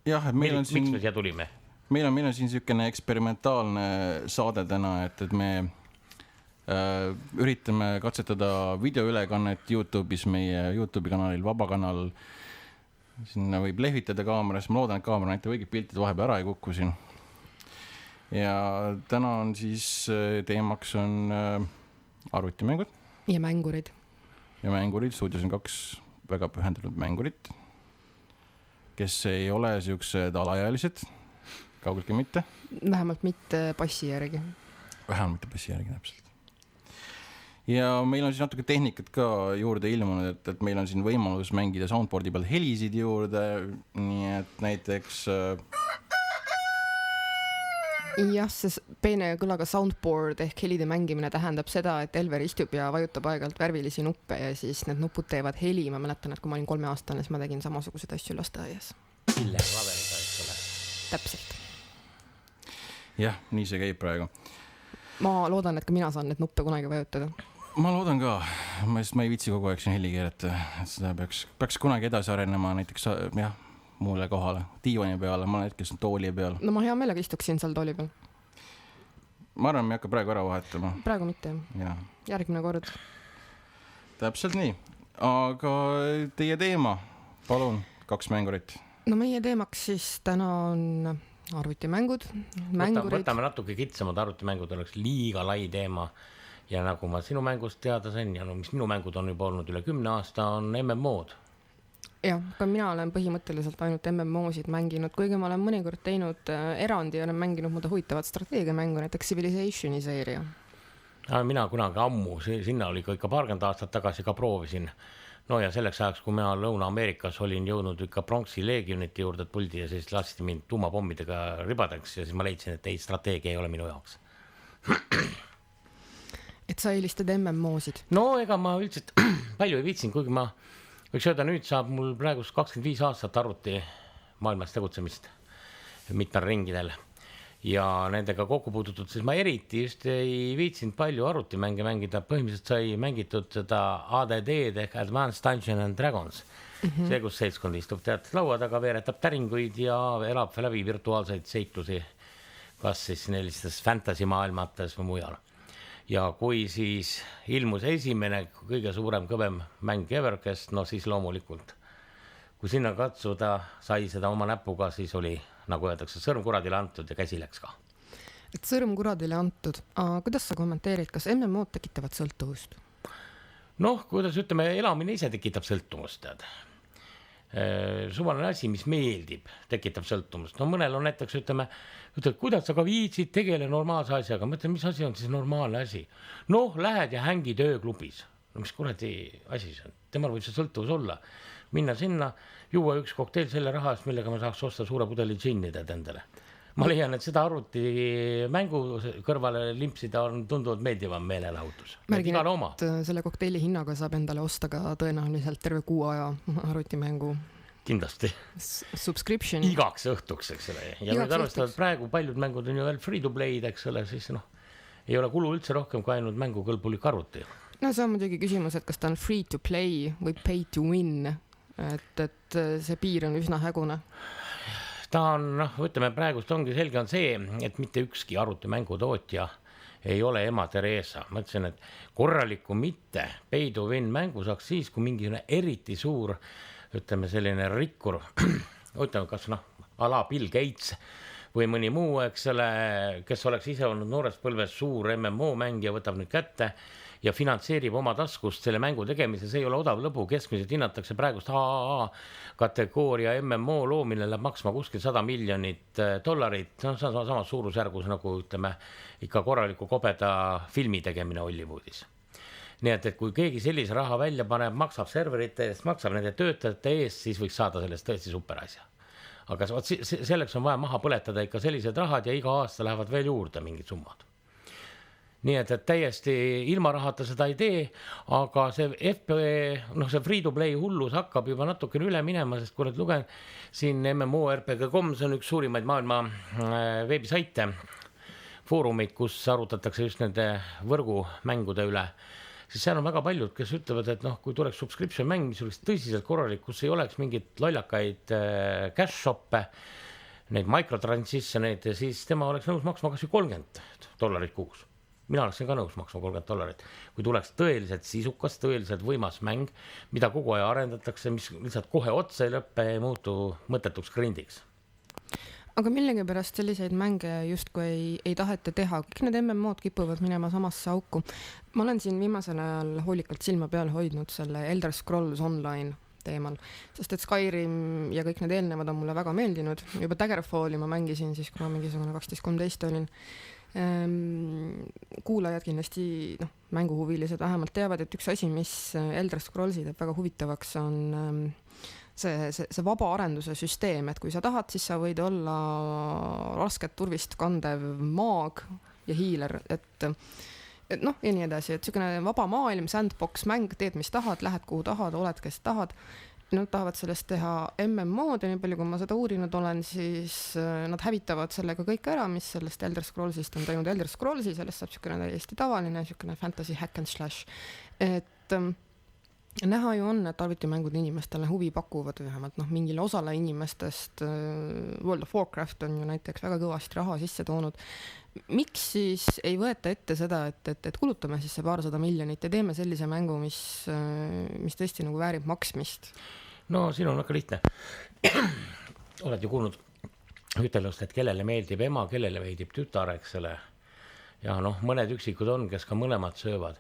jah, et miks me siia tulime? Meil on siin niisugune eksperimentaalne saade täna, et me üritame katsetada videoülekannet YouTube'is, meie YouTube'i kanalil, Vabakanal. Sinna võib lehvitada kaameras, ma loodan, et kaamera näitab õiged piltid, vahepeal ära ei kukku siin. Ja täna on siis teemaks on arvutimängud. Ja mängurid. Ja mängurid, stuudios on 2 väga pühendunud mängurid, kes ei ole siuksed alaealised, kaugeltki mitte. Vähemalt mitte passi järgi. Vähemalt mitte passi järgi, täpselt. Ja meil on siis natuke tehnikat ka juurde ilmunud, et meil on siin võimalus mängida soundboardi peal helisid juurde, nii et näiteks jah, see peene kõlaga soundboard ehk helide mängimine tähendab seda, et Elver istub ja vajutab aeg-ajalt värvilisi nuppe ja siis need nupud teevad heli. Ma mäletan, et kui ma olin 3-aastane, siis ma tegin samasuguseid asju lasteaias. Hiljem laveriga, eks ole. Täpselt. Jah, nii see käib praegu. Ma loodan, et ka mina saan need nuppe kunagi vajutada. Ma loodan ka, ma ei viitsi kogu aeg siin heli keerata, et seda peaks kunagi edasi arenema näiteks jah, muule kohale, diivani peale, ma olen hetkes tooli peal. No ma hea meelega istuksin seal tooli peal. Ma arvan, me ei hakka praegu ära vahetama. Praegu mitte. Ja. Järgmine kord. Täpselt nii. Aga teie teema, palun, 2 mängurit. No meie teemaks siis täna on arvutimängud. Võtame natuke kitsamad arvutimängud, oleks liiga lai teema. Ja nagu ma sinu mängust teada sain, ja no mis minu mängud on juba olnud üle 10 aasta, on MMO-d. Jah, ka mina olen põhimõtteliselt ainult MMO-sid mänginud, kuigi ma olen mõnikord teinud erandi ja olen mänginud mulle huvitavat strateegiamängu, näiteks Civilizationi seeria. Mina kunagi ammu, sinna oli ikka 20 aastat tagasi ka proovisin. No ja selleks ajaks, kui mina Lõuna-Ameerikas olin jõudnud ikka Bronxi leegionite juurde puldi ja siis lasti mind tuumapommidega ribadeks ja siis ma leidsin, et ei, strateegia ei ole minu jaoks. Et sa eelistad MMO-sid? No ega ma üldiselt palju ei viitsin, kuigi ma võiks öelda, nüüd saab mul praegu 25 aastat arvuti maailmas tegutsemist mitmel ringidel ja nendega kokku puututud, siis ma eriti just ei viitsinud palju arvutimänge mängida, põhimõtteliselt sai mängitud seda ADD-d ehk Advanced Dungeons and Dragons. See, kus seltskond istub tead laua taga, veeretab täringuid ja elab läbi virtuaalseid seiklusi, kas siis sellistes fantasy maailmates või mujal. Ja kui siis ilmus esimene kõige suurem kõvem mäng Everquest, no siis loomulikult, kui sinna katsuda sai seda oma näpuga, siis oli, nagu öeldakse, sõrm kuradile antud ja käsi läks ka. Et sõrm kuradile antud. Kuidas sa kommenteerid, kas MMO tekitavad sõltuvust? Noh, kuidas ütleme, elamine ise tekitab sõltuvust, tead. Suvaline asi, mis meeldib, tekitab sõltuvust. No mõnel on näiteks, ütleme, kuidas sa ka viitsid tegele normaalse asjaga. Mõtlen, mis asi on siis normaalne asi? Noh, lähed ja hängid ööklubis. No mis kuradi asi see on? Temal võib see sõltuvus olla. Minna sinna, juua üks kokteil selle rahast, millega ma saaks osta suure pudeli džinnida endale. Ma leian, et seda arvuti mängu kõrvale limpsida on tunduvalt meeldivam meelelahutus. Märgin, et selle kokteili hinnaga saab endale osta ka tõenäoliselt terve kuu aja arvutimängu. Kindlasti. Subscription. Igaks õhtuks, eks ole. Ja nüüd arvestavad praegu paljud mängud on ju veel free to play, eks ole, siis ei ole kulu üldse rohkem kui ainult mängukõlbulik arvuti. No see on muidugi küsimus, et kas ta on free to play või pay to win, et see piir on üsna hägune. Ta on, ütleme, praegust ongi selge on see, et mitte ükski arvutimängu tootja ei ole ema Teresa. Ma ütlesin, et korraliku mitte pay to win mängu saaks siis, kui mingi eriti suur, ütleme, selline rikkur, ütleme, kas ala Bill Gates või mõni muu, eks ole, kes oleks ise olnud noores põlves suur MMO mängija, võtab nüüd kätte ja finantseerib oma taskust selle mängu tegemise. See ei ole odav lõbu, keskmiselt hinnatakse praegust AAA kategooria MMO loomine läheb maksma kuskil $100 miljonit. See on samas suurusjärgus nagu ütleme ikka korraliku kobeda filmi tegemine Hollywoodis. Nii et kui keegi sellise raha välja paneb, maksab serverite eest, maksab nende töötajate eest, siis võiks saada sellest tõesti superasja. Aga selleks on vaja maha põletada ikka sellised rahad ja iga aasta lähevad veel juurde mingid summad. Nii et täiesti ilma rahata seda ei tee, aga see see free to play hullus hakkab juba natukene üle minema, sest kui nüüd lugen siin MMORPG.com, see on üks suurimaid maailma veebisaite, foorumid, kus arutatakse just nende võrgumängude üle, siis seal on väga paljud, kes ütlevad, et noh, kui tuleks subscription mäng, mis oleks tõsiselt korralik, kus ei oleks mingit lollakaid cash shop'e, neid microtransitioneid, siis tema oleks nõus maksma kas või $30 kuus. Mina oleksin ka nõus maksma $30, kui tuleks tõeliselt sisukas, tõeliselt võimas mäng, mida kogu aja arendatakse, mis lihtsalt kohe otsa ei lõppe ja ei muutu mõttetuks grindiks. Aga millegipärast selliseid mänge justkui ei taheta teha, kõik need MMO-d kipuvad minema samasse auku. Ma olen siin viimasel ajal hoolikalt silma peal hoidnud selle Elder Scrolls Online teemal, sest et Skyrim ja kõik need eelnevad on mulle väga meeldinud. Juba Daggerfalli ma mängisin siis, kui ma mingisugune 12-13 olin. Kuulajad kindlasti, mänguhuvilised vähemalt teavad, et üks asi, mis Elder Scrollsi teeb väga huvitavaks, on see vaba arenduse süsteem, et kui sa tahad, siis sa võid olla rasket turvist kandev maag ja hiiler, et ja nii edasi, et selline vaba maailm, sandbox mäng, teed mis tahad, lähed kuhu tahad, oled kes tahad. Nad tahavad sellest teha MMO-d ja nii palju, kui ma seda uurinud olen, siis nad hävitavad sellega kõik ära, mis sellest Elder Scrollsist on teinud Elder Scrollsi, sellest saab selline täiesti tavaline, selline fantasy hack and slash. Et näha ju on, et arvutimängud inimestele huvi pakuvad vähemalt mingile osale inimestest. World of Warcraft on ju näiteks väga kõvasti raha sisse toonud. Miks siis ei võeta ette seda, et kulutame siis see $200 miljonit ja teeme sellise mängu, mis tõesti nagu väärib maksmist? No siin on väga lihtne. Oled ju kuulnud ütelust, et kellele meeldib ema, kellele meeldib tütar, eks ole. Ja mõned üksikud on, kes ka mõlemad söövad.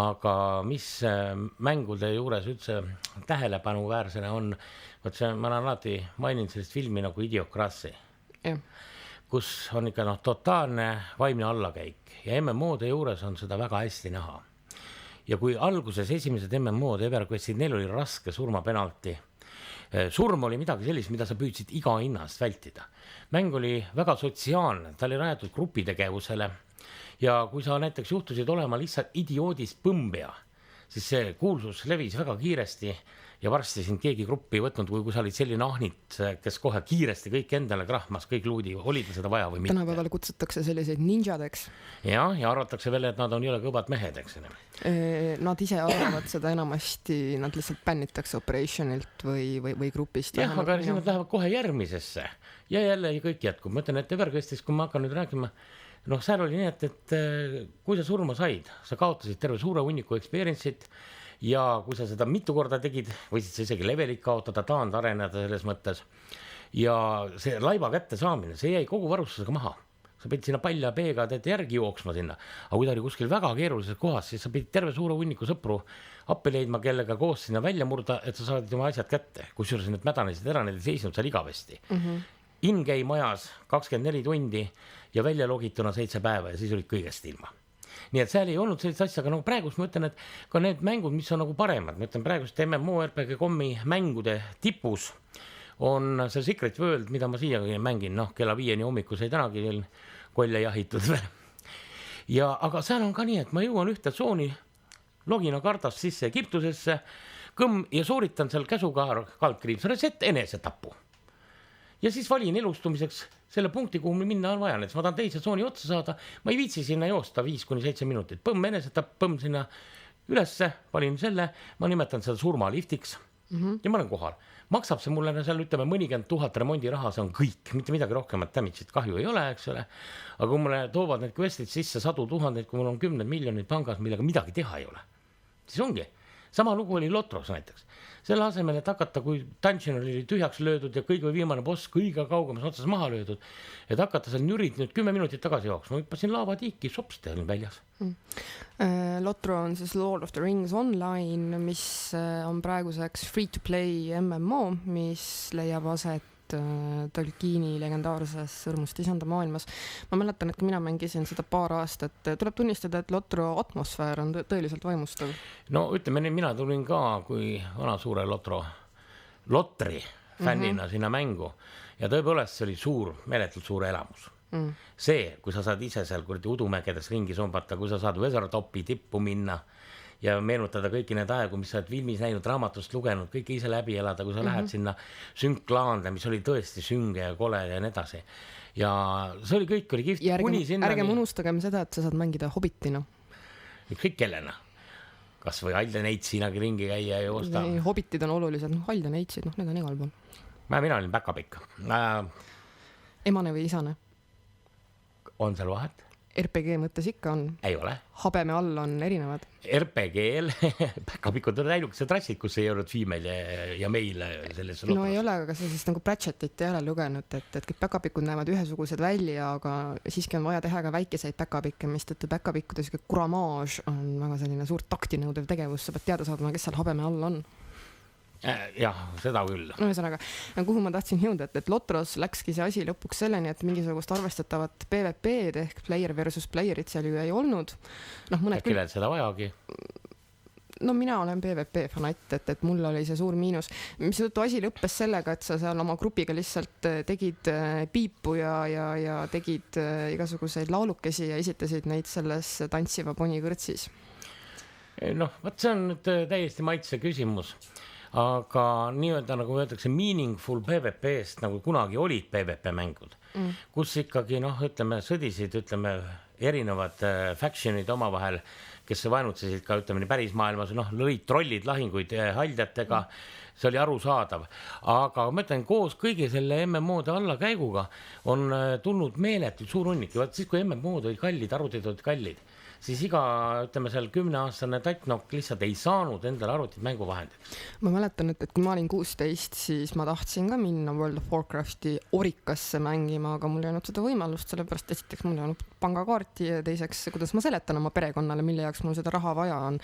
Aga mis mängude juures üldse tähelepanu-väärsena on, ma olen alati maininud sellist filmi nagu Idiokrassi, kus on ikka totaalne vaimne allakäik ja MMO-de juures on seda väga hästi näha. Ja kui alguses esimesed MMO-d EverQuestid, neil oli raske surmapenalti. Surm oli midagi sellist, mida sa püüdsid iga hinnast vältida. Mäng oli väga sotsiaalne, ta oli rajatud grupitegevusele ja kui sa näiteks juhtusid olema lihtsalt idioodist põmbja, siis see kuulsus levis väga kiiresti ja varsti siin keegi gruppi võtnud, kui sa olid selline ahnit, kes kohe kiiresti kõik endale krahmas, kõik luudi, oli ta seda vaja või mitte. Tänapäeval kutsutakse selliseid ninjadeks. Ja arvatakse veel, et nad on jõle kõvad mehed, eks. Nad ise arvavad seda enamasti, nad lihtsalt bännitakse operationilt või grupist. Jah, aga siis nad lähevad kohe järgmisesse ja jälle kõik jätkub. Ma ütlen, et EverQuestis, kui ma hakkan nüüd rääkima, seal oli nii, et kui sa surma said, sa kaotasid terve suure hunniku experience'it ja kui sa seda mitu korda tegid, võisid sa isegi levelit kaotada, taand areneda selles mõttes ja see laiba kätte saamine, see jäi kogu varustusega maha. Sa pidid sinna palja peega järgi jooksma sinna, aga kui ta oli kuskil väga keerulises kohas, siis sa pidid terve suure hunniku sõpru appi leidma, kellega koos sinna välja murda, et sa saad oma asjad kätte, kusjuures need mädanesid ära, need ei seisnud seal igavesti. In-game ajas 24 tundi ja välja logituna 7 päeva ja siis olid kõigest ilma. Nii et seal ei olnud sellist asja, aga praegust ma ütlen, et ka need mängud, mis on paremad, ma ütlen praegust MMORPG.com'i mängude tipus on see Secret World, mida ma siiagi mängin, kella 5 hommikul sai tänagi veel kolle jahitud veel. Ja aga seal on ka nii, et ma jõuan ühte tsooni logina kartast sisse Egiptusesse, ja sooritan seal käsuga kaldkriips reset enesetapu. Ja siis valin elustumiseks selle punkti, kuhu minna on vaja, et ma tahan teise tsooni otsa saada, ma ei viitsi sinna joosta 5-7 minutit, põmm enesetapp, põmm sinna ülesse, valin selle, ma nimetan seda surmaliftiks ja ma olen kohal. Maksab see mulle seal, ütleme, mõnikümmend 1000 remondiraha, see on kõik, mitte midagi rohkemat damage'it kahju ei ole, eks ole. Aga kui mulle toovad need questid sisse 100 000, kui mul on 10 miljonit pangas, millega midagi teha ei ole, siis ongi. Sama lugu oli Lotros näiteks. Selle asemel, et hakata, kui dungeon oli tühjaks löödud ja kõige viimane boss kõige kaugemas otsas maha löödud, et hakata seal nürid nüüd 10 minutit tagasi jooks. Ma hüppasin laavatiiki, sopste olin väljas. Lotro on siis Lord of the Rings Online, mis on praeguseks free-to-play MMO, mis leiab aset Tolkieni legendaarses Sõrmust isanda maailmas. Ma mäletan, et kui mina mängisin seda paar aastat, tuleb tunnistada, et Lotro atmosfäär on tõeliselt vaimustav. No ütleme nii, mina tulin ka kui vana suure Lotri fännina sinna mängu ja tõepoolest see oli meeletult suur elamus. See, kui sa saad ise seal udumägedes ringi sombata, kui sa saad Weathertopi tippu minna ja meenutada kõiki need aegu, mis sa oled filmis näinud, raamatust lugenud, kõike ise läbi elada, kui sa lähed sinna sünklaande, mis oli tõesti sünge ja kole ja nii edasi. Ja see oli kõik, oli kihvt. Ja ärgem unustagem seda, et sa saad mängida hobbitina. Kõik kellena. kas või Halden Eitsinagi ringi käia ja osta. Hobbitid on olulised, Halden Eitsid, need on igal pool. Mina olin back-up ikka. Emane või isane? On seal vahet? RPG mõttes ikka on. Ei ole. Habeme all on erinevad. RPG-l back-upikud on ainukesed rassid, kus ei olnud female ja meil selles no ei ole, aga sa siis nagu Pratchettit ei ole lugenud, et kõik back-upikud näevad ühesugused välja, aga siiski on vaja teha ka väikeseid back-upikke, mistõttu back-upikude siuke kuramaaž on väga selline suurt takti nõudev tegevus, sa pead teada saadma, kes seal habeme all on. Jah, seda küll. No ühesõnaga, kuhu ma tahtsin jõuda, et Lotros läkski see asi lõpuks selleni, et mingisugust arvestatavat PvP-d ehk player versus playerit seal ju ei olnud. Kellel seda vajagi? No mina olen PvP fanatt, et mul oli see suur miinus. Mis tõttu asi lõppes sellega, et sa seal oma grupiga lihtsalt tegid piipu ja tegid igasuguseid laulukesi ja esitasid neid selles tantsiva poni kõrtsis. Võt see on nüüd täiesti maitse küsimus. Aga nii-öelda nagu öeldakse meaningful PvP-st nagu kunagi olid PvP-mängud, kus ikkagi ütleme sõdisid, erinevad factionid omavahel, kes vaenutsesid ka päris maailmas, lõid trollid lahinguid haldjatega, see oli arusaadav. Aga ma ütlen, koos kõigi selle MMO-de allakäiguga on tulnud meeletud suur hunnik. Siis kui MMO-d olid kallid, arvutid olid kallid, siis iga, seal 10-aastane tatnok lihtsalt ei saanud endale arvutit mänguvahendit. Ma mäletan, et kui ma olin 16, siis ma tahtsin ka minna World of Warcrafti Orikasse mängima, aga mul ei olnud seda võimalust, sellepärast esiteks mul ei olnud pangakaarti ja teiseks, kuidas ma seletan oma perekonnale, mille jaoks mul seda raha vaja on.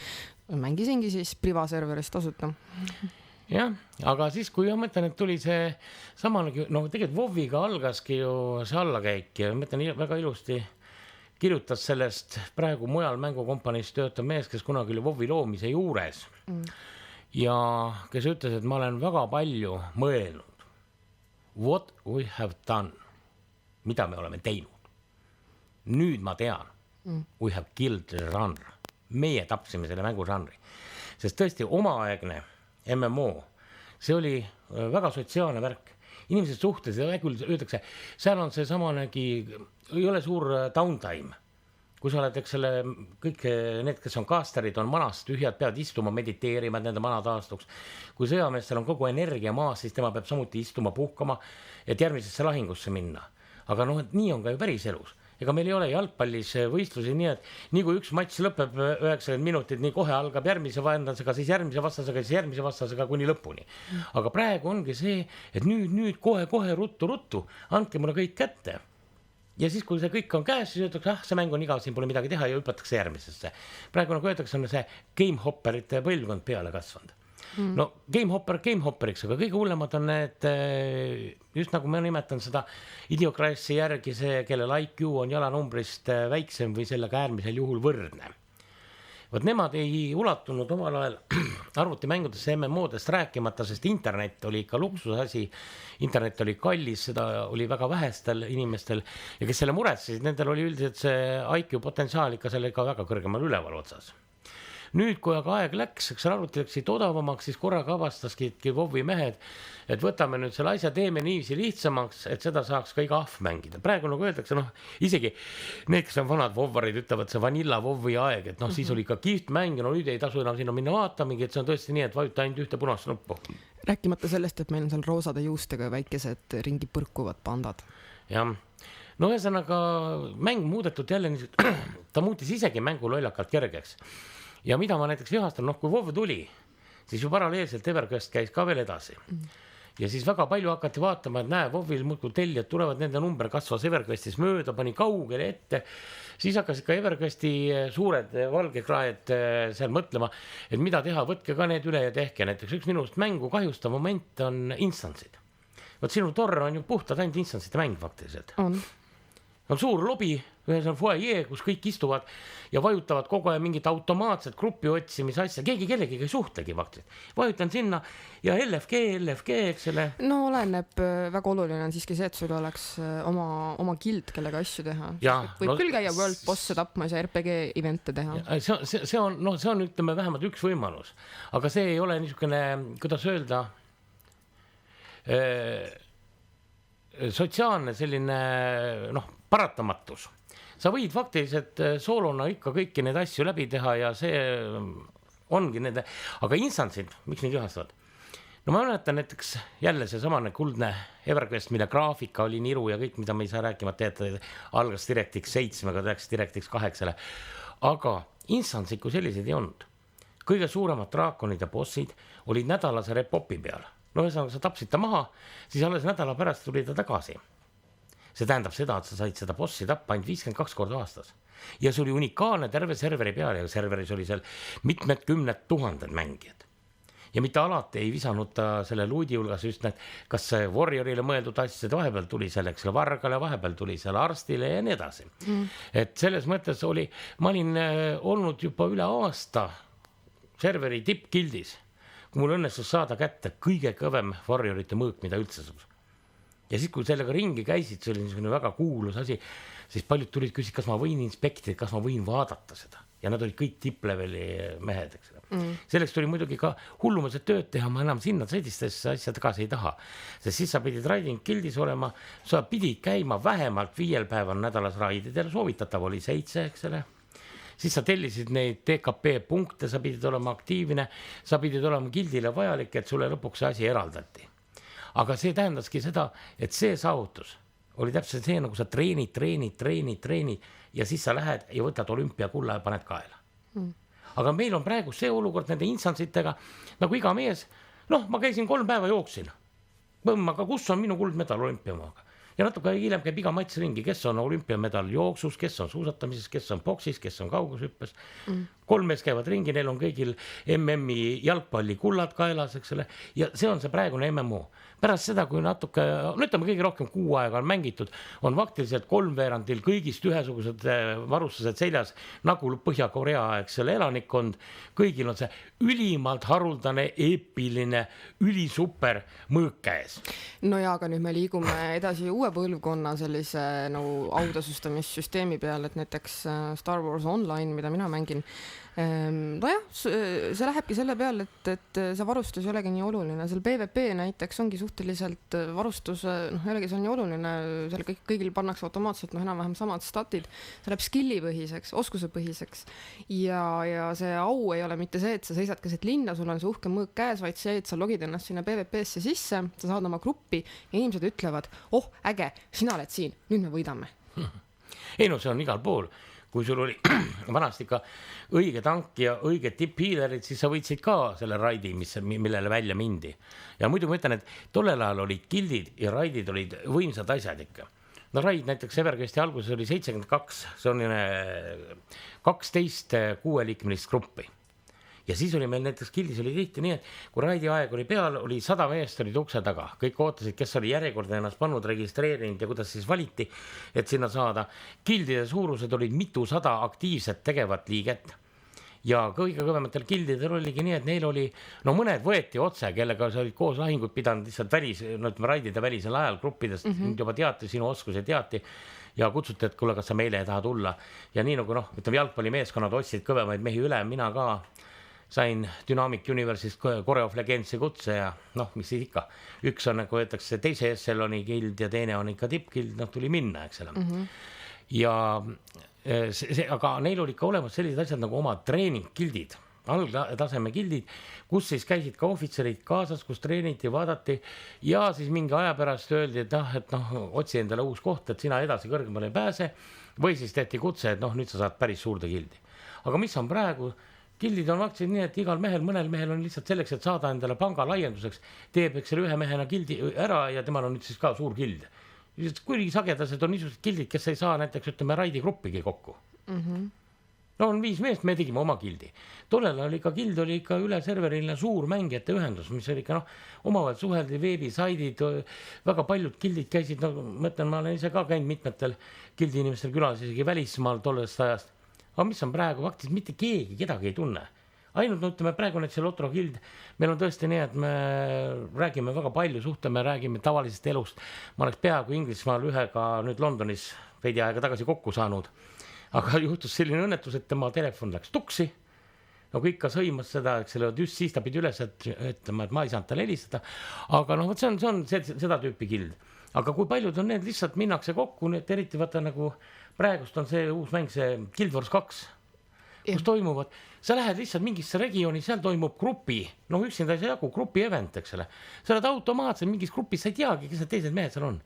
Mängisingi siis privaserverist tasuta. Jah, aga siis, kui ma mõtlen, et tuli see samanegi, tegelikult WoW-iga algaski ju see allakäik ja ma mõtlen väga ilusti kirjutas sellest praegu mujal mängukompaniis töötav mees, kes kunagi oli WoW-i loomise juures ja kes ütles, et ma olen väga palju mõelnud what we have done, mida me oleme teinud. Nüüd ma tean we have killed the genre. Meie tapsime selle mängužanri, sest tõesti omaaegne MMO, see oli väga sotsiaalne värk. Inimesed suhtes, öeldakse, seal on see samanegi, ei ole suur downtime. Kui sa oled, kõik need, kes on casterid, on manast tühjad, peavad istuma, mediteerima, nende mana taastuks. Kui sõjameestel on kogu energia maas, siis tema peab samuti istuma, puhkama, et järgmisesse lahingusse minna. Aga nii on ka ju päris elus. Ega meil ei ole jalgpallis võistlusi nii, et nii kui üks matš lõpeb 90 minutit, nii kohe algab järgmise vastasega, siis järgmise vastasega kuni lõpuni. Aga praegu ongi see, et nüüd kohe ruttu, andke mulle kõik kätte. Ja siis, kui see kõik on käes, siis öeldakse, see mäng on igav, siin pole midagi teha ja hüpatakse järgmisesse. Praegu nagu öeldakse, on see gamehopperite põlvkond peale kasvanud. Gamehopperiks, aga kõige hullemad on need, just nagu ma nimetan seda idiokrassi järgi see, kellel IQ on jalanumbrist väiksem või sellega äärmisel juhul võrdne. Võt nemad ei ulatunud omal ajal arvutimängudesse MMO-dest rääkimata, sest internet oli ikka luksusasi, internet oli kallis, seda oli väga vähestel inimestel ja kes selle muretsesid, nendel oli üldiselt see IQ potentsiaal ikka selle ka väga kõrgemal üleval otsas. Nüüd, kui aga aeg läks, arvuti läksid odavamaks, siis korraga avastaski WoW-i mehed, et võtame nüüd selle asja, teeme niiviisi lihtsamaks, et seda saaks ka iga ahv mängida. Praegu nagu öeldakse, isegi need, kes on vanad WoW-arid, ütlevad see vanilla WoW-i aeg, et siis oli ikka kihvt mäng, nüüd ei tasu enam sinna minna vaatamegi, et see on tõesti nii, et vajuta ainult ühte punast nuppu. Rääkimata sellest, et meil on seal roosade juustega väikesed ringi põrkuvad pandad. Jah. Ühesõnaga mäng muudetud jälle, ta muutis isegi mängu lollakalt kergeks. Ja mida ma näiteks vihastan, kui WoW tuli, siis ju paralleelselt EverQuest käis ka veel edasi. Ja siis väga palju hakati vaatama, et näe, WoW-il muudkui tellijad tulevad, nende number kasvas EverQuestis mööda, pani kaugele ette. Siis hakkasid ka EverQuesti suured valgekraed seal mõtlema, et mida teha, võtke ka need üle ja tehke. Näiteks üks minust mängu kahjustav moment on instantsid. Võt sinu torre on ju puhtad ainult instantsite mäng faktiliselt. On suur lobi, ühes on foyer, kus kõik istuvad ja vajutavad kogu aeg mingit automaatset gruppi otsimis asja. Keegi kellegiga ei suhtlegi faktiliselt. Vajutan sinna ja LFG, eksele. No oleneb, väga oluline on siiski see, et sul oleks oma guild, kellega asju teha. Võib küll käia World Bosse tapmas ja RPG evente teha. See on ütleme vähemalt üks võimalus. Aga see ei ole niisugune, kuidas öelda, sotsiaalne selline paratamatus. Sa võid faktiliselt soolona ikka kõiki need asju läbi teha ja see ongi nende, aga instantsid, miks neid juhastavad? No ma mäletan näiteks jälle see samane kuldne EverQuest, mille graafika oli niru ja kõik, mida me ei saa rääkimata jätta, algas DirectX 7-ga, läks DirectX 8-le. Aga instantsid kui sellised ei olnud. Kõige suuremad draakonid ja bossid olid nädalase repopi peal. No ühesõnaga, sa tapsid ta maha, siis alles nädala pärast tuli ta tagasi. See tähendab seda, et sa said seda bossi tappa ainult 52 korda aastas. Ja see oli unikaalne terve serveri peal ja serveris oli seal mitmed kümned tuhanded mängijad. Ja mitte alati ei visanud ta selle luudi hulgas just need, kas see Warriorile mõeldud asjad, vahepeal tuli selleks vargale, vahepeal tuli selle arstile ja nii edasi. Et selles mõttes oli, ma olin olnud juba üle aasta serveri tippgildis, kui mul õnnestus saada kätte kõige kõvem Warriorite mõõk, mida üldse saab. Ja siis, kui sellega ringi käisid, see oli niisugune väga kuulus asi, siis paljud tulid küsid, kas ma võin inspektida, kas ma võin vaadata seda. Ja nad olid kõik tippleveli mehed, eks. Selleks tuli muidugi ka hullumased tööd teha, ma enam sinna sõdistesse asja tagasi ei taha. Sest siis sa pidid raiding gildis olema, sa pidid käima vähemalt 5 päeval nädalas raididel, soovitatav oli 7, eksele. Siis sa tellisid neid DKP punkte, sa pidid olema aktiivne, sa pidid olema gildile vajalik, et sulle lõpuks see asi eraldati. Aga see tähendaski seda, et see saavutus oli täpselt see, nagu sa treenid ja siis sa lähed ja võtad olümpiakulla ja paned kaela. Aga meil on praegu see olukord nende instantsitega, nagu iga mees, noh, ma käisin 3 päeva jooksin, aga kus on minu kuldmedal olümpiamaaga? Ja natuke hiljem käib iga mats ringi, kes on olümpiamedal jooksus, kes on suusatamises, kes on boksis, kes on kaugushüppes. 3 mees käivad ringi, neil on kõigil MM-i jalgpalli kullad kaelas, eksele, ja see on see praegune MMO. Pärast seda, kui natuke, no ütleme kõige rohkem 6 aega on mängitud, on vaktiliselt 3/4 kõigist ühesugused varustused seljas, nagu Põhja-Korea aegsele elanikkond, kõigil on see ülimalt haruldane, eepiline, ülisuper mõõk käes. No ja, aga nüüd me liigume edasi uue põlvkonna sellise nagu audasustamissüsteemi peale, et näiteks Star Wars Online, mida mina mängin, nojah, see lähebki selle peale, et see varustus ei olegi nii oluline. Seal PvP näiteks ongi suhteliselt varustus, jällegi see on nii oluline, seal kõigil pannakse automaatselt enam-vähem samad statid, see läheb skillipõhiseks, oskusepõhiseks ja see au ei ole mitte see, et sa seisad keset linna, sul on see uhke mõõk käes, vaid see, et sa logid ennast sinna PvP-sse sisse, sa saad oma gruppi ja inimesed ütlevad, äge, sina oled siin, nüüd me võidame. Ei no see on igal pool. Kui sul oli vanasti ikka õige tank ja õige tipp-hiilerid, siis sa võitsid ka selle raidi, millele välja mindi. Ja muidu ma ütlen, et tollel ajal olid gildid ja raidid olid võimsad asjad ikka. No raid näiteks EverQuesti alguses oli 72, see on 12 6-liikmelist gruppi. Ja siis oli meil näiteks gildis oli tihti nii, et kui raidi aeg oli peal, oli 100 meest olid ukse taga. Kõik ootasid, kes oli järjekordne ennast pannud, registreerinud ja kuidas siis valiti, et sinna saada. Gildide suurused olid mitusada aktiivset tegevat liiget. Ja kõige kõvematel gildidel oligi nii, et neil oli, no mõned võeti otse, kellega sa olid koos lahingud pidanud lihtsalt raidide välisel ajal gruppidest, juba teati, sinu oskusi teati ja kutsuti, et kuule, kas sa meile ei taha tulla. Ja nii nagu ütleme, jalgpallimeeskonnad ostsid kõvemaid mehi üle, mina ka sain Dynamic Universist Core of Legendsi kutse ja mis siis ikka. Üks on, nagu öeldakse, teise Esseloni gild ja teine on ikka tippgild, tuli minna, eks ole. Ja aga neil oli ka olemas sellised asjad nagu oma treeninggildid, algtaseme gildid, kus siis käisid ka ohvitserid kaasas, kus treeniti, vaadati ja siis mingi aja pärast öeldi, et otsi endale uus koht, et sina edasi kõrgemale ei pääse või siis tehti kutse, et nüüd sa saad päris suurde gildi. Aga mis on praegu? Gildid on vaktsiid nii, et igal mehel, mõnel mehel on lihtsalt selleks, et saada endale panga laienduseks, teeb selle ühe mehena gildi ära ja temal on nüüd siis ka suur gild. Kui sagedased on niisugused gildid, kes ei saa näiteks, ütleme, raidigruppigi kokku. No on 5 meest, me tegime oma gildi. Tollel oli ka gild, oli ikka üle serveriline suur mängijate ühendus, mis oli ikka omavahel suheldi, veebisaidid, väga paljud gildid käisid, mõtlen, ma olen ise ka käinud mitmetel gildi inimestel külas, isegi välismaal tollest ajast. Aga mis on praegu vaktid, mitte keegi, kedagi ei tunne. Ainult, ütleme, praegu nüüd see Lotro gild, meil on tõesti nii, et me räägime väga palju, suhtleme, räägime tavalisest elust. Ma oleks peaaegu Inglismaal ühega nüüd Londonis veidi aega tagasi kokku saanud. Aga juhtus selline õnnetus, et tema telefon läks tuksi. No kõik ka sõimas seda, eks selle, just siis ta pidi üles, ütlema, et ma ei saanud talle helistada. Aga see on seda tüüpi gild. Aga kui paljud on need, lihtsalt minnakse kokku, need eriti vaata nagu praegust on see uus mäng, see Guild Wars 2, kus toimuvad, sa lähed lihtsalt mingisse regiooni, seal toimub grupi, noh üksinda ei saa jagu, grupi event, eks ole. Sa oled automaatselt mingis grupis, sa ei teagi, kes need teised mehed seal on.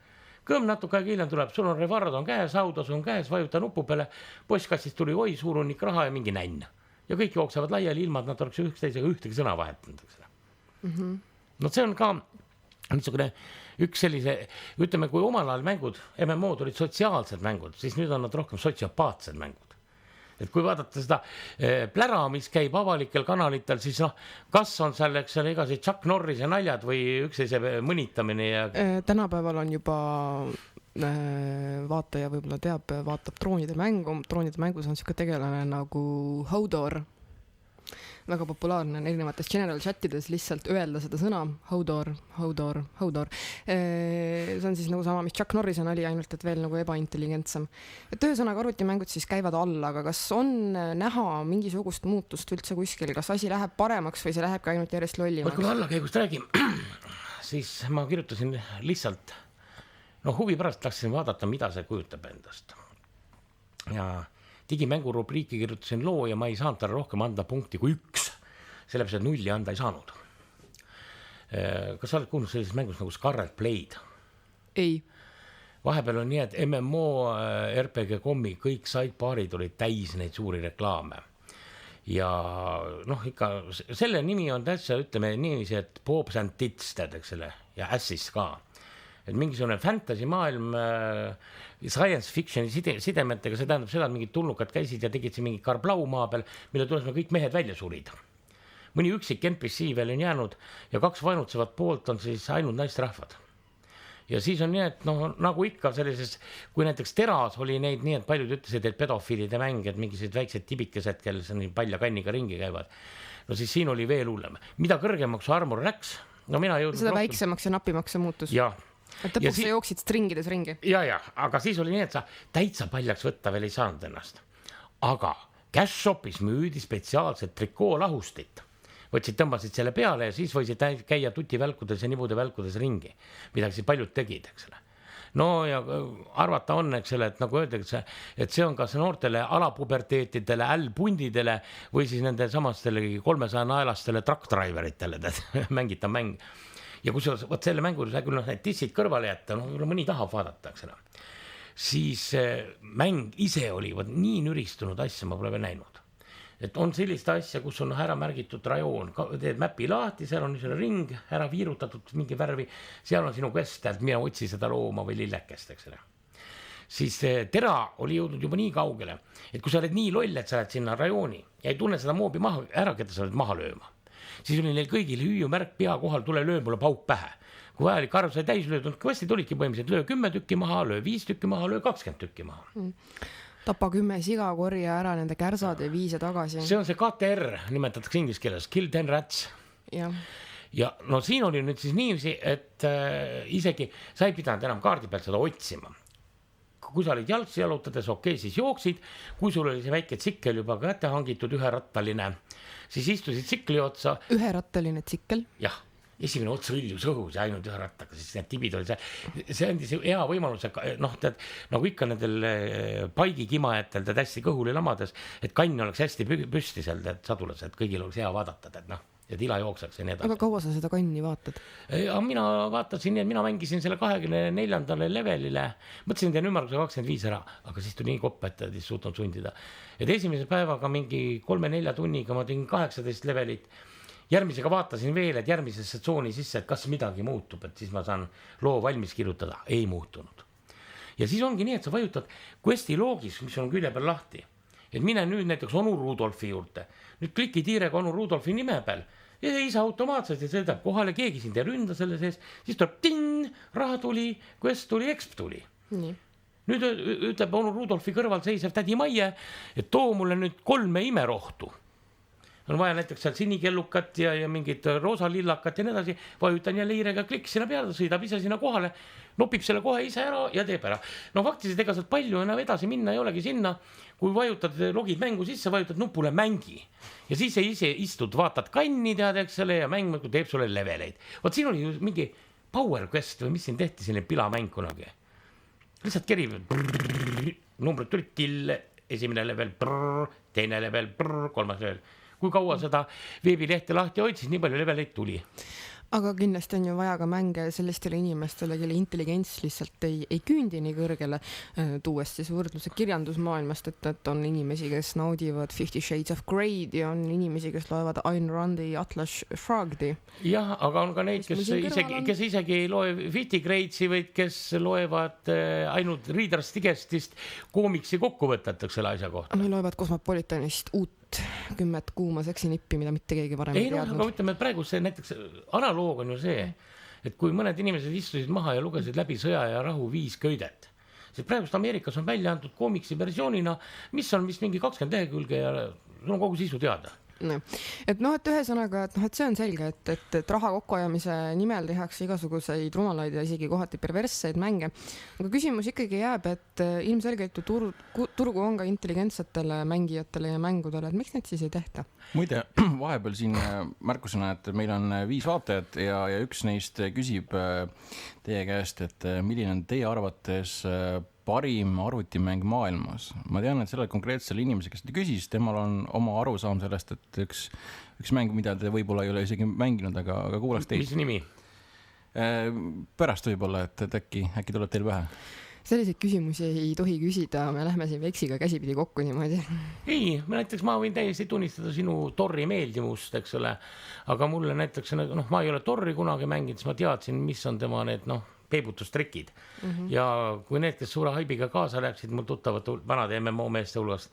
Kõmm natuke aega hiljem tuleb, sul on Revard on käes, Autos on käes, vajuta nupu peale, postkassist tuli oi, suur hunnik raha ja mingi nänn. Ja kõik jooksevad laiali ilma, et nad oleks üksteisega ühtegi sõna vahetanud, eks ole. No see on ka niisugune üks sellise, ütleme, kui omal ajal mängud, MMO-d olid sotsiaalsed mängud, siis nüüd on nad rohkem sotsiopaatsed mängud. Et kui vaadata seda plära, mis käib avalikel kanalitel, siis noh, kas on seal, eks ole, igasi Chuck Norrise naljad või üksteise mõnitamine ja... Tänapäeval on juba vaataja võib-olla teab, vaatab Troonide mängu. Troonide mängus on siuke tegelane nagu Hodor. Väga populaarne on erinevates general chatides lihtsalt öelda seda sõna Hodor. See on siis nagu sama, mis Chuck Norris oli, ainult et veel nagu ebaintelligentsem. Et ühesõnaga arvutimängud siis käivad alla, aga kas on näha mingisugust muutust üldse kuskil, kas asi läheb paremaks või see lähebki ainult järjest lollimaks? Kui allakäigust räägin, siis ma kirjutasin lihtsalt, no huvi pärast tahtsin vaadata, mida see kujutab endast. Ja digimängu rubriiki kirjutasin loo ja ma ei saanud talle rohkem anda punkti kui 1, sellepärast et 0 anda ei saanud. Kas sa oled kuulnud sellises mängus nagu Scarlet Blade? Ei. Vahepeal on nii, et MMO, RPG.com-i kõik sidebaarid olid täis neid suuri reklaame. Ja noh, ikka selle nimi on täitsa, ütleme niiviisi, et Bobs and Tits, eks selle, ja Assis ka. Et mingisugune fantasy maailm science fictioni sidemetega, see tähendab seda, et mingid tulnukad käisid ja tegid siin mingi karblau maa peal, mille tulemus me kõik mehed välja surid. Mõni üksik NPC veel on jäänud ja 2 vainutsevat poolt on siis ainult naisterahvad. Ja siis on nii, et noh, nagu ikka sellises, kui näiteks Teras oli neid nii, et paljud ütlesid, et pedofiilide mäng, et mingised väiksed tibikesed, kellel nii palja kanniga ringi käivad. No siis siin oli veel hullem. Mida kõrgemaks armor läks? No mina jõudnud seda väiksemaks ja napimaks see muutus. Ja. Et lõpuks sa jooksid stringides ringi. Ja, aga siis oli nii, et sa täitsa paljaks võtta veel ei saanud ennast. Aga Cash Shopis müüdi spetsiaalset trikoolahustit. Võtsid, tõmbasid selle peale ja siis võisid käia tutivälkudes ja nibude välkudes ringi, mida siis paljud tegid, eks ole. No ja arvata on, eks ole, et nagu öeldakse, et see on kas noortele alapuberteetidele, ällpundidele või siis nende samastele 300 naelastele truckdriveritele mängita mäng. Ja kui sa võt selle mängu, sa küll need dissid kõrvale jätta, mõni tahab vaadata, eks ole. Siis mäng ise oli nii nüristunud asja, ma pole veel näinud. Et on sellist asja, kus on ära märgitud rajoon, teed mäpi lahti, seal on niisugune ring, ära viirutatud mingi värvi, seal on sinu quest, et mina otsi seda looma või lillekest, eks ole. Siis Tera oli jõudnud juba nii kaugele, et kui sa oled nii loll, et sa oled sinna rajooni ja ei tunne seda moobi maha, ära, keda sa oled maha lööma. Siis oli neil kõigil hüüumärk pea kohal, tule löö mulle pauk pähe. Kui vajalik arv sai täis löödud, kvestid olidki põhimõtteliselt löö 10 tükki maha, löö 5 tükki maha, löö 20 tükki maha. Tapa 10 siga, korja ära nende kärsad ja viise tagasi. See on see KTR, nimetatakse inglise keeles, Kill 10 Rats. Ja no siin oli nüüd siis niiviisi, et isegi sa ei pidanud enam kaardi pealt seda otsima. Kui sa olid jalgsi jalutades, okei, siis jooksid. Kui sul oli see väike tsikkel juba kätte hangitud üherattaline, siis istusid tsikli otsa. Üherattaline tsikkel? Jah, esimene ots rõljus õhus ja ainult ühe rattaga, siis need tibid oli see andis hea võimalus, noh, tead, nagu ikka nendel paigikimajatel, tead hästi kõhuli lamades, et kann oleks hästi püsti seal, tead, sadulas, et kõigil oleks hea vaadata, tead, noh. Et ila jooksaks ja nii edasi. Aga kaua sa seda kanni vaatad? Mina vaatasin nii, et mina mängisin selle 24. levelile, mõtlesin teen ümmarguse 25 ära, aga siis tuli nii koppa, et ei suutnud sundida. Et esimese päevaga mingi 3-4 tunniga ma tegin 18 levelit, järgmisega vaatasin veel, et järgmisesse tsooni sisse, et kas midagi muutub, et siis ma saan loo valmis kirjutada, ei muutunud. Ja siis ongi nii, et sa vajutad questi loogis, mis on külje peal lahti, et mine nüüd näiteks Onu Rudolfi juurde, nüüd kliki tiirega Onu Rudolfi nime peal, ja isa automaatselt ja sõidab kohale, keegi sind ei ründa selle sees, siis tuleb ting, raha tuli, quest tuli, exp tuli. Nii. Nüüd ütleb Onu Rudolfi kõrval seisev tädi Maie, et too mulle nüüd 3 imerohtu. On vaja näiteks seal sinikellukat ja mingit roosalillakat ja nii edasi, vajutan jälle hiirega klikk sinna peale, sõidab ise sinna kohale, nopib selle kohe ise ära ja teeb ära. No faktiliselt ega sealt palju enam edasi minna ei olegi sinna, kui vajutad, logid mängu sisse, vajutad nupule mängi. Ja siis ise istud, vaatad kanni tead, eks selle ja mäng teeb sulle leveleid. Vaat siin oli ju mingi power quest või mis siin tehti, selline pilamäng kunagi. Lihtsalt kerib, numbrid tulid till, esimene level, teine level, kolmas level. Kui kaua seda veebilehte lahti hoidsid, nii palju leveleid tuli. Aga kindlasti on ju vaja ka mänge sellistele inimestele, kelle intelligents lihtsalt ei küündi nii kõrgele, tuues siis võrdluse kirjandusmaailmast, et on inimesi, kes naudivad 50 Shades of Grey'd ja on inimesi, kes loevad Ayn Randi Atlas Shrugged'i. Jah, aga on ka neid, kes isegi ei loe 50 Grades'i, vaid kes loevad ainult Reader's Digestist koomiksi kokkuvõtetaks selle asja kohta. Või loevad Cosmopolitanist uut 10 kuuma seksinippi, mida mitte keegi varem ei teadnud. Aga ütleme, et praegu see näiteks analoog on ju see, et kui mõned inimesed istusid maha ja lugesid läbi Sõja ja rahu 5 köidet, siis praegust Ameerikas on välja antud koomiksi versioonina, mis on vist mingi 20 lehekülge ja on kogu sisu teada. No. Et ühesõnaga, et see on selge, et raha kokkuajamise nimel tehakse igasuguseid rumalaid ja isegi kohati perversseid mänge. Aga küsimus ikkagi jääb, et ilmselgelt turgu on ka intelligentsetele mängijatele ja mängudele, et miks neid siis ei tehta? Muide, vahepeal siin märkusena, et meil on 5 vaatajat ja üks neist küsib teie käest, et milline on teie arvates parim arvutimäng maailmas. Ma tean, et sellel konkreetsel inimesel, kes te küsis, temal on oma arusaam sellest, et üks mäng, mida te võib-olla ei ole isegi mänginud, aga kuulaks teist. Mis nimi? Pärast võib-olla, et äkki tuleb teil pähe. Selliseid küsimusi ei tohi küsida, me lähme siin veksiga käsipidi kokku niimoodi. Ei, näiteks ma võin täiesti tunnistada sinu Torri meeldimust, eks ole, aga mulle näiteks, ma ei ole Torri kunagi mänginud, siis ma teadsin, mis on tema need, peibutustrikid. Ja kui need, kes suure haibiga kaasa läksid, mul tuttavad vanad MMO meeste hulgast,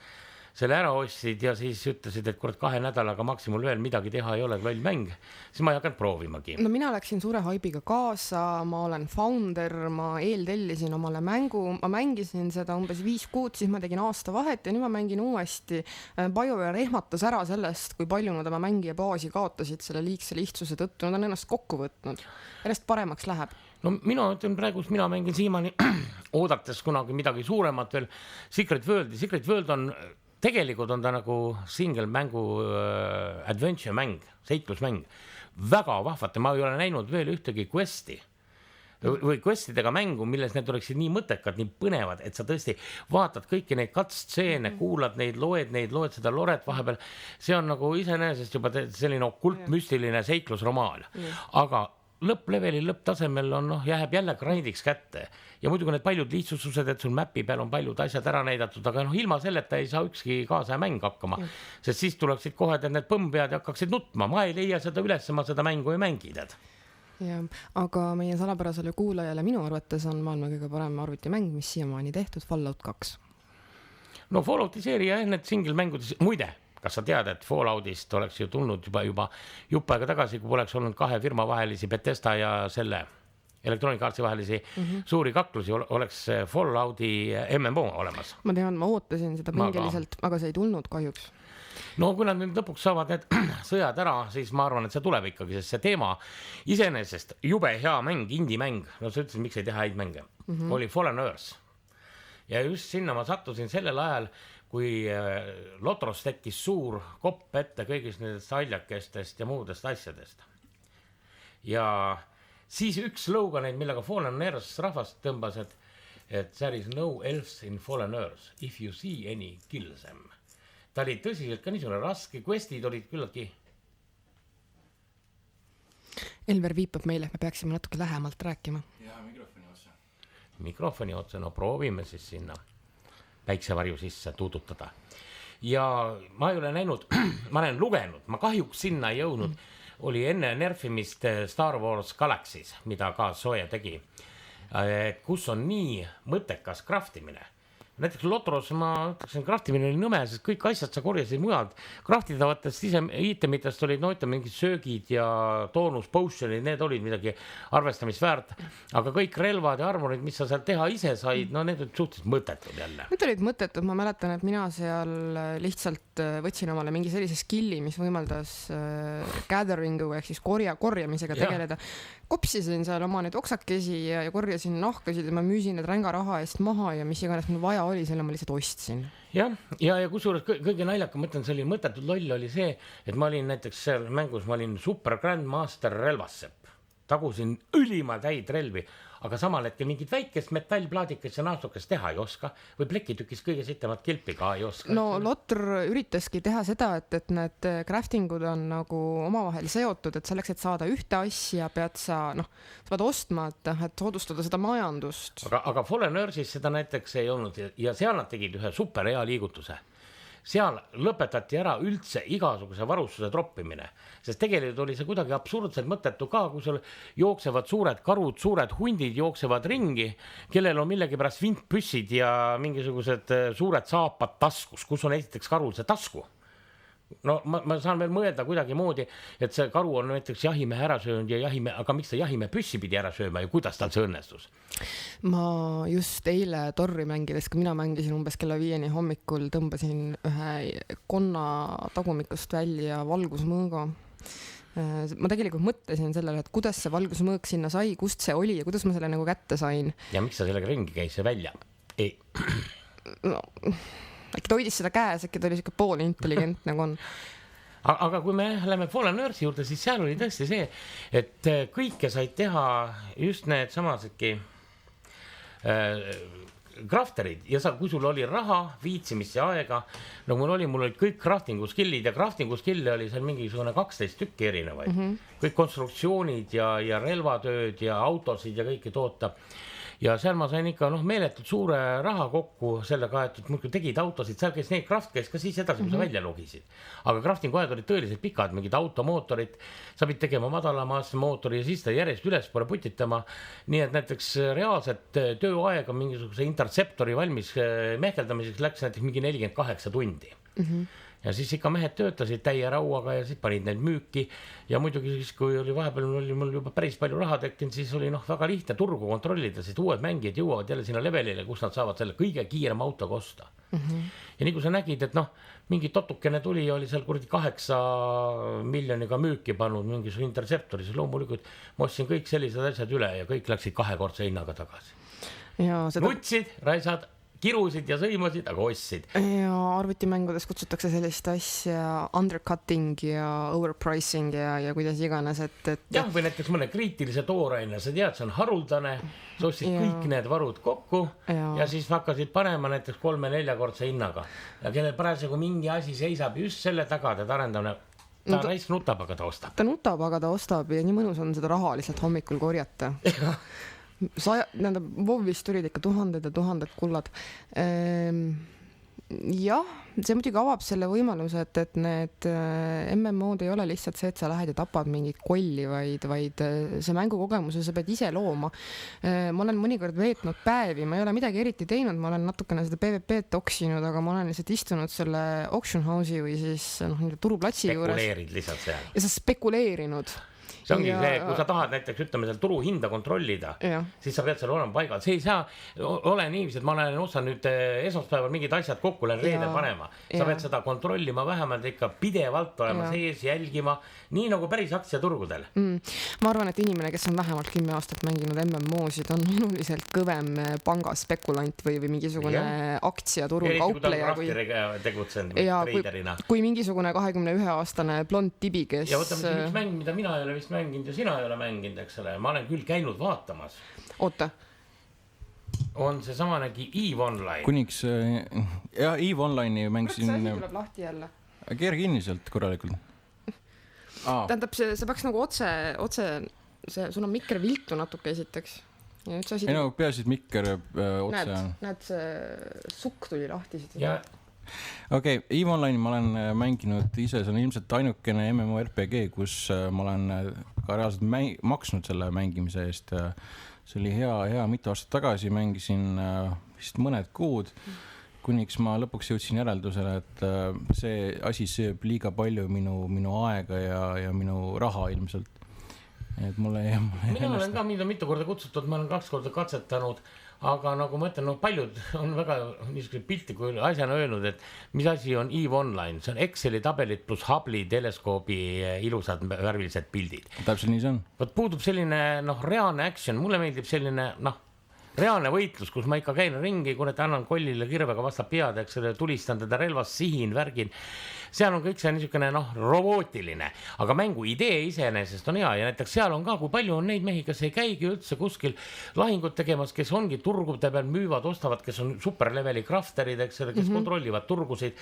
selle ära ostsid ja siis ütlesid, et 2 nädalaga maksimum veel midagi teha ei ole, loll mäng, siis ma ei hakanud proovimagi. No mina läksin suure haibiga kaasa, ma olen founder, ma eeltellisin omale mängu, ma mängisin seda umbes 5 kuud, siis ma tegin aasta vahet ja nüüd ma mängin uuesti. BioWare ehmatas ära sellest, kui palju nad oma mängija baasi kaotasid selle liigse lihtsuse tõttu, nad on ennast kokku võtnud. Järjest paremaks läheb. No mina ütlen praegu, mina mängin siiamaani oodates kunagi midagi suuremat veel Secret Worldi. Secret World on, tegelikult on ta nagu single mängu adventure mäng, seiklusmäng. Väga vahvate, ma ei ole näinud veel ühtegi questi või questidega mängu, milles need oleksid nii mõttekad, nii põnevad, et sa tõesti vaatad kõiki neid katstseene, kuulad neid, loed seda loret vahepeal. See on nagu iseenesest juba selline okultmüstiline seiklusromaan. Aga lõpplevelil, lõpptasemel on, jääb jälle grindiks kätte. Ja muidugi need paljud lihtsustused, et sul mäpi peal on paljud asjad ära näidatud, aga ilma selleta ei saa ükski kaasa mäng hakkama. Sest siis tuleksid kohe need põmmpead ja hakkaksid nutma. Ma ei leia seda üles, ma seda mängu ei mängid. Ja, aga meie salapärasele kuulajale minu arvates on maailma kõige parem arvutimäng, mis siiamaani tehtud, Fallout 2. No Fallouti seeria, need single mängudes, muide, kas sa tead, et Falloutist oleks ju tulnud juba jupp aega tagasi, kui poleks olnud 2 firma vahelisi Bethesda ja selle Electronic Artsi vahelisi suuri kaklusi, oleks Fallouti MMO olemas. Ma tean, ma ootasin seda pingeliselt, aga see ei tulnud kahjuks. No kui nad nüüd lõpuks saavad need sõjad ära, siis ma arvan, et see tuleb ikkagi, sest see teema iseenesest jube hea mäng, indie-mäng, no sa ütlesid, miks ei teha häid mänge, oli Fallen Earth. Ja just sinna ma sattusin sellel ajal, kui Lotros tekkis suur kopp ette kõigist nendest saljakestest ja muudest asjadest. Ja siis üks sloganeid, millega Fallen Earth rahvast tõmbas, et there is no else in Fallen Earth. If you see any, kill them. Ta oli tõsiselt ka niisugune raske, questid olid küllaltki. Elver viipab meile, me peaksime natuke lähemalt rääkima. Ja mikrofoni otsa. Mikrofoni otsa, no proovime siis sinna päiksevarju sisse tuudutada. Ja ma ei ole näinud, ma olen lugenud, ma kahjuks sinna ei jõudnud, oli enne nerfimist Star Wars Galaxies, mida ka Soe tegi, kus on nii mõttekas craftimine. Näiteks Lotros ma ütleksin, craftimine oli nõme, sest kõik asjad sa korjasid mujalt. Craftidavatest itemitest olid mingid söögid ja toonus, potionid, need olid midagi arvestamisväärt. Aga kõik relvad ja armorid, mis sa seal teha ise said, need olid suhteliselt mõttetud jälle. Need olid mõttetud, ma mäletan, et mina seal lihtsalt võtsin omale mingi sellise skilli, mis võimaldas gatheringu ehk siis korjamisega tegeleda. Kopsisin seal oma need oksakesi ja korjasin nahkasid ja ma müüsin need ränga raha eest maha ja mis iganes mul vaja oli, selle ma lihtsalt ostsin. Ja kusjuures kõige naljakam, mõtlen, see oli mõttetud loll oli see, et ma olin näiteks seal mängus, ma olin super grandmaster relvassepp. Tagusin ülimalt häid relvi, aga samal hetkel mingit väikest metallplaadikest ja naastukest teha ei oska või plekitükis kõige sitemat kilpi ka ei oska. No Lotr üritaski teha seda, et need craftingud on nagu omavahel seotud, et selleks, et saada ühte asja, pead sa pead ostma, et soodustada seda majandust. Aga Fallen Earthis seda näiteks ei olnud ja seal nad tegid ühe super hea liigutuse. Seal lõpetati ära üldse igasuguse varustuse troppimine, sest tegelikult oli see kuidagi absurdselt mõttetu ka, kui sul jooksevad suured karud, suured hundid jooksevad ringi, kellel on millegipärast vintpüssid ja mingisugused suured saapad taskus, kus on esiteks karul see tasku. No ma saan veel mõelda kuidagi moodi, et see karu on näiteks jahimehe ära söönud ja aga miks ta jahimehe püssi pidi ära sööma ja kuidas tal see õnnestus? Ma just eile torri mängides, kui mina mängisin umbes kella 5 hommikul, tõmbasin ühe konna tagumikust välja valgusmõõga. Ma tegelikult mõtlesin sellele, et kuidas see valgusmõõk sinna sai, kust see oli ja kuidas ma selle nagu kätte sain. Ja miks sa sellega ringi käis see välja? Ei. No, äkki ta hoidis seda käes, äkki ta oli siuke poolintelligent nagu on. Aga kui me läheme Fallen Earthi juurde, siis seal oli tõesti see, et kõike said teha just need samasedki crafterid ja kui sul oli raha, viitsimist ja aega, no mul olid kõik craftingu skillid ja craftingu skill'e oli seal mingisugune 12 tükki erinevaid. Kõik konstruktsioonid ja relvatööd ja autosid ja kõike toota. Ja seal ma sain ikka meeletult suure raha kokku sellega, et muidugi tegid autosid, seal käis neid craft käis ka siis edasi, kui sa välja logisid. Aga craftingu ajad olid tõeliselt pikad, mingid automootorid, sa pidid tegema madalamasse mootori ja siis ta järjest üles pole putitama. Nii et näiteks reaalset tööaega mingisuguse interceptori valmis mehkeldamiseks läks näiteks mingi 48 tundi. Ja siis ikka mehed töötasid täie rauaga ja siis panid need müüki ja muidugi siis, kui oli vahepeal oli mul juba päris palju raha tekkinud, siis oli väga lihtne turgu kontrollida, sest uued mängijad jõuavad jälle sinna levelile, kus nad saavad selle kõige kiirem auto kosta. Ja nii kui sa nägid, et mingi totukene tuli ja oli seal 8 miljoniga müüki pannud mingisuguse interceptori, siis loomulikult ma ostsin kõik sellised asjad üle ja kõik läksid 2-kordse hinnaga tagasi. Nutsid, raisad, kirusid ja sõimasid, aga ostsid. Ja arvutimängudes kutsutakse sellist asja undercutting ja overpricing ja kuidas iganes, et... Jah, või näiteks mõne kriitilise tooraine, sa tead, see on haruldane, sa ostsid kõik need varud kokku ja siis hakkasid panema näiteks 3-4-kordse hinnaga. Ja kellel praegu mingi asi seisab just selle taga, et arendamine, ta raisk nutab, aga ta ostab. Ta nutab, aga ta ostab ja nii mõnus on seda raha lihtsalt hommikul korjata. WoW-ist tulid ikka tuhanded ja tuhanded kullad. Jah, see muidugi avab selle võimaluse, et need MMO-d ei ole lihtsalt see, et sa lähed ja tapad mingit kolli, vaid see mängukogemuse sa pead ise looma. Ma olen mõnikord veetnud päevi, ma ei ole midagi eriti teinud, ma olen natukene seda PvP-d toksinud, aga ma olen lihtsalt istunud selle auction house'i või siis turuplatsi juures. Spekuleerid lihtsalt seal. Ja sa spekuleerinud. See ongi see, kui sa tahad näiteks, ütleme, seal turu hinda kontrollida, siis sa pead seal olema paigal. See ei saa ole niiviisi, et ma olen osanud nüüd esmaspäeval mingid asjad kokku olen reedel panema. Sa pead seda kontrollima vähemalt ikka pidevalt olema sees, jälgima, nii nagu päris aktsiaturgudel. Ma arvan, et inimene, kes on vähemalt 10 aastat mänginud MMO-sid, on oluliselt kõvem pangaspekulant või mingisugune aktsiaturul kaupleja. Kui mingisugune 21-aastane blond tibi, kes... Ja võtame üks mäng, mida mina ei ole vist mänginud ja sina ei ole mänginud, eks ole. Ma olen küll käinud vaatamas. Oota. On see samanegi EVE Online. Kuniks, EVE Online'i mängisin... Kas see asi tuleb lahti jälle? Keer kinni sealt korralikult. Tähendab, see peaks nagu otse sul on mikker viltu natuke esiteks. Ja nüüd see asi... Ei no, peasid mikker otse on. Näed, see sukk tuli lahti. Okei, EVE Online'i ma olen mänginud ise, see on ilmselt ainukene MMORPG, kus ma olen ka reaalselt maksnud selle mängimise eest. See oli hea mitu aastat tagasi, mängisin vist mõned kuud, kuniks ma lõpuks jõudsin järeldusele, et see asi sööb liiga palju minu aega ja minu raha ilmselt. Et mina olen ka mitu korda kutsutud, ma olen 2 korda katsetanud, aga nagu ma ütlen, paljud on väga niisugused piltiku asjana öelnud, et mis asi on EVE Online, see on Exceli tabelid plus Hubble'i teleskoobi ilusad värvilised pildid. Täpselt nii see on. Puudub selline reaalne action, mulle meeldib selline reaalne võitlus, kus ma ikka käin ringi, kurat, annan kollile kirvega vastu pead, eks ole, tulistan teda relvast, sihin, värgin. Seal on kõik see niisugune robootiline, aga mängu idee iseenesest on hea ja näiteks seal on ka, kui palju on neid mehi, kes ei käigi üldse kuskil lahingut tegemas, kes ongi turgude peal müüvad, ostavad, kes on superleveli crafterid, eks ole, kes kontrollivad turgusid.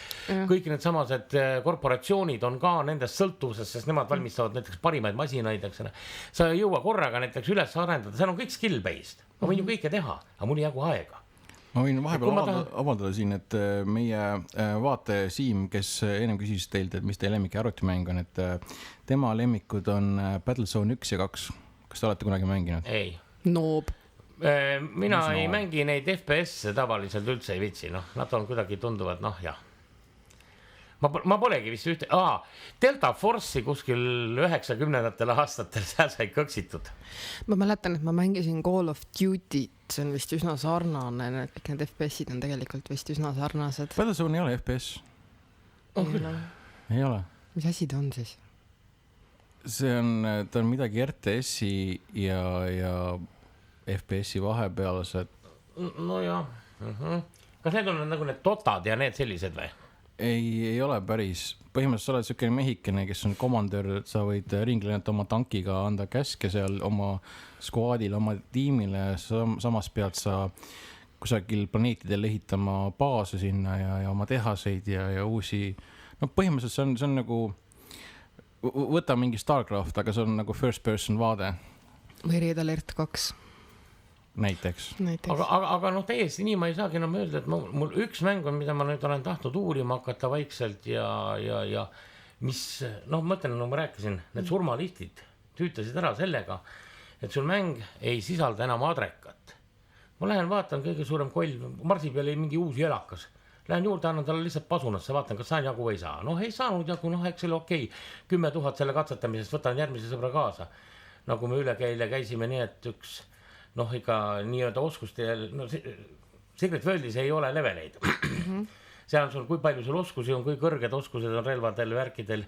Kõik need samased korporatsioonid on ka nendest sõltuvuses, sest nemad valmistavad näiteks parimaid masinaid, eks ole. Sa ei jõua korraga näiteks üles arendada, seal on kõik skill-based. Ma võin ju kõike teha, aga mul ei jagu aega. Ma võin vahepeal avaldada siin, et meie vaate Siim, kes ennem küsis teilt, et mis teie lemmik arvutimäng on, et tema lemmikud on Battlezone 1 ja 2. Kas te olete kunagi mänginud? Ei. Noob. Mina ei mängi neid FPS tavaliselt üldse ei vitsi, nad on kuidagi tunduvad, jah. Ma polegi vist ühte, Delta Force'i kuskil 90ndatel aastatel seal sai kõksitud. Ma mäletan, et ma mängisin Call of Duty't, see on vist üsna sarnane, kõik need FPS-id on tegelikult vist üsna sarnased. Battlezone ei ole FPS. Ei ole. Mis asi ta on siis? Ta on midagi RTS-i ja FPS-i vahepealsed. No jah. Kas need on nagu need Dotad ja need sellised või? Ei ole päris. Põhimõtteliselt sa oled selline mehikene, kes on komandör, et sa võid ringleneta oma tankiga anda käske seal oma skuaadile, oma tiimile. Samas pead sa kusagil planeetidel ehitama baase sinna ja oma tehaseid ja uusi. Põhimõtteliselt see on nagu, võta mingi StarCraft, aga see on nagu first person vaade. Või Red Alert 2. Näiteks. Aga täiesti nii ma ei saagi enam öelda, et mul üks mäng on, mida ma nüüd olen tahtnud uurima hakata vaikselt ja mis, mõtlen, ma rääkisin, need surmalihtid tüütasid ära sellega, et sul mäng ei sisalda enam adrekat. Ma lähen vaatan kõige suurem koll, Marsi peal ei mingi uus jõlakas. Lähen juurde, annan talle lihtsalt pasunasse, vaatan, kas saan jagu või ei saa. Ei saanud jagu, eks selle okei. 10 000 selle katsetamisest, võtan järgmise sõbra kaasa. Nagu me üle käisime nii, et üks ikka nii-öelda oskuste, Secret Worldis ei ole leveleid. Seal on sul, kui palju sul oskusi on, kui kõrged oskused on relvadel, värkidel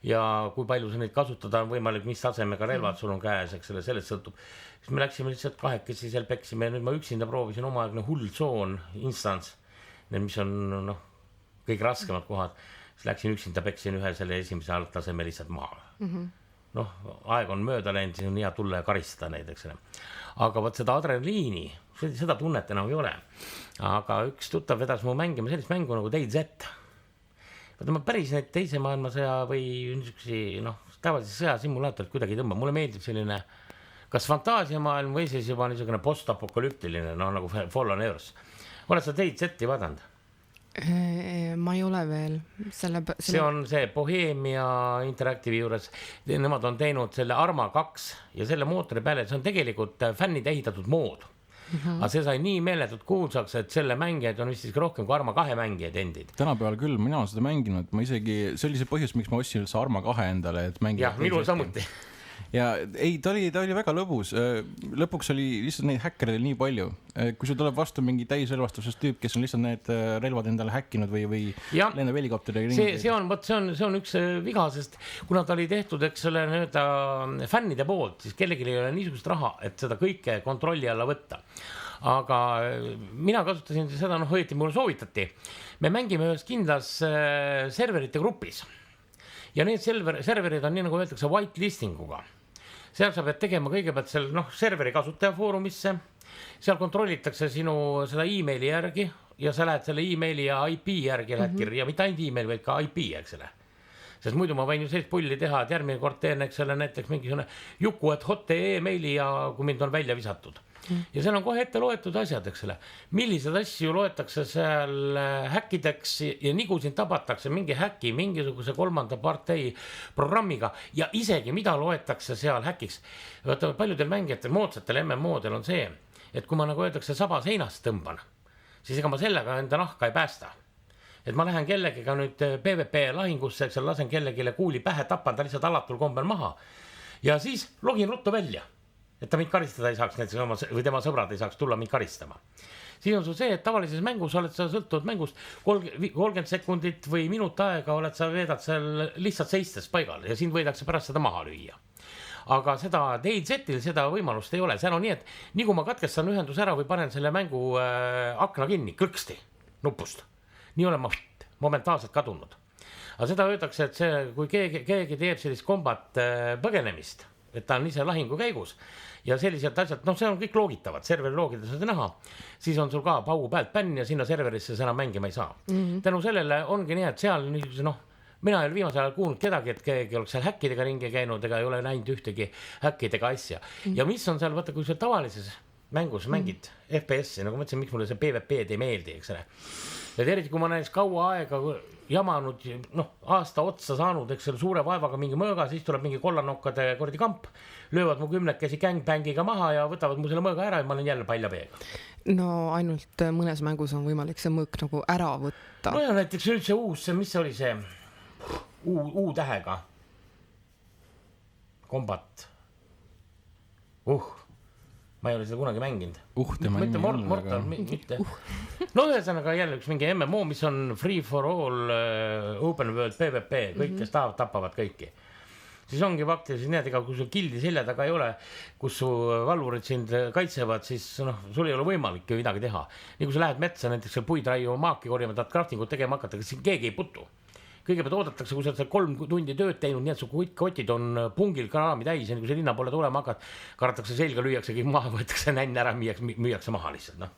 ja kui palju sa neid kasutada on võimalik, mis tasemega relvad sul on käes, eks selle, sellest sõltub. Siis me läksime lihtsalt kahekesi seal peksime ja nüüd ma üksinda proovisin omaaegne hull tsoon, instants, mis on kõik raskemad kohad. Siis läksin üksinda peksin ühe selle esimese altaseme lihtsalt maha. Aeg on mööda läinud, siis on hea tulla ja karistada neid, eks. Aga võt seda adrenaliini, seda tunnet enam ei ole. Aga üks tuttav vedas mu mängima sellist mängu nagu DayZ. Võta ma päris neid teise maailmasõja või niisugusi, tavalisi sõjasimulaatorid kuidagi tõmba. Mulle meeldib selline, kas fantaasiamaailm või siis juba niisugune postapokalüptiline, nagu Fallen Earth. Oled sa DayZ-i vaadanud? Ma ei ole veel. See on see Bohemia Interactive'i juures. Nemad on teinud selle Arma 2 ja selle mootori peale, see on tegelikult fännide ehitatud mood. Aga see sai nii meeletult kuulsaks, et selle mängijaid on vist rohkem kui Arma 2 mängijaid endid. Tänapäeval küll, mina olen seda mänginud. See oli see põhjus, miks ma ostsin üldse Arma 2 endale. Jah, minul samuti. Ja ei, ta oli väga lõbus. Lõpuks oli lihtsalt neid häkkereid nii palju. Kui sul tuleb vastu mingi täisrelvastuses tüüp, kes on lihtsalt need relvad endale häkkinud või lendab helikopteri. See on üks viga, sest kuna ta oli tehtud, eks selle fännide poolt, siis kellelgi ei ole niisugust raha, et seda kõike kontrolli alla võtta. Aga mina kasutasin seda, õieti mulle soovitati. Me mängime ühes kindlas serverite grupis. Ja need serverid on nii nagu öeldakse whitelistinguga. Seal sa pead tegema kõigepealt serveri kasutaja foorumisse. Seal kontrollitakse sinu seda e-maili järgi ja sa lähed selle e-maili ja IP järgi lähed kirja, mitte ainult e-mail, vaid ka IP, eks selle. Sest muidu ma võin ju sellist pulli teha, et järgmine kord teen, eks selle näiteks mingisugune juku@hot.ee e-maili ja kui mind on välja visatud. Ja seal on kohe ette loetud asjad, eks selle. Millised asju loetakse seal häkkideks ja nagu siin tabatakse mingi häki, mingisuguse kolmanda partei programmiga ja isegi mida loetakse seal häkiks. Võtame paljudel mängijatel, moodsatel MMO-del on see, et kui ma nagu öeldakse saba seinast tõmban, siis ega ma sellega enda nahka ei päästa. Et ma lähen kellegiga nüüd PvP lahingusse, eks lasen kellegile kuuli pähe, tapan ta lihtsalt alatul kombel maha ja siis login ruttu välja. Et ta mind karistada ei saaks, või tema sõbrad ei saaks tulla mind karistama. Siis on sul see, et tavalises mängus oled sa sõltuvad mängust 30 sekundit või minut aega oled sa veedad seal lihtsalt seistes paigal ja sind võidakse pärast seda maha lüüa. aga seda DayZ-il seda võimalust ei ole, seal on nii, et nii kui ma katkestan ühenduse ära või panen selle mängu akna kinni, kõlksti nupust, nii olen ma momentaalselt kadunud. Aga seda öeldakse, et see, kui keegi teeb sellist kombat põgenemist, et ta on ise lahingu käigus ja sellised asjad, noh, see on kõik loogitavad, serveri loogida seda näha, siis on sul ka paugu pealt bänn ja sinna serverisse sa enam mängima ei saa. Tänu sellele ongi nii, et seal niisuguse, noh, mina ei ole viimasel ajal kuulnud kedagi, et keegi oleks seal häkkidega ringi käinud ega ei ole näinud ühtegi häkkidega asja. Ja mis on seal, vaata, kui sa tavalises mängus mängid FPS-i, nagu ma ütlesin, miks mulle see PvP-d ei meeldi, eks ole. Et eriti kui ma näiteks kaua aega jamanud, noh, aasta otsa saanud, eks selle suure vaevaga mingi mõõga, siis tuleb mingi kollanokkade kordi kamp, löövad mu 10-kesi gangbängiga maha ja võtavad mu selle mõõga ära ja ma olen jälle palja peega. No ainult mõnes mängus on võimalik see mõõk nagu ära võtta. No ja näiteks nüüd see uus, mis oli see U-tähega kombat. Ma ei ole seda kunagi mänginud. Mitte Mortal, mitte. No ühesõnaga jälle üks mingi MMO, mis on free for all open world PvP, kõik, kes tahavad, tapavad kõiki. Siis ongi faktiliselt nii, et ega kui sul kildi selja taga ei ole, kus su valvurid sind kaitsevad, siis noh, sul ei ole võimalik ju midagi teha. Nii kui sa lähed metsa, näiteks puidraiu maaki korjama, tahad craftingut tegema hakata, kas siin keegi ei putu. Kõigepealt oodatakse, kui sa oled 3 tundi tööd teinud, nii et su kotid on pungil kraami täis ja kui sa linna poole tulema hakkad, karatakse selga, lüüakse kõik maha, võetakse nänn ära, müüakse maha lihtsalt, noh.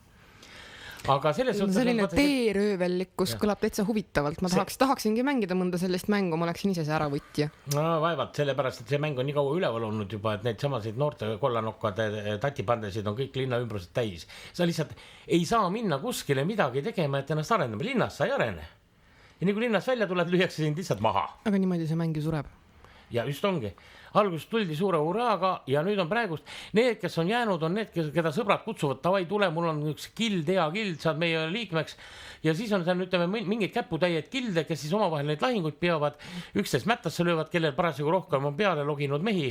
Aga selles suhtes... Selline teeröövellikkus kõlab täitsa huvitavalt. Ma tahaksingi mängida mõnda sellist mängu, ma oleksin ise see äravõtja. No vaevalt, sellepärast, et see mäng on nii kaua üleval olnud juba, et neid samasid noorte kollanokkade tatipandesid on kõik linna ümbrused täis. Sa lihtsalt ei saa minna kuskile midagi tegema, et ennast arendama. Linnas sa ei arene. Ja nii kui linnast välja tuled, lüüakse sind lihtsalt maha. Aga niimoodi see mäng ju sureb. Ja just ongi. Alguses tuldi suure uraaga ja nüüd on praegust. Need, kes on jäänud, on need, keda sõbrad kutsuvad. Tavai, tule, mul on üks kild, hea kild, saad meie liikmeks. Ja siis on seal, ütleme, mingid käputäied kilde, kes siis omavahel neid lahinguid peavad. 11 mättasse löövad, kellel parasjagu rohkem on peale loginud mehi.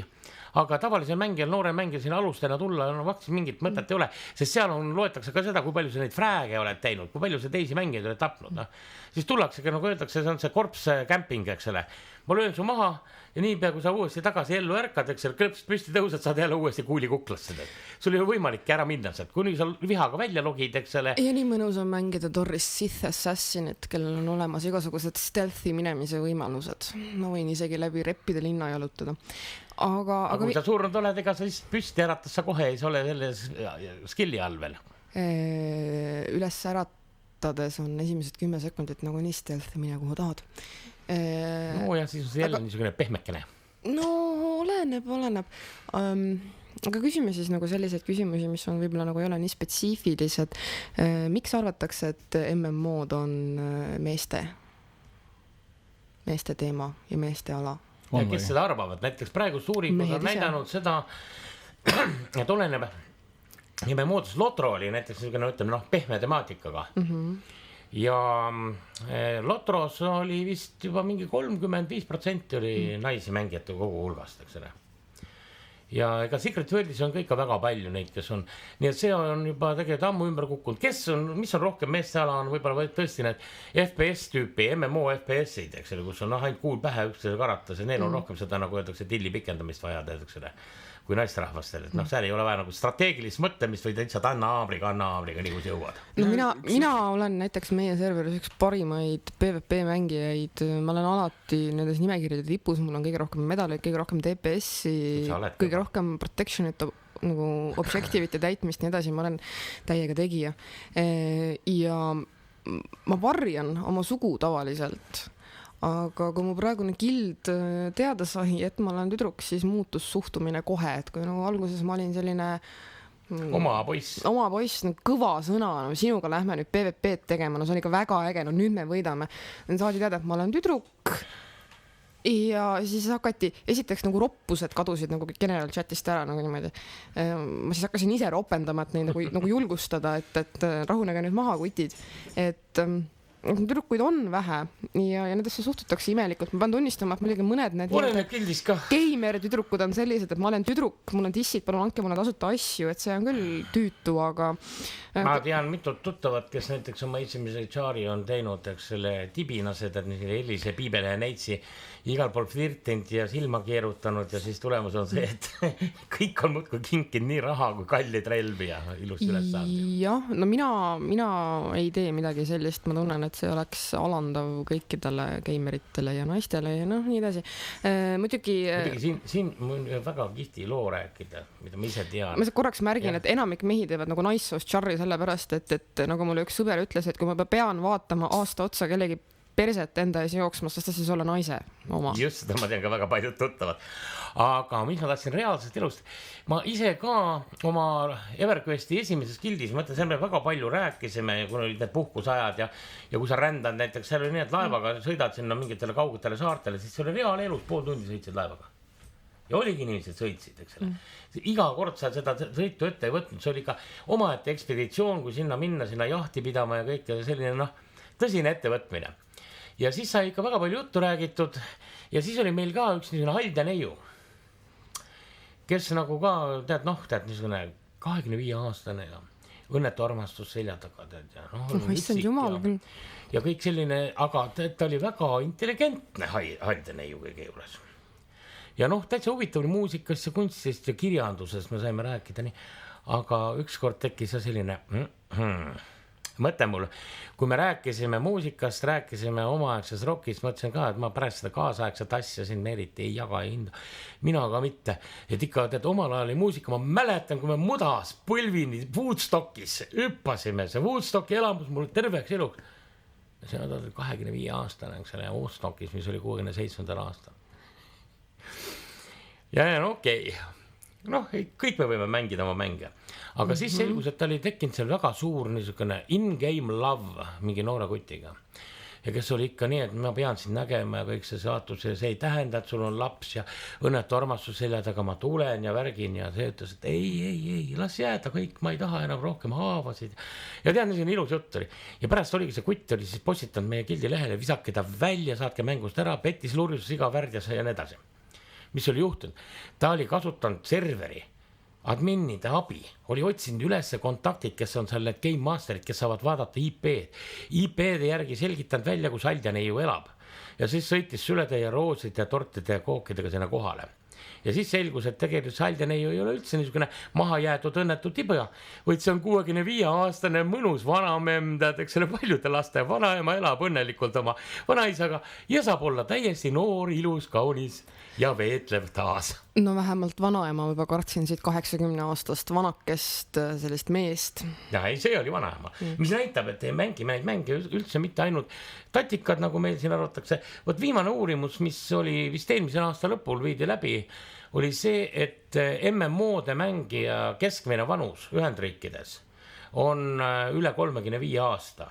Aga tavalisel mängijal, noore mängijal siin alustena tulla, no vaktsi mingit mõtet ei ole, sest seal loetakse ka seda, kui palju sa neid frääge oled teinud, kui palju sa teisi mängijaid oled tapnud. No. Siis tullakse, nagu öeldakse, see on see korps camping, eks ole. Ma löön su maha ja nii pea, kui sa uuesti tagasi ellu ärkad, eks ole, klõpsed püsti tõusad, saad jälle uuesti kuuli kuklasse. Sul ei ole võimalik ära minna sealt, kuni sa vihaga välja logid, eks ole. Ja nii mõnus on mängida Doris Sith Assassinit, kellel on olemas igasugused stealthi minemise võimalused. Ma võin isegi läbi reppide linna jalutada. Aga kui sa surnud oled, ega sa lihtsalt püsti äratas sa kohe, ei sa ole selle skilli all veel. Üles äratades on esimesed 10 sekundit nagu nii stealthi mine, kuhu tahad. No ja siis on see jälle niisugune pehmekene. No oleneb. Aga küsime siis nagu selliseid küsimusi, mis on võib-olla nagu ei ole nii spetsiifilised. Miks arvatakse, et MMO-d on meeste teema ja meeste ala? Ja kes seda arvavad? Näiteks praegu uuringud on näidanud seda, et oleneb MMO-des Lotro oli näiteks ütleme, pehme temaatikaga. Ja Lotros oli vist juba mingi 35% oli naisi mängijate kogu hulgast, eks ole. Ja ega Secret Worldis on kõik väga palju neid, kes on, nii et see on juba tegelikult ammu ümber kukkunud. Mis on rohkem meeste ala on võib-olla tõesti need FPS-tüüpi, MMO FPS-id, eks ole, kus on ainult kuul pähe üksteise karatas ja neil on rohkem seda, nagu öeldakse, tilli pikendamist vaja, eks ole, kui naisterahvastel, et seal ei ole vaja nagu strateegilist mõtlemist või täitsa anna haamriga nii kui sa jõuad. No mina olen näiteks meie serveris üks parimaid PvP mängijaid, ma olen alati nendes nimekirjade tipus, mul on kõige rohkem medaleid, kõige rohkem DPS-i, kõige rohkem protection'it, nagu objective'ite täitmist, nii edasi, ma olen täiega tegija. Ja ma varjan oma sugu tavaliselt. Aga kui mu praegune gild teada sai, et ma olen tüdruk, siis muutus suhtumine kohe, et kui nagu alguses ma olin selline oma poiss, kõva sõna, sinuga lähme nüüd PvP-d tegema, see oli ka väga äge, nüüd me võidame. Saadi teada, et ma olen tüdruk ja siis hakati, esiteks nagu roppused kadusid nagu general chatist ära nagu niimoodi. Ma siis hakkasin ise ropendama, et neid nagu julgustada, et rahunege nüüd maha kutid, et tüdrukuid on vähe ja nendesse suhtutakse imelikult. Ma pean tunnistama, et muidugi mõned need geimer-tüdrukud on sellised, et ma olen tüdruk, mul on dissid, palun andke mulle tasuta asju, et see on küll tüütu, aga ma tean mitut tuttavat, kes näiteks oma esimese Chari on teinud, eks selle tibinased, et Elise, Piibele ja Neitsi igal pool flirtinud ja silma keerutanud ja siis tulemus on see, et kõik on muudkui kinkinud nii raha kui kallid relvi ja ilusti üles saanud. Jah, no mina ei tee midagi sellist, ma tunnen, et see oleks alandav kõikidele geimeritele ja naistele ja noh, nii edasi. Muidugi siin on väga kihti loo rääkida, mida ma ise tean. Ma korraks märgin, et enamik mehi teevad nagu naissoost Charri sellepärast, et nagu mulle üks sõber ütles, et kui ma pean vaatama aasta otsa kellegi perset enda ees jooksma, sest ta siis olla naise oma. Just seda ma tean ka väga paljud tuttavad. Aga mis ma tahtsin reaalsest elust, ma ise ka oma EverQuesti esimeses gildis, ma mõtlen, seal me väga palju rääkisime, kui olid need puhkusajad ja kui sa rändad näiteks, seal oli nii, et laevaga sõidad sinna mingitele kaugetele saartele, siis see oli reaalelus pool tundi sõitsid laevaga. Ja oligi inimesed sõitsid, eks ole. Iga kord sa seda sõitu ette ei võtnud, see oli ka omaette ekspeditsioon, kui sinna minna, sinna jahti pidama ja kõik ja selline tõsine ettevõtmine. Ja siis sai ikka väga palju juttu räägitud ja siis oli meil ka üks niisugune Haldja neiu, kes nagu ka, tead niisugune 25-aastane ja õnnetu armastus selja taga, tead, ja kõik selline, aga ta oli väga intelligentne Haldja neiu kõige juures. Ja täitsa huvitav oli muusikast ja kunstist ja kirjandusest me saime rääkida nii, aga ükskord tekkis selline mõte mul, kui me rääkisime muusikast, rääkisime omaaegses rockist, mõtlesin ka, et ma pärast seda kaasaegset asja siin eriti ei jaga ja hinda. Mina ka mitte. Et ikka, et omal ajal oli muusika, ma mäletan, kui me mudas Põlvini Woodstockis hüppasime, see Woodstocki elamus mul terveks eluks. See on 25-aastane, eks ole, Woodstockis, mis oli 67. aastal. Ja okei. Kõik me võime mängida oma mänge. Aga siis selgus, et ta oli tekkinud seal väga suur niisugune in-game love mingi noore kutiga. Ja kes oli ikka nii, et ma pean sind nägema ja kõik see saatus ja see ei tähenda, et sul on laps ja õnnetu armastus selja taga ma tulen ja värgin ja see ütles, et ei, las jääda kõik, ma ei taha enam rohkem haavasid. Ja tean, niisugune ilus jutt oli. Ja pärast oligi see kutt oli siis postitanud meie gildi lehele, visake ta välja, saatke mängust ära, petis, lurjusus, iga värdjas ja nii edasi. Mis oli juhtunud? Ta oli kasutanud serveri, adminide abi, oli otsinud üles kontaktid, kes on seal need game masterid, kes saavad vaadata IP-de järgi selgitanud välja, kus Haldja neiu elab. Ja siis sõitis sületäie rooside ja tortide ja kookidega sinna kohale. Ja siis selgus, et tegelikult Haldja neiu ei ole üldse niisugune maha jäetud õnnetu tibja, vaid see on 65-aastane mõnus vanamemm, eks selle paljude laste vanaema elab õnnelikult oma vanaisaga ja saab olla täiesti noor, ilus, kaunis ja veetlev taas. No vähemalt vanaema juba kartsin siit 80-aastast vanakest sellist meest. Ja ei, see oli vanaema, mis näitab, et ei mängime neid mänge üldse mitte ainult tatikad, nagu meil siin arvatakse. Võt viimane uurimus, mis oli vist eelmise aasta lõpul viidi läbi, oli see, et MMO-de mängija keskmine vanus Ühendriikides on üle 35 aasta.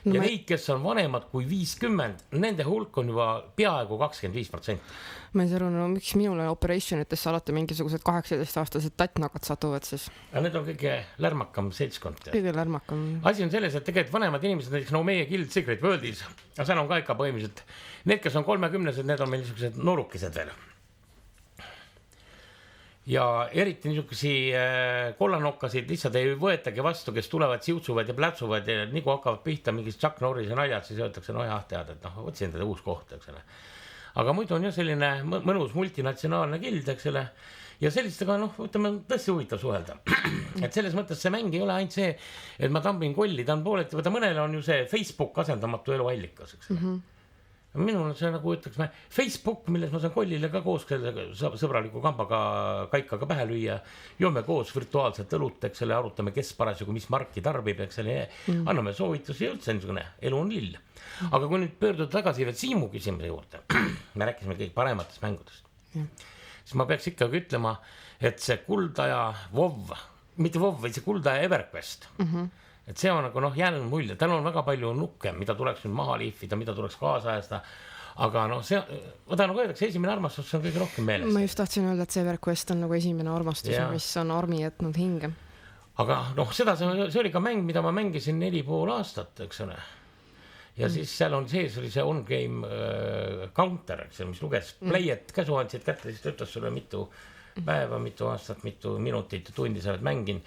Ja neid, kes on vanemad kui 50, nende hulk on juba peaaegu 25%. Ma ei saa aru, miks minule operationitesse alati mingisugused 18-aastased tattnakad satuvad siis? Ja need on kõige lärmakam seltskond. Kõige lärmakam. Asi on selles, et tegelikult vanemad inimesed, näiteks meie Guild Secret Worldis, ja seal on ka ikka põhimõtteliselt, need, kes on 30-sed, need on meil niisugused noorukesed veel. Ja eriti niisugusi kollanokkasid lihtsalt ei võetagi vastu, kes tulevad, siutsuvad ja plätsuvad ja nii kui hakkavad pihta mingist Chuck Norrise naljad, siis öeldakse, no jah, tead, et otsin teda uus koht, eks ole. Aga muidu on ju selline mõnus multinatsionaalne gild, eks ole. Ja sellistega, ütleme, tõesti huvitav suhelda. Et selles mõttes see mäng ei ole ainult see, et ma tambin kolli, ta on pooleti, võtta mõnele on ju see Facebook asendamatu elu allikas, eks ole. Minul on see nagu ütleks Facebook, milles ma saan kollile ka koos sõbraliku kambaga kaikaga pähe lüüa, joome koos virtuaalselt õlut, eks selle arutame, kes parasjagu mis marki tarbib, eks selle anname soovitusi ja üldse niisugune elu on lill. Aga kui nüüd pöörduda tagasi veel Siimu küsimuse juurde, me rääkisime kõik parematest mängudest, siis ma peaks ikkagi ütlema, et see kuldaja WoW, mitte WoW, vaid see kuldaja EverQuest, et see on nagu jäänud mulje, tal on väga palju nukke, mida tuleks nüüd maha liifida, mida tuleks kaasajasta, aga see, võta nagu öeldakse, esimene armastus on kõige rohkem meeles. Ma just tahtsin öelda, et see EverQuest on nagu esimene armastus, mis on armi jätnud hinge. Aga seda see oli ka mäng, mida ma mängisin 4,5 aastat, eks ole. ja siis seal on sees oli see on-game counter, eks, mis luges play'et, käsu andsid kätte, siis ta ütles sulle mitu päeva, mitu aastat, mitu minutit ja tundi sa oled mänginud.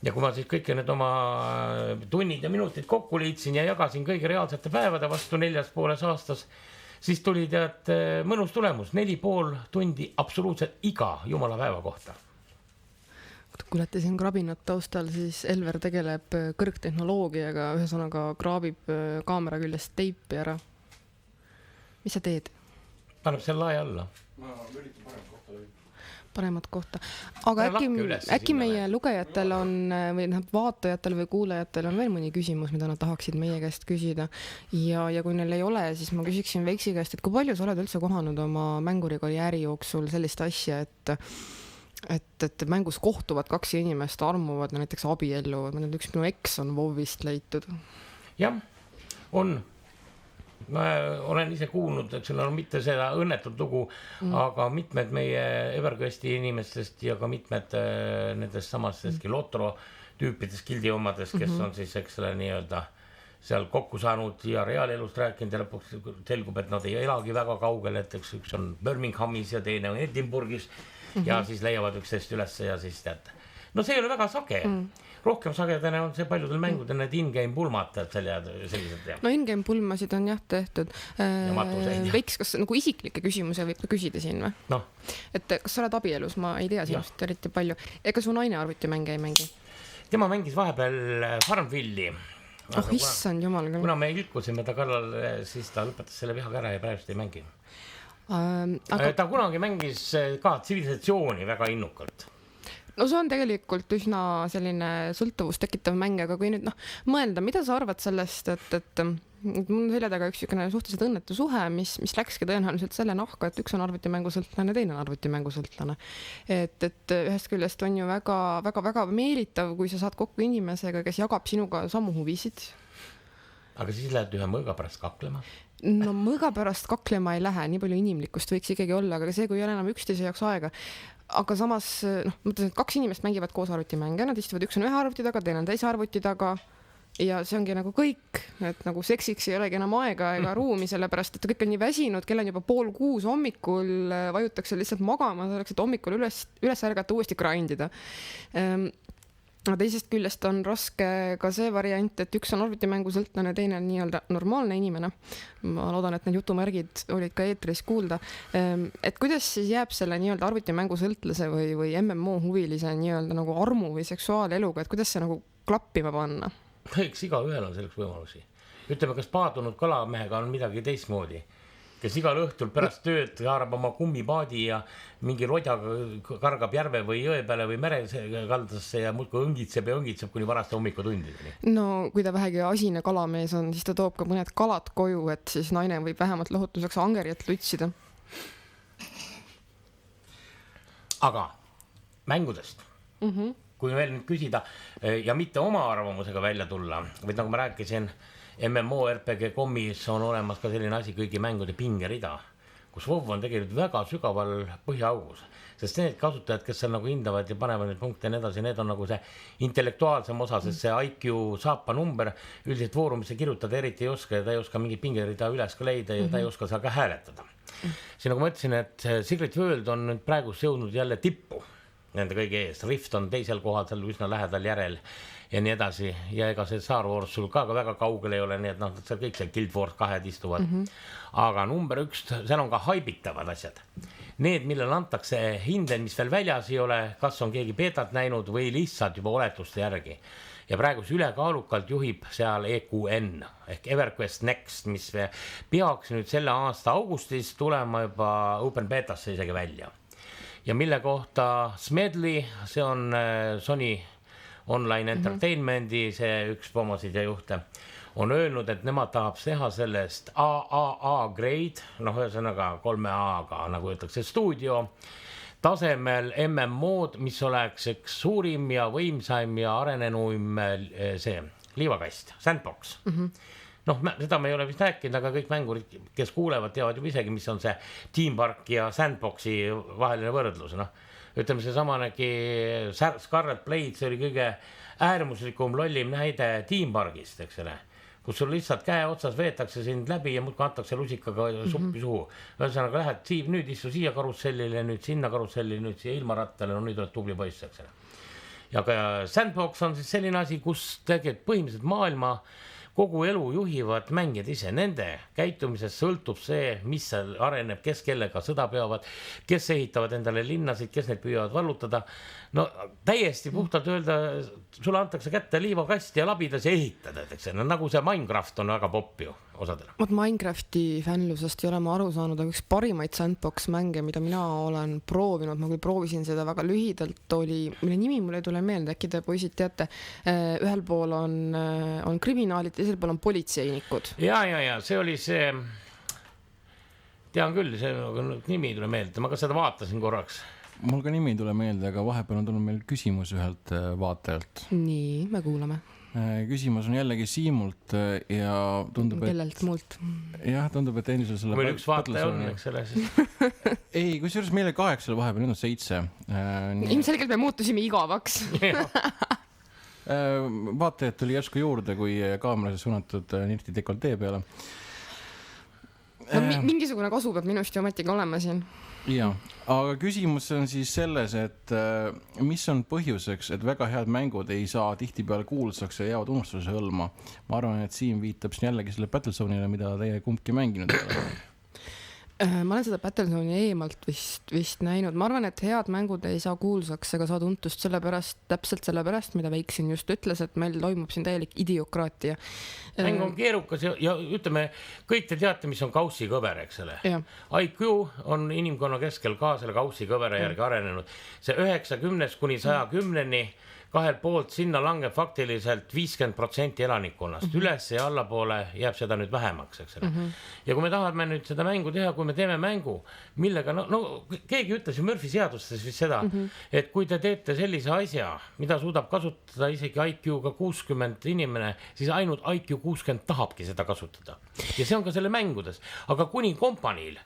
Ja kui ma siis kõik need oma tunnid ja minutid kokku liitsin ja jagasin kõigi reaalsete päevade vastu 4,5 aastas, siis tuli tead mõnus tulemus, 4,5 tundi absoluutselt iga jumala päeva kohta. Kui olete siin krabinat taustal, siis Elver tegeleb kõrgtehnoloogiaga, ühesõnaga kraabib kaamera küljest teipi ära. Mis sa teed? Paneb selle lae alla. Ma üritan paremat kohta. Aga äkki meie lugejatel on või vaatajatel või kuulajatel on veel mõni küsimus, mida nad tahaksid meie käest küsida. Ja kui neil ei ole, siis ma küsiksin Veiksi käest, et kui palju sa oled üldse kohanud oma mängurikarjääri jooksul sellist asja, et mängus kohtuvad 2 inimest, armuvad ja näiteks abielluvad. Üks minu eks on WoWist leitud. Jah, on. Ma olen ise kuulnud, et sul on mitte seda õnnetut lugu, aga mitmed meie EverQuesti inimestest ja ka mitmed nendest samastestki Lotro tüüpidest, gildi omadest, kes on siis eksele nii-öelda seal kokku saanud ja reaalelust rääkinud ja lõpuks selgub, et nad ei elagi väga kaugel, et üks on Birminghamis ja teine on Edinburghis ja siis leiavad üksteist üles ja siis tead. No see ei ole väga sage. Rohkem sagedane on see paljudel mängudel need in-game pulmad sellised. No in-game pulmasid on jah tehtud. Veiks, kas nagu isiklikke küsimusi võib ka küsida siin või? No. Et kas sa oled abielus? Ma ei tea sinust eriti palju. Ega su naine arvutimänge ei mängi? Tema mängis vahepeal Farmvilli. Issand jumal. Kuna me ilkusime ta kallal, siis ta lõpetas selle vihaga ära ja praegust ei mängi. Ta kunagi mängis ka tsivilisatsiooni väga innukalt. No see on tegelikult üsna selline sõltuvust tekitav mäng, aga kui nüüd mõelda, mida sa arvad sellest, et mul on selja taga üks suhteliselt õnnetu suhe, mis läkski tõenäoliselt selle nahka, et üks on arvutimängusoltlane, teine on arvutimängusoltlane. Et ühest küljest on ju väga meelitav, kui sa saad kokku inimesega, kes jagab sinuga samu huvisid. Aga siis lähed ühe mõõga pärast kaklema? No mõõga pärast kaklema ei lähe, nii palju inimlikkust võiks ikkagi olla, aga see, kui ei ole enam üksteise jaoks aega. Aga samas, mõtlen, et 2 inimest mängivad koos arvutimänge, nad istuvad, üks on ühe arvuti taga, teine on teise arvuti taga ja see ongi nagu kõik, et nagu seksiks ei olegi enam aega ega ruumi, sellepärast, et kõik on nii väsinud, kell on juba 5:30 hommikul, vajutakse lihtsalt magama selleks, et hommikul üles ärgata uuesti grindida. Teisest küljest on raske ka see variant, et üks on arvutimängusoltlane, teine on nii-öelda normaalne inimene. Ma loodan, et need jutumärgid olid ka eetris kuulda. Et kuidas siis jääb selle nii-öelda arvutimängusoltlase või MMO huvilise nii-öelda nagu armu või seksuaaleluga, et kuidas see nagu klappima panna? Eks iga ühel on selleks võimalusi. Ütleme, kas paadunud kalamehega on midagi teistmoodi, kes igal õhtul pärast tööd haarab oma kummipaadi ja mingi rodjaga kargab järve või jõe peale või mere kaldasse ja muudkui õngitseb kuni varaste hommikutundideni. No kui ta vähegi asine kalamees on, siis ta toob ka mõned kalad koju, et siis naine võib vähemalt lohutuseks angerjat lutsida. Aga mängudest. Kui veel nüüd küsida ja mitte oma arvamusega välja tulla, või nagu ma rääkisin, MMORPG.comis on olemas ka selline asi kõigi mängude pingerida, kus WoW on tegelikult väga sügaval põhjaaugus, sest need kasutajad, kes seal nagu hindavad ja panevad neid punkte ja nii edasi, need on nagu see intellektuaalsem osa, sest see IQ saapa number üldiselt foorumisse kirjutada eriti ei oska ja ta ei oska mingit pingerida üles ka leida ja ta ei oska seal ka hääletada. Siin nagu ma ütlesin, et Secret World on nüüd praegust jõudnud jälle tippu nende kõige ees. Rift on teisel kohal seal üsna lähedal järel ja nii edasi. Ja ega see Star Wars sul ka väga kaugel ei ole, nii et seal kõik seal Guild Wars 2 istuvad. Aga number 1, seal on ka haibitavad asjad. Need, millel antakse hinded, mis veel väljas ei ole, kas on keegi beetat näinud või lihtsalt juba oletuste järgi. Ja praegus ülekaalukalt juhib seal EQN ehk EverQuest Next, mis peaks nüüd selle aasta augustis tulema juba open betasse isegi välja. Ja mille kohta Smedley, see on Sony Online Entertainmenti, see üks pomosid ja juhte, on öelnud, et nemad tahab teha sellest AAA grade, ühesõnaga 3A-ga, nagu ütlekse, stuudio tasemel MMO-d, mis oleks üks suurim ja võimsaim ja arenenuim see liivakast, sandbox. Seda me ei ole vist rääkinud, aga kõik mängurid, kes kuulevad, teavad juba isegi, mis on see Team Park ja Sandboxi vaheline võrdlus. Ütleme, see samanegi Scarlet Blade, see oli kõige äärmuslikum lollim näide Team Parkist, eks ole, kus sul lihtsalt käe otsas veetakse sind läbi ja muudkui antakse lusikaga suppi suhu. Ühesõnaga lähed, Siim, nüüd istu siia karussellile, nüüd sinna karussellile, nüüd siia ilmarattale, no nüüd oled tubli poiss, eks. Ja ka Sandbox on siis selline asi, kus tegelikult põhimõtteliselt maailma kogu elu juhivad mängijad ise, nende käitumisest sõltub see, mis seal areneb, kes kellega sõda peavad, kes ehitavad endale linnasid, kes neid püüavad vallutada. No täiesti puhtalt öelda, sulle antakse kätte liivakast ja labidas ja ehitad, eks. No, nagu see Minecraft on väga popp ju osadele. Vot Minecrafti fännlusest ei ole ma aru saanud, aga üks parimaid Sandbox mänge, mida mina olen proovinud, ma küll proovisin seda väga lühidalt, oli, mille nimi mulle ei tule meelde, äkki te poisid teate, ühel pool on kriminaalid, teisel pool on politseinikud. Ja, see oli see, tean küll, see nimi ei tule meelde, ma ka seda vaatasin korraks. Mul ka nimi ei tule meelde, aga vahepeal on tulnud meil küsimus ühelt vaatajalt. Nii, me kuulame. Küsimus on jällegi Siimult ja tundub, kellelt muult? Jah, tundub, et endisel selle... Meil üks vaataja on, eks selle siis. Ei, kusjuures meile 8 vahepeal, nüüd on 7. Ilmselgelt me muutusime igavaks. Vaatajad tuli järsku juurde, kui kaamerasse suunatud nirti dekoltee peale. No, mingisugune kasu peab minust ju ometigi olema siin. Ja, aga küsimus on siis selles, et mis on põhjuseks, et väga head mängud ei saa tihtipeale kuulsaks ja jäävad unustuse hõlma. Ma arvan, et Siim viitab siin jällegi selle Battlezone'ile, mida teie kumbki mänginud ei ole. Ma olen seda Battlezone'i eemalt vist näinud. Ma arvan, et head mängud ei saa kuulsaks ega saa tuntust täpselt sellepärast, mida Veiksin just ütles, et meil toimub siin täielik idiokraatia. Mäng on keerukas ja ütleme, kõik te teate, mis on kaussi kõver, eks ole. IQ on inimkonna keskel ka selle kaussi kõvere järgi arenenud. See 90 kuni 110-ni kahelt poolt sinna langeb faktiliselt 50% elanikkonnast. Üles ja allapoole jääb seda nüüd vähemaks, eks ole. Ja kui me tahame nüüd seda mängu teha, kui me teeme mängu, millega, no keegi ütles ju Murphy seadustes vist seda, et kui te teete sellise asja, mida suudab kasutada isegi IQ-ga 60 inimene, siis ainult IQ 60 tahabki seda kasutada. Ja see on ka selle mängudes. Aga kuni kompaniil,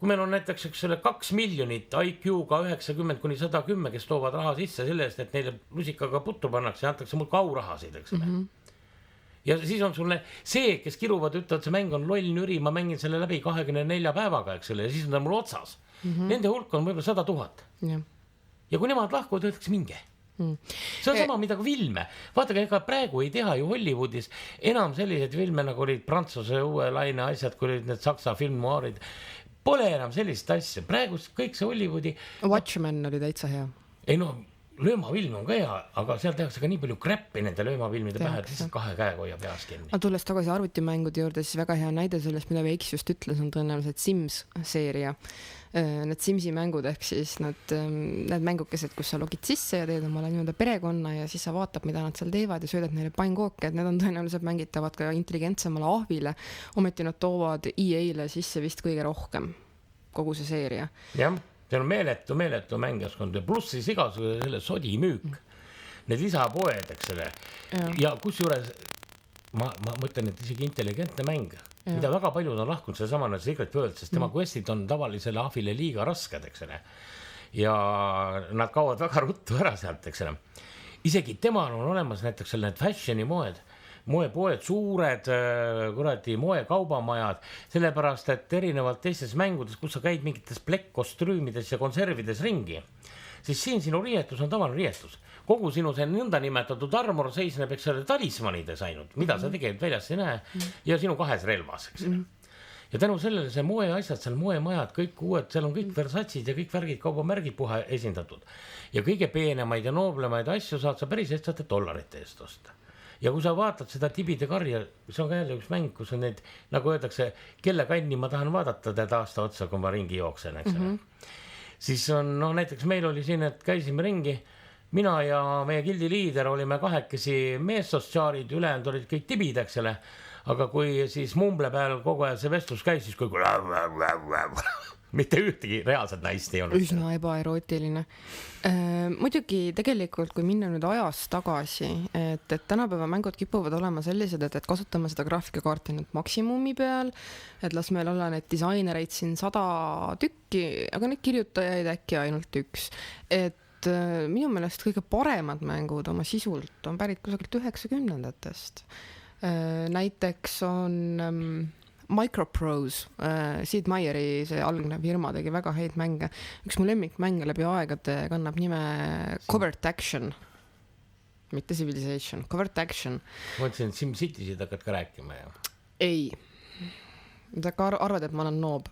kui meil on näiteks 2 miljonit IQ-ga 90 kuni 110, kes toovad raha sisse selle eest, et neile lusikaga puttu pannakse ja antakse mul kaurahasid, eks ole. Ja siis on sulle see, kes kiruvad, ütlevad, see mäng on loll nüri, ma mängin selle läbi 24 päevaga, eks ole, ja siis on ta mul otsas. Nende hulk on võib-olla 100 000. Ja kui nemad lahkuvad, öeldakse minge. See on sama, mida ka filme. Vaatake, ega praegu ei teha ju Hollywoodis enam selliseid filme, nagu olid Prantsuse uue laine asjad, kui olid need saksa filmmuaarid. Pole enam sellist asja. Praegu kõik see Hollywoodi... Watchmen oli täitsa hea. Ei no, löömafilm on ka hea, aga seal tehakse ka nii palju kräppi nende löömafilmide pähe, et lihtsalt 2 käega hoia peas kinni. Aga tulles tagasi arvutimängude juurde, siis väga hea näide sellest, mida Veiks just ütles, on tõenäoliselt Sims-seeria. Need Simsi mängud ehk siis need mängukesed, kus sa logid sisse ja teed omale nii-öelda perekonna ja siis sa vaatab, mida nad seal teevad ja söödad neile pannkooke, et need on tõenäoliselt mängitavad ka intelligentsemale ahvile. Ometi nad toovad EA-le sisse vist kõige rohkem kogu see seeria. Jah, see on meeletu mängijaskond ja pluss siis igasugune selle sodi müük. Need lisapoed, eks selle. Ja kusjuures ma mõtlen, et isegi intelligentne mäng, mida väga paljud on lahkunud see samane Secret World, sest tema questid on tavalisele ahvile liiga rasked, eks ole. Ja nad kaovad väga ruttu ära sealt, eks ole. Isegi temal on olemas näiteks need fashioni moepoed, suured kuradi moekaubamajad, sellepärast, et erinevalt teistes mängudes, kus sa käid mingites plekkkostrüümides ja konservides ringi, siis siin sinu riietus on tavaline riietus. Kogu sinu see nõnda nimetatud armor seisneb, eks ole, talismanides ainult, mida sa tegelikult väljas ei näe, ja sinu 2 relvas, eks ole. Ja tänu sellele see moeasjad, seal moemajad, kõik uued, seal on kõik versatsid ja kõik värgid, kaubamärgid puha esindatud. Ja kõige peenemaid ja nooblemaid asju saad sa päris ehtsate dollarite eest osta. Ja kui sa vaatad seda tibide karja, see on ka jälle üks mäng, kus on need, nagu öeldakse, kelle kanni ma tahan vaadata teda aasta otsa, kui ma ringi jooksen, eks ole. Siis on, no näiteks meil oli siin, et käisime ringi, mina ja meie gildi liider olime 2 meestostjaarid, ülejäänud olid kõik tibid, eks ole. Aga kui siis mumble peal kogu aeg see vestlus käis, siis kui mitte ühtegi reaalset naist ei olnud. Üsna ebaerootiline. Muidugi tegelikult, kui minna nüüd ajas tagasi, et tänapäeva mängud kipuvad olema sellised, et kasutame seda graafikakaarti nüüd maksimumi peal, et las meil olla need disainereid siin 100 tükki, aga need kirjutajaid äkki ainult 1. Et minu meelest kõige paremad mängud oma sisult on pärit kusagilt 90-ndatest. näiteks on Microprose, Sid Meier'i see algne firma tegi väga häid mänge. Üks mu lemmikmänge läbi aegade kannab nime Covert Action, mitte Civilization, Covert Action. Ma mõtlesin, et SimCity'sid hakkad ka rääkima ja. Ei, sa ka arvad, et ma olen noob.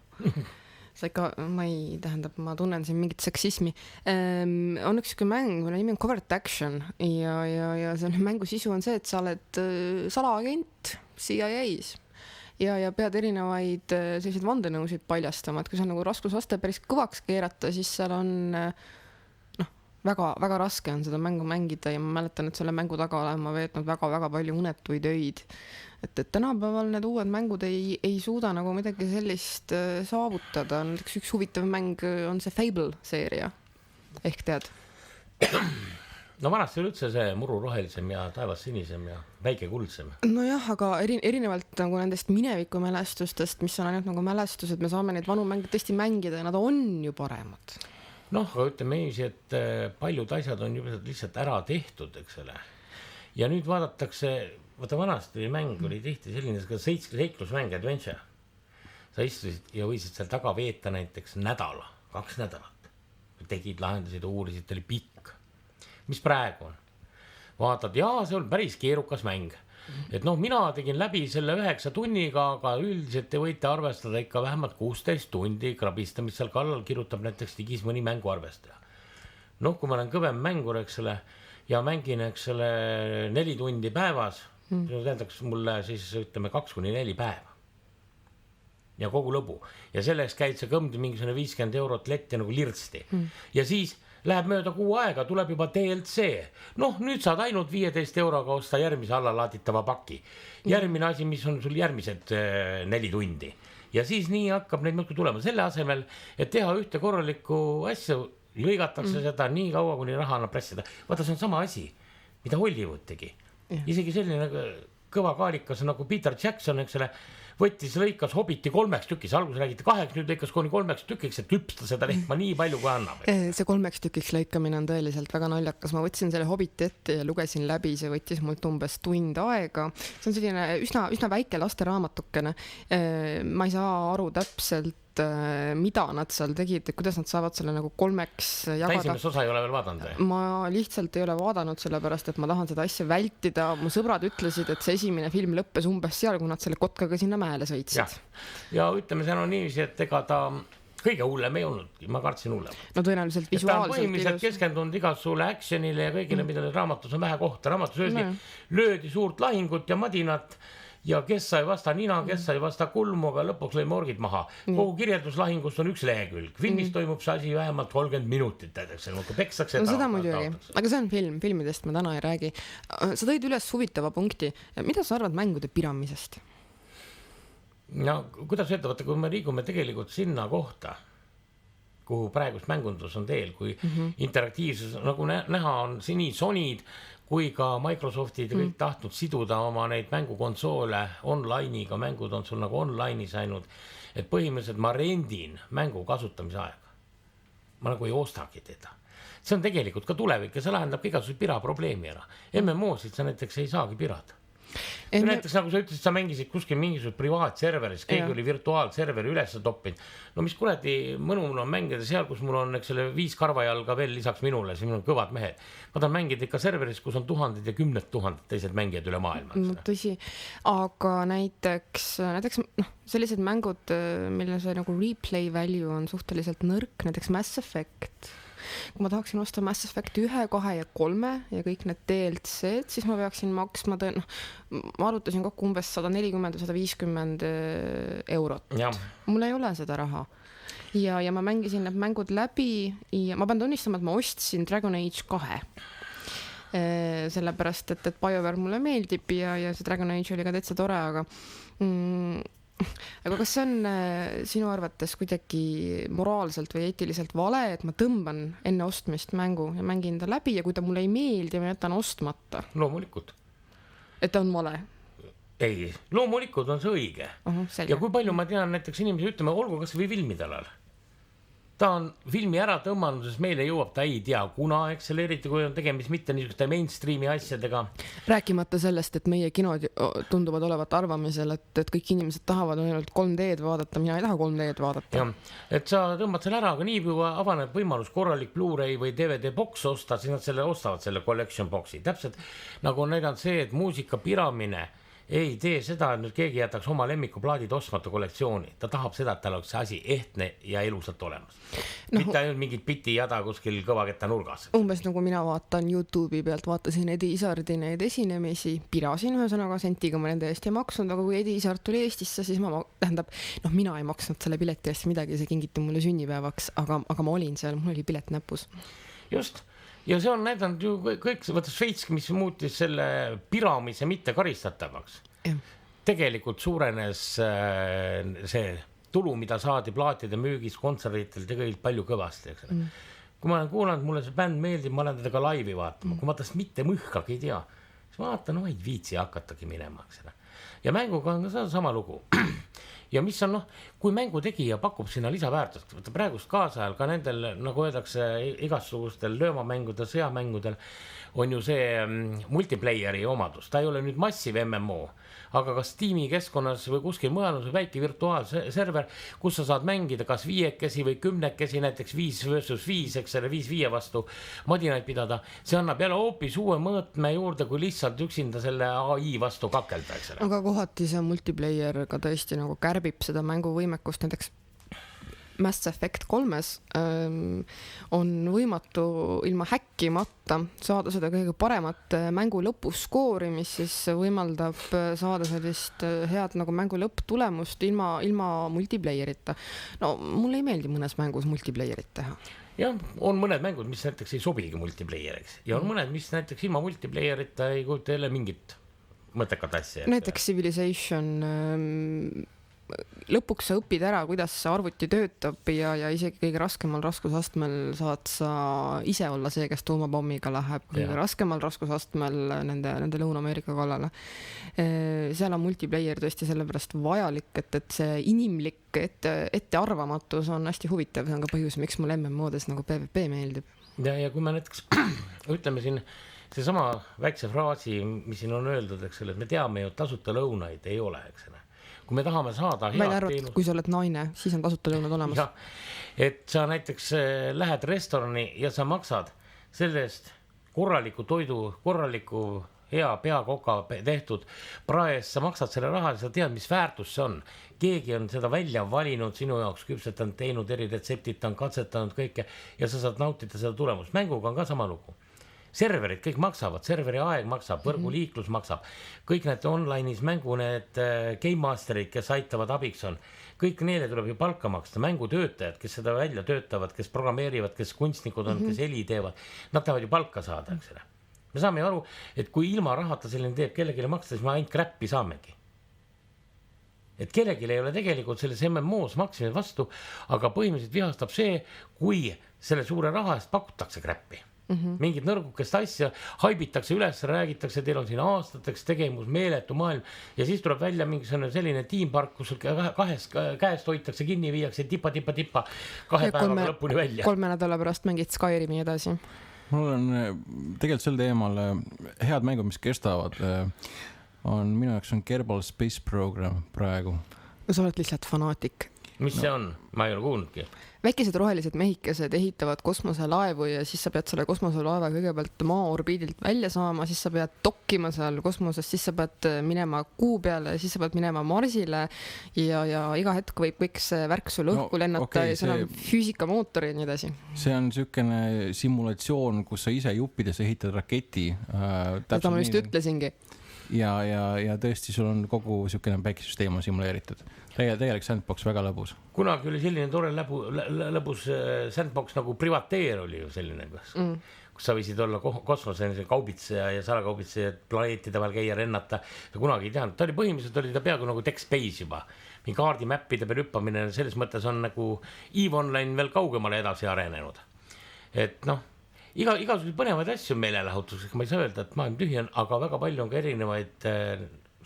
See ikka, ma tunnen siin mingit seksismi. On üks mäng, mille nimi on Covert Action ja selle mängu sisu on see, et sa oled salaagent CIA-s ja pead erinevaid selliseid vandenõusid paljastama, et kui sa nagu raskusaste päris kõvaks keerata, siis seal on väga raske on seda mängu mängida ja ma mäletan, et selle mängu taga olen ma veetnud väga palju unetuid öid. Et tänapäeval need uued mängud ei suuda nagu midagi sellist saavutada. Näiteks üks huvitav mäng on see Fable seeria. Ehk tead? No vanasti oli üldse see muru rohelisem ja taevas sinisem ja väike kuldsem. No jah, aga erinevalt nagu nendest mineviku mälestustest, mis on ainult nagu mälestused, me saame neid vanu mänge tõesti mängida ja nad on ju paremad. Noh, aga ütleme eesi, et paljud asjad on juba lihtsalt ära tehtud, eks ole. Ja nüüd vaadatakse, vaata vanasti mäng oli tihti selline seiklusmäng, adventure. Sa istusid ja võisid seal taga veeta näiteks 2 nädalat. Tegid, lahendasid, uurisid, oli pikk. Mis praegu on? Vaatad, jaa, see on päris keerukas mäng. Et noh, mina tegin läbi selle 9 tunniga, aga üldiselt te võite arvestada ikka vähemalt 16 tundi krabistamist seal kallal, kirjutab näiteks digis mõni mängu arvestaja. Noh, kui ma olen kõvem mängur, eksele, ja mängin, eksele, 4 tundi päevas, tähendaks mulle siis, ütleme, 2-4 päeva. Ja kogu lõbu. Ja selleks käid sa kõmdi mingisugune 50 eurot letti nagu lirtsti. Ja siis läheb mööda kuu aega, tuleb juba DLC. Noh, nüüd saad ainult 15 euroga osta järgmise allalaaditava paki. Järgmine asi, mis on sul järgmised 4 tundi. Ja siis nii hakkab neid mõtku tulema. Selle asemel, et teha ühte korralikku asja, lõigatakse seda nii kaua, kuni raha annab pressida. Vaata, see on sama asi, mida Hollywood tegi. Isegi selline kõva kaalikas nagu Peter Jackson, eks ole, võttis lõikas Hobbiti 3 tükis, alguses räägiti 2, nüüd lõikas kuni 3 tükiks, et lüpsta seda lehma nii palju, kui annab. See 3 tükiks lõikamine on tõeliselt väga naljakas. Ma võtsin selle Hobbiti ette ja lugesin läbi, see võttis mult umbes tund aega. See on selline üsna väike lasteraamatukene. Ma ei saa aru täpselt, mida nad seal tegid, kuidas nad saavad selle nagu 3 jagada. Esimest osa ei ole veel vaadanud? Ma lihtsalt ei ole vaadanud sellepärast, et ma tahan seda asja vältida. Mu sõbrad ütlesid, et see esimene film lõppes umbes seal, kui nad selle kotkaga sinna mäele sõitsid. Ja ütleme, see on niiviisi, et ega ta kõige hullem ei olnud, ma kartsin hullem. No tõenäoliselt visuaalselt. Ta on põhimõtteliselt keskendunud igasugule actionile ja kõigile, mida need raamatus on vähe kohta. Raamatus löödi suurt lahingut ja madinat ja kes sai vasta nina, kes sai vasta kulmu, aga lõpuks lõi morgid maha. Kogu kirjelduslahingust on 1 lehekülg. Filmis toimub see asi vähemalt 30 minutit. Pekstakse. No seda muidugi, aga see on film, filmidest ma täna ei räägi. Sa tõid üles huvitava punkti. Mida sa arvad mängude piramisest? No, kuidas öelda, kui me liigume tegelikult sinna kohta, kuhu praegust mängundus on teel, kui interaktiivsus, nagu näha on nii Sony'd kui ka Microsoftid kõik tahtnud siduda oma neid mängukonsoole online'iga, mängud on sul nagu online'is ainult, et põhimõtteliselt ma rendin mängu kasutamise aega. Ma nagu ei ostagi teda. See on tegelikult ka tulevik ja see lahendab igasuguse pira probleemi ära. MMO-sid sa näiteks ei saagi pirada. Näiteks nagu sa ütlesid, sa mängisid kuskil mingisugust privaatserveris, keegi oli virtuaalserveri üles toppinud. No mis kuradi mõnu mul on mängida seal, kus mul on 5 karvajalga veel lisaks minule, siis mul on kõvad mehed. Ma tahan mängida ikka serveris, kus on 1000 ja 10 000 teised mängijad üle maailma. No, tõsi, aga näiteks sellised mängud, mille see nagu replay value on suhteliselt nõrk, näiteks Mass Effect. Kui ma tahaksin osta Mass Effect 1, 2 ja 3 ja kõik need DLC-d, siis ma peaksin maksma, ma arvutasin kokku umbes 140-150 eurot. Mul ei ole seda raha. Ja ma mängisin need mängud läbi ja ma pean tunnistama, et ma ostsin Dragon Age 2. Sellepärast, et BioWare mulle meeldib ja see Dragon Age oli ka täitsa tore, aga kas see on sinu arvates kuidagi moraalselt või eetiliselt vale, et ma tõmban enne ostmist mängu ja mängin ta läbi ja kui ta mulle ei meeldi, ma jätan ostmata? Loomulikult. Et ta on vale? Ei, loomulikult on see õige. Ja kui palju ma tean näiteks inimesi, ütleme, olgu kas või filmide alal. ta on filmi ära tõmmanud, sest meile jõuab ta ei tea kuna, eks selle eriti kui on tegemist mitte niisuguste mainstreami asjadega. Rääkimata sellest, et meie kinod tunduvad olevat arvamisel, et kõik inimesed tahavad ainult 3D-d vaadata, mina ei taha 3D-d vaadata. Ja, et sa tõmbad selle ära, aga nii kui avaneb võimalus korralik Blu-ray või DVD box osta, siis nad ostavad selle collection box'i. Täpselt nagu on näidanud see, et muusika piramine ei tee seda, et nüüd keegi jätaks oma lemmikuplaadid ostmata kollektsiooni. Ta tahab seda, et tal oleks see asi ehtne ja elusalt olemas. Mitte ainult mingid biti jada kuskil kõvaketta nurgas. Umbes nagu mina vaatan YouTube'i pealt, vaatasin Edi Isardi neid esinemisi, pirasin ühesõnaga sentiga, ma nende eest ei maksnud, aga kui Edi Isard tuli Eestisse, siis mina ei maksnud selle pileti eest midagi, see kingiti mulle sünnipäevaks, aga ma olin seal, mul oli pilet näpus. Just. Ja see on näidanud ju kõik, võtta Šveits, mis muutis selle piramise mitte karistatavaks. Tegelikult suurenes see tulu, mida saadi plaatide müügis, kontsertidel tegelikult palju kõvasti. Kui ma olen kuulanud, mulle see bänd meeldib, ma olen teda ka laivi vaatama. Kui ma tast mitte mõhkagi ei tea, siis vaatan, ei viitsi hakatagi minema. Ja mänguga on ka sama lugu. Ja mis on, kui mängutegija pakub sinna lisaväärtust, võtta praegust kaasajal ka nendel, nagu öeldakse, igasugustel löömamängudel, sõjamängudel on ju see multiplayeri omadus. Ta ei ole nüüd massiv MMO, aga kas Steam'i keskkonnas või kuskil mujal on see väike virtuaalserver, kus sa saad mängida kas 5 või 10, näiteks 5 versus 5, eks selle 5 vastu madinaid pidada. See annab jälle hoopis uue mõõtme juurde, kui lihtsalt üksinda selle AI vastu kakelda, eks. Aga kohati see multiplayer ka tõesti nagu kärbib seda mänguvõimekust, näiteks Mass Effect 3-s on võimatu ilma häkkimata saada seda kõige paremat mängu lõpuskoori, mis siis võimaldab saada sellist head nagu mängu lõpptulemust ilma multiplayerita. No mulle ei meeldi mõnes mängus multiplayerit teha. Jah, on mõned mängud, mis näiteks ei sobigi multiplayeriks ja on mõned, mis näiteks ilma multiplayerita ei kujuta jälle mingit mõttekat asja. Näiteks Civilization lõpuks sa õpid ära, kuidas see arvuti töötab ja isegi kõige raskemal raskusastmel saad sa ise olla see, kes tuumapommiga läheb kõige raskemal raskusastmel nende Lõuna-Ameerika kallale. Seal on multiplayer tõesti sellepärast vajalik, et see inimlik ettearvamatus on hästi huvitav, see on ka põhjus, miks mulle MMO-des nagu PvP meeldib. Ja kui me näiteks ütleme siin see sama väikse fraasi, mis siin on öeldud, eks ole, et me teame ju, et tasuta lõunaid ei ole, eks ole. Kui me tahame saada head teenust, kui sa oled naine, siis on tasuta lõunad olemas. Ja, et sa näiteks lähed restorani ja sa maksad sellest korraliku toidu, korraliku hea peakoka tehtud praes, sa maksad selle raha ja sa tead, mis väärtus see on. Keegi on seda välja valinud sinu jaoks, küpsetanud, teinud eri retseptid, ta on katsetanud kõike ja sa saad nautida seda tulemust. Mänguga on ka sama lugu. Serverid kõik maksavad, serveri aeg maksab, võrguliiklus maksab, kõik need online'is mängu need game masterid, kes aitavad abiks on, kõik neile tuleb ju palka maksta, mängutöötajad, kes seda välja töötavad, kes programmeerivad, kes kunstnikud on, kes heli teevad, nad tahavad ju palka saada, eks ole. Me saame aru, et kui ilma rahata selline teeb kellegile maksta, siis me ainult kräppi saamegi. Et kellegile ei ole tegelikult selles MMOs maksimise vastu, aga põhimõtteliselt vihastab see, kui selle suure raha eest pakutakse kräppi. Mingid nõrgukest asja haibitakse üles, räägitakse, teil on siin aastateks tegemus, meeletu maailm ja siis tuleb välja mingi selline tiimpark, kus käest hoitakse kinni, viiakse tipa 2 päevaga lõpuni välja. 3 nädala pärast mängid Skyrimi edasi. Mul on tegelikult sel teemal head mängud, mis kestavad, on minu jaoks on Kerbal Space Program praegu. No sa oled lihtsalt fanaatik. Mis see on? Ma ei ole kuulnudki. Väikesed rohelised mehikesed ehitavad kosmoselaevu ja siis sa pead selle kosmoselaeva kõigepealt maa orbiidilt välja saama, siis sa pead dokkima seal kosmoses, siis sa pead minema Kuu peale, siis sa pead minema Marsile ja iga hetk võib kõik see värk sul õhku lennata ja see on füüsikamootor ja nii edasi. See on niisugune simulatsioon, kus sa ise juppides ehitad raketi. Seda ma just ütlesingi. Ja tõesti, sul on kogu niisugune päikesüsteem on simuleeritud. Tegelikult Sandbox väga lõbus. Kunagi oli selline tore lõbus Sandbox nagu Privateer oli ju selline, kus sa võisid olla kosmose kaubitseja ja salakaubitseja planeetide vahel käia rennata. Ja kunagi ei teadnud. Ta oli põhimõtteliselt oli ta peaaegu nagu Tech Space juba. Mingi kaardimäppide peal hüppamine selles mõttes on nagu EVE Online veel kaugemale edasi arenenud. Et igasugused põnevaid asju meelelahutuseks, ma ei saa öelda, et maailm tühi on, aga väga palju on ka erinevaid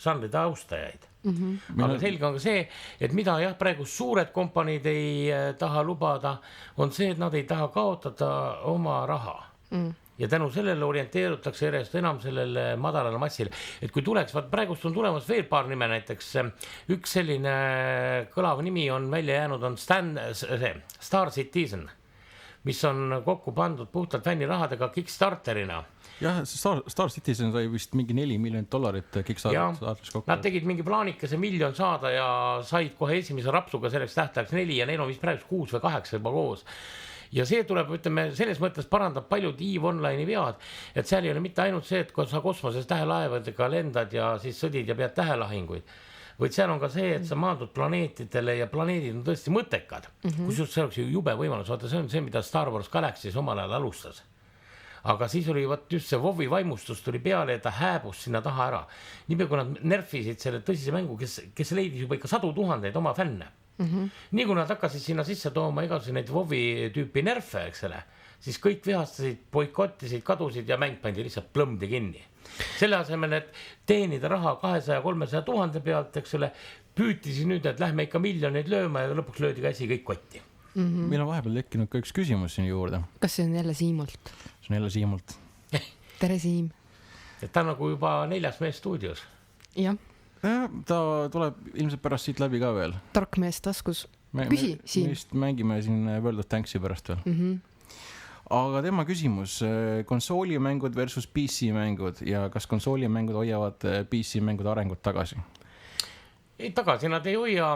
žanride austajaid. Aga selge on ka see, et mida jah, praegu suured kompaniid ei taha lubada, on see, et nad ei taha kaotada oma raha. Ja tänu sellele orienteerutakse järjest enam sellele madalale massile. Et kui tuleks, praegust on tulemas veel paar nime, näiteks üks selline kõlav nimi on välja jäänud, on Star Citizen, mis on kokku pandud puhtalt fännirahadega Kickstarterina. Jah, Star Citizen sai vist mingi $4 miljonit Kickstarteris kokku. Nad tegid mingi plaanikese $1 miljon saada ja said kohe esimese rapsuga selleks tähtajaks 4 ja neil on vist praegu 6 või 8 juba koos. Ja see tuleb, ütleme, selles mõttes parandab paljud EVE Online'i vead, et seal ei ole mitte ainult see, et kui sa kosmoses tähelaevadega lendad ja siis sõdid ja pead tähelahinguid, vaid seal on ka see, et sa maandud planeetidele ja planeedid on tõesti mõttekad. Kusjuures see oleks ju jube võimalus, vaata see on see, mida Star Wars Galaxy's omal ajal alustas. Aga siis oli just see WoW-i vaimustus tuli peale ja ta hääbus sinna taha ära. Niipea kui nad nerfisid selle tõsise mängu, kes leidis juba ikka 100 000 oma fänne. Nii kui nad hakkasid sinna sisse tooma igasusi neid WoW-i tüüpi nerfe, eksele, siis kõik vihastasid, boikottisid, kadusid ja mäng pandi lihtsalt plõmdi kinni. Selle asemel, et teenida raha 200-300 000 pealt, eksele, püüti siis nüüd, et lähme ikka miljoneid lööma ja lõpuks löödi käsi kõik kotti. Meil on vahepeal tekkinud ka üks küsimus siin juurde. Kas see on jälle Siimult? See on jälle Siimult. Tere, Siim. Et ta on nagu juba 4. mees stuudios. Jah. Ta tuleb ilmselt pärast siit läbi ka veel. Tark mees taskus. Küsi, Siim. Me vist mängime siin World of Tanksi pärast veel. Aga tema küsimus, konsoolimängud versus PC-mängud ja kas konsoolimängud hoiavad PC-mängude arengut tagasi? Ei, tagasi nad ei hoia,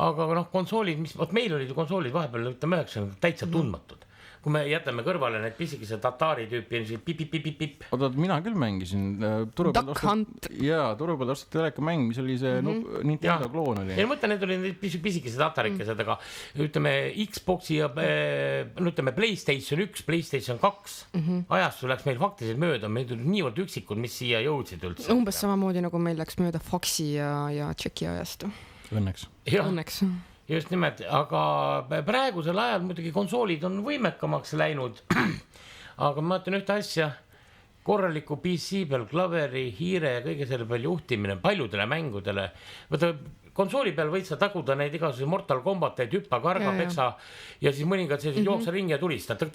aga konsoolid, meil olid ju konsoolid vahepeal, ütleme 9 täitsa tundmatud. Kui me jätame kõrvale need pisikesed Atari tüüpi, pip. Oota, mina küll mängisin. Duck Hunt. Jaa, turu peal ostati teleka mäng, mis oli see Nintendo kloon oli. Ja mõtlen, need olid pisikesed Atarikesed, aga ütleme Xboxi ja ütleme PlayStation 1, PlayStation 2 ajastu läks meil faktiliselt mööda, meil tulid niivõrd üksikud, mis siia jõudsid üldse. Umbes samamoodi nagu meil läks mööda Foxi ja Tšeki ajastu. Õnneks. Just nimelt, aga praegusel ajal muidugi konsoolid on võimekamaks läinud, aga ma mõtlen ühte asja, korraliku PC peal klaveri, hiire ja kõige selle peal juhtimine paljudele mängudele. Võtta konsooli peal võid sa taguda neid igasuguse Mortal Kombateid, hüppa, karga, peksa ja siis mõningad sellised jooksa ringi ja tulista, tõk.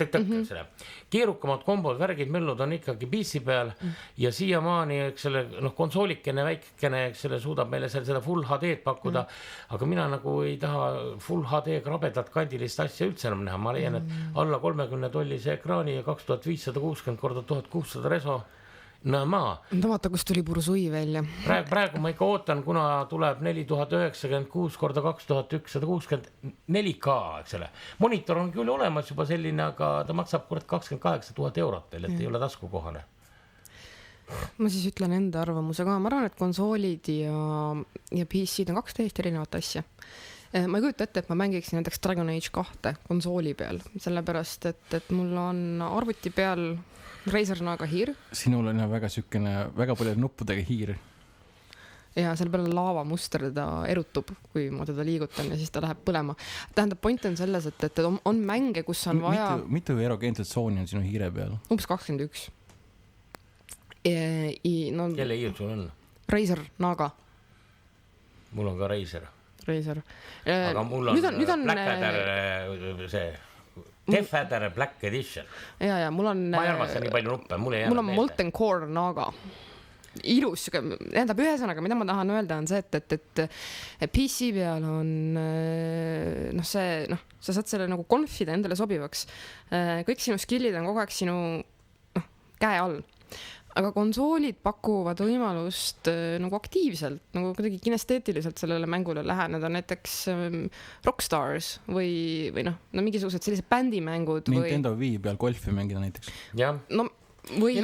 Keerukamad kombod, värgid, möllud on ikkagi PC peal ja siiamaani konsoolikene, väikene, suudab meile seda Full HD-d pakkuda, aga mina nagu ei taha Full HD krabedat kandilist asja üldse enam näha. Ma leian, et alla 30 tollise ekraani ja 2560 korda 1600 reso. No vaata, kus tuli Bursui välja. Praegu ma ikka ootan, kuna tuleb 4096 korda 2160 4K, eksele. Monitor on küll olemas juba selline, aga ta maksab 28 000 eurot veel, et ei ole taskukohane. Ma siis ütlen enda arvamuse ka. Ma arvan, et konsoolid ja PC on 2 täiesti erinevat asja. Ma ei kujuta ette, et ma mängiksin näiteks Dragon Age 2 konsooli peal, sellepärast, et mul on arvuti peal Razer Naga hiir. Sinul on väga palju nuppudega hiir. Ja selle peale laavamuster ta erutub, kui ma teda liigutan ja siis ta läheb põlema. Tähendab, point on selles, et on mänge, kus on vaja... Mitu erogeenset tsooni on sinu hiire peal? Umbes 21. Kelle hiir sul on? Razer Naga. Mul on ka Razer. Aga mul on Blackadder see... Deathadder Black Edition. Ja mul on... Ma ei armasta nii palju nuppe, mul ei jäänud meelde. Mul on Molten Core Naga. Ilus, tähendab ühesõnaga, mida ma tahan öelda on see, et PC peal on sa saad selle nagu konfida endale sobivaks. Kõik sinu skillid on kogu aeg sinu käe all. Aga konsoolid pakuvad võimalust nagu aktiivselt, nagu kuidagi kinesteetiliselt sellele mängule läheneda, näiteks Rockstars või mingisugused sellised bändimängud. Nintendo Wii peal golfi mängida näiteks. Jah. Või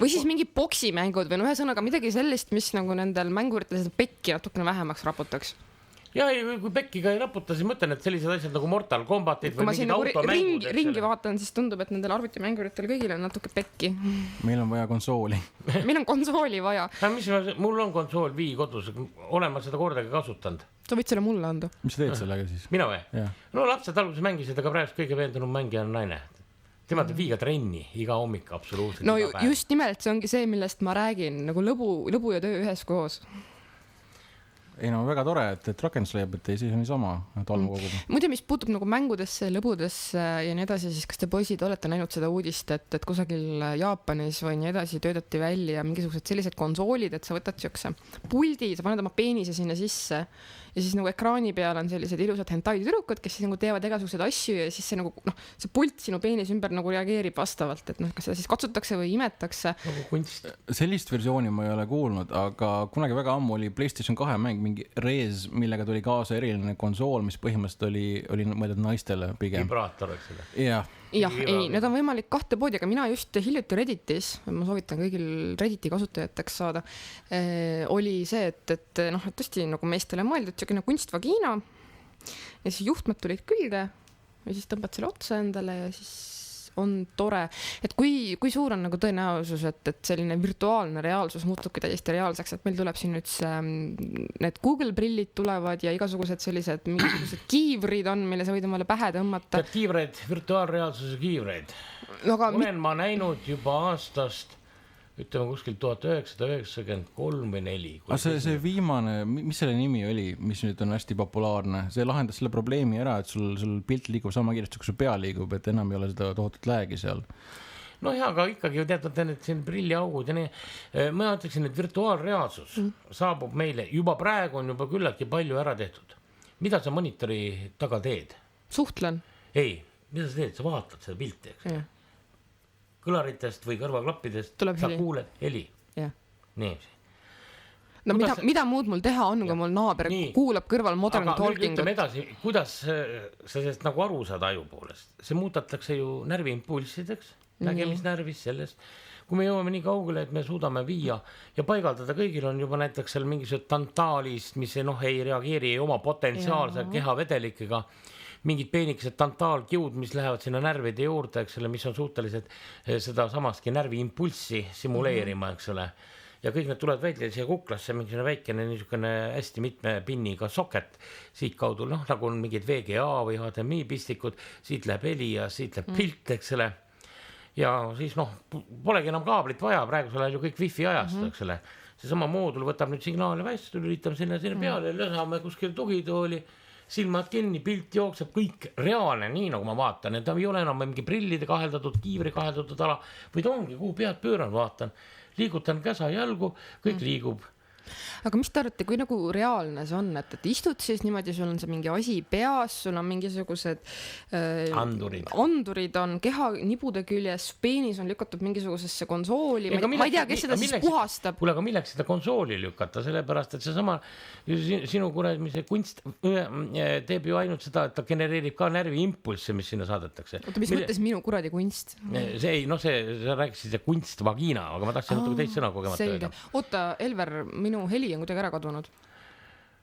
siis mingi boksimängud või ühesõnaga midagi sellist, mis nagu nendel mänguritel seda pekki natukene vähemaks raputaks. Ja kui pekkiga ei raputa, siis mõtlen, et sellised asjad nagu Mortal Kombatid või mingid automängud. Ringi vaatan, siis tundub, et nendel arvutimänguritel kõigil on natuke pekki. Meil on vaja konsooli. Meil on konsooli vaja. Mul on konsool Wii kodus, olen ma seda kordagi kasutanud. Sa võid selle mulle anda. Mis sa teed sellega siis? Mina või? No lapsed alguses mängisid, aga praegu kõige veendunum mängija on naine. Tema teeb viiga trenni iga hommik absoluutselt. No just nimelt see ongi see, millest ma räägin, nagu lõbu ja töö ühes koos. ei no väga tore, et Rakendus leiab, et ei, siis on niisama tolmu koguma. Muide, mis puutub nagu mängudesse, lõbudesse ja nii edasi, siis kas te poisid olete näinud seda uudist, et kusagil Jaapanis või nii edasi töötati välja mingisugused sellised konsoolid, et sa võtad siukse puldi, sa paned oma peenise sinna sisse ja siis nagu ekraani peal on sellised ilusad hentai tüdrukud, kes siis nagu teevad igasuguseid asju ja siis see nagu see pult sinu peenis ümber nagu reageerib vastavalt, et kas seda siis katsutakse või imetakse. Nagu kunst. Sellist versiooni ma ei ole kuulnud, aga kunagi väga ammu oli PlayStation 2 mäng mingi Rez, millega tuli kaasa eriline konsool, mis põhimõtteliselt oli mõeldud naistele pigem. Vibraator, eks ole. Jah. Jah, ei, need on võimalik kahte poodi, aga mina just hiljuti Redditis, ma soovitan kõigil Redditi kasutajateks saada, oli see, et tõesti nagu meestele mõeldud selline kunstvagiina ja siis juhtmed tulid külge ja siis tõmbad selle otsa endale ja siis on tore, et kui suur on nagu tõenäosus, et selline virtuaalne reaalsus muutubki täiesti reaalseks, et meil tuleb siin nüüd need Google prillid tulevad ja igasugused sellised mingisugused kiivrid on, mille sa võid omale pähe tõmmata. Kiivreid, virtuaalreaalsuse kiivreid. Olen ma näinud juba aastast, ütleme kuskil 1993 või 4. Aga see viimane, mis selle nimi oli, mis nüüd on hästi populaarne, see lahendas selle probleemi ära, et sul pilt liigub sama kiiresti, kui sul pea liigub, et enam ei ole seda tohutut läägi seal. No hea, aga ikkagi teatud siin prilliaugud ja nii. Ma ütleksin, et virtuaalreaalsus saabub meile. Juba praegu on juba küllaltki palju ära tehtud. Mida sa monitori taga teed? Suhtlen. Ei, mida sa teed? Sa vaatad seda pilti, eks? Kõlaritest või kõrvaklappidest sa kuuled heli. Ja. Nii. No mida muud mul teha on, kui mul naaber kuulab kõrval Modern Talkingut. Aga edasi, kuidas sa sellest nagu aru saad aju poolest? See muutatakse ju närviimpulssideks, nägemisnärvis sellest. Kui me jõuame nii kaugele, et me suudame viia ja paigaldada, kõigil on juba näiteks seal mingisugused tantaalist, mis ei reageeri oma potentsiaalse kehavedelikega, mingid peenikesed tantaalkiud, mis lähevad sinna närvide juurde, eks ole, mis on suutelised seda samaski närviimpulssi simuleerima, eks ole. Ja kõik need tulevad välja siia kuklasse, mingisugune väikene niisugune hästi mitme pinniga soket. Siit kaudu, nagu on mingid VGA või HDMI pistikud, siit läheb heli ja siit läheb pilt, eks ole. Ja siis polegi enam kaablit vaja, praegusel ajal ju kõik wifi ajast, eks ole. See sama moodul võtab nüüd signaali västu, lülitame sinna peale, lõsame kuskil tugitooli, silmad kinni, pilt jookseb, kõik reaalne, nii nagu ma vaatan, et ei ole enam mingi prillide kaheldatud, kiivri kaheldatud ala, või ta ongi, kuhu pead pööran, vaatan, liigutan käsa jalgu, kõik liigub. Aga mis te arvate, kui nagu reaalne see on, et istud siis niimoodi, sul on see mingi asi peas, sul on mingisugused andurid on keha nibude küljes, peenis on lükatud mingisugusesse konsooli, ma ei tea, kes seda siis puhastab. Kuule, aga milleks seda konsooli lükata, sellepärast, et see sama sinu kuremise kunst teeb ju ainult seda, et ta genereerib ka närviimpulsse, mis sinna saadetakse. Oota, mis mõttes minu kuradi kunst? See ei, sa rääkisid kunstvagiina, aga ma tahtsin natuke teist sõna kogemata öelda. Oota, Elver, minu heli on kuidagi ära kadunud.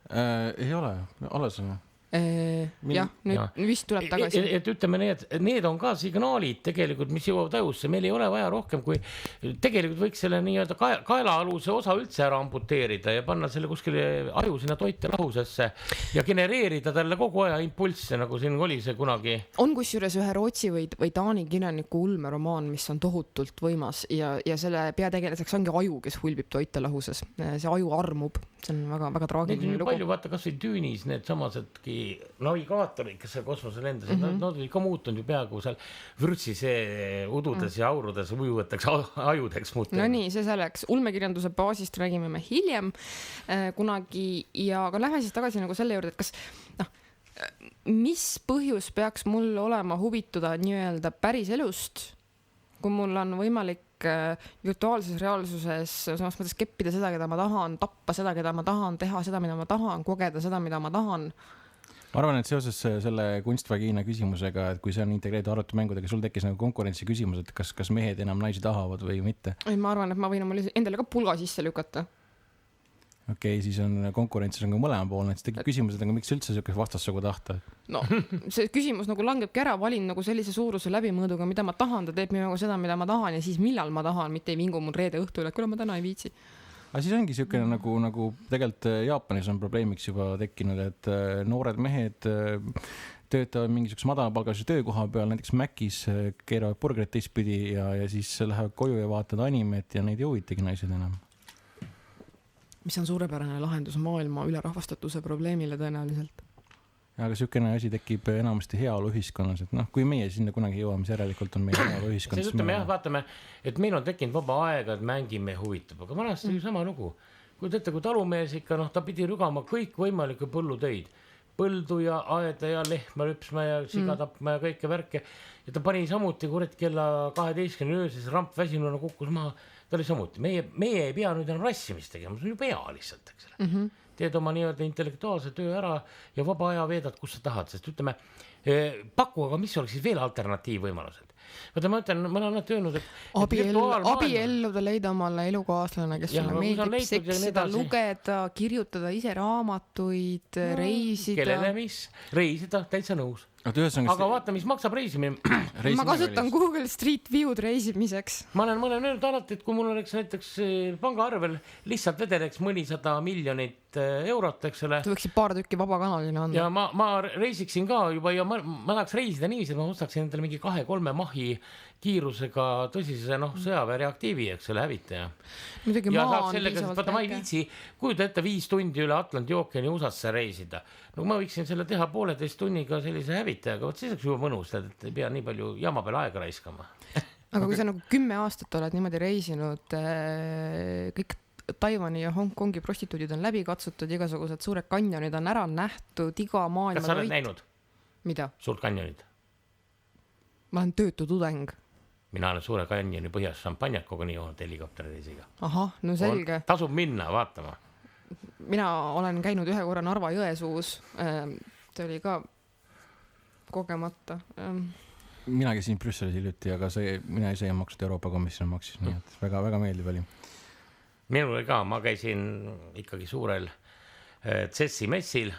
Ei ole, alles on. Jah, nüüd vist tuleb tagasi. Et ütleme, need on ka signaalid tegelikult, mis jõuavad ajusse. Meil ei ole vaja rohkem, kui tegelikult võiks selle nii-öelda kaelaaluse osa üldse ära amputeerida ja panna selle kuskile aju sinna toitelahusesse ja genereerida talle kogu aja impulsse, nagu siin oli see kunagi. On kusjuures ühe Rootsi või Taani kirjaniku ulmeromaan, mis on tohutult võimas ja selle peategelaseks ongi aju, kes hulbib toitelahuses. See aju armub, see on väga traagiline lugu. Palju vaata kas või Tüünis need samasedki navigaatorid, kes seal kosmosel endasid, nad olid ka muutunud ju peaaegu seal vürtsi see ududes ja aurudes ujuvateks ajudeks muutunud. No nii, see selleks. Ulmekirjanduse baasist räägime me hiljem kunagi ja aga lähme siis tagasi nagu selle juurde, et kas mis põhjus peaks mul olema huvituda nii-öelda päris elust, kui mul on võimalik virtuaalses reaalsuses samas mõttes keppida seda, keda ma tahan, tappa seda, keda ma tahan, teha seda, mida ma tahan, kogeda seda, mida ma tahan. Ma arvan, et seoses selle kunstvagiina küsimusega, et kui see on integreeritud arvutimängudega, sul tekkis nagu konkurentsi küsimus, et kas mehed enam naisi tahavad või mitte? Ei, ma arvan, et ma võin endale ka pulga sisse lükata. Okei, siis on konkurentsis on ka mõlemapoolne, et tekib küsimus, et miks üldse selline vastassugu tahta? No, see küsimus nagu langebki ära, valin nagu sellise suuruse läbimõõduga, mida ma tahan, ta teeb nagu seda, mida ma tahan ja siis millal ma tahan, mitte ei vingu mul reede õhtul, et küll ma täna ei viitsi. Aga siis ongi selline nagu tegelikult Jaapanis on probleemiks juba tekkinud, et noored mehed töötavad mingisuguse madalapalgalise töökoha peal, näiteks Mac'is keeravad burgerit teistpidi ja siis lähevad koju ja vaatavad animet ja neid ei huvitagi naised enam. mis on suurepärane lahendus maailma ülerahvastatuse probleemile tõenäoliselt. Aga sükene asi tekib enamasti heaolu ühiskonnas, et noh, kui meie sinna kunagi jõuame, siis järelikult on meie heaolu ühiskonnas. siis ütleme jah, vaatame, et meil on tekkinud vaba aega, et mängime huvitab, aga vanasti oli sama lugu. Kui teate, kui talumees ikka, noh, ta pidi rügama kõik võimalikke põllutöid, põldu ja aeda ja lehma lüpsma ja siga tapma ja kõike värke. Ja ta pani samuti kurat kella 12 öö, siis ramp väsinuna kukkus maha. Ta oli samuti. Meie ei pea nüüd enam rassimist tegema, see on ju pea lihtsalt, eks ole. Teed oma nii-öelda intellektuaalse töö ära ja vaba aja veedad, kus sa tahad, sest ütleme, paku, aga mis oleks siis veel alternatiivvõimalused? Vaata, ma ütlen, ma olen öelnud, et abielluda, leida omale elukaaslane, kes sulle meeldib seksida, lugeda, kirjutada ise raamatuid, reisida. Kellele mis? Reisida, täitsa nõus. Aga vaata, mis maksab reisimine. Ma kasutan Google Street View'd reisimiseks. Ma olen öelnud alati, et kui mul oleks näiteks pangaarvel lihtsalt vedeleks mõnisada miljonit eurot, eks ole. Tu võiksid paar tükki vabakanalina anda. Ja ma reisiksin ka juba ja ma tahaks reisida niiviisi, et ma ostaksin endale mingi 2-3 mahi kiirusega tõsise sõjaväereaktiivi, eks ole, hävitaja. Muidugi ja maa on sellega, piisavalt vaata, ma ei viitsi, kujuta ette 5 tundi üle Atlandi ookeani USAsse reisida. No ma võiksin selle teha 1,5 tunniga sellise hävitajaga, võt siis oleks juba mõnus, et ei pea nii palju jama peale aega raiskama. Aga kui sa nagu 10 aastat oled niimoodi reisinud, kõik Taiwani ja Hongkongi prostituudid on läbi katsutud, igasugused suured kanjonid on ära nähtud, iga maailma Kas sa oled näinud? Mida? Suurt kanjonid? Ma olen töötu tudeng. Mina olen suure kanjoni põhjas šampanjat koguni joonud helikopterireisiga. Ahah, no selge. Tasub minna, vaatama. Mina olen käinud ühe korra Narva Jõesuus. See oli ka kogemata. Mina käisin Brüsselis hiljuti, aga mina ise ei maksnud, Euroopa Komisjon maksis, nii et väga meeldib oli. Minul ka, ma käisin ikkagi suurel CES-i messil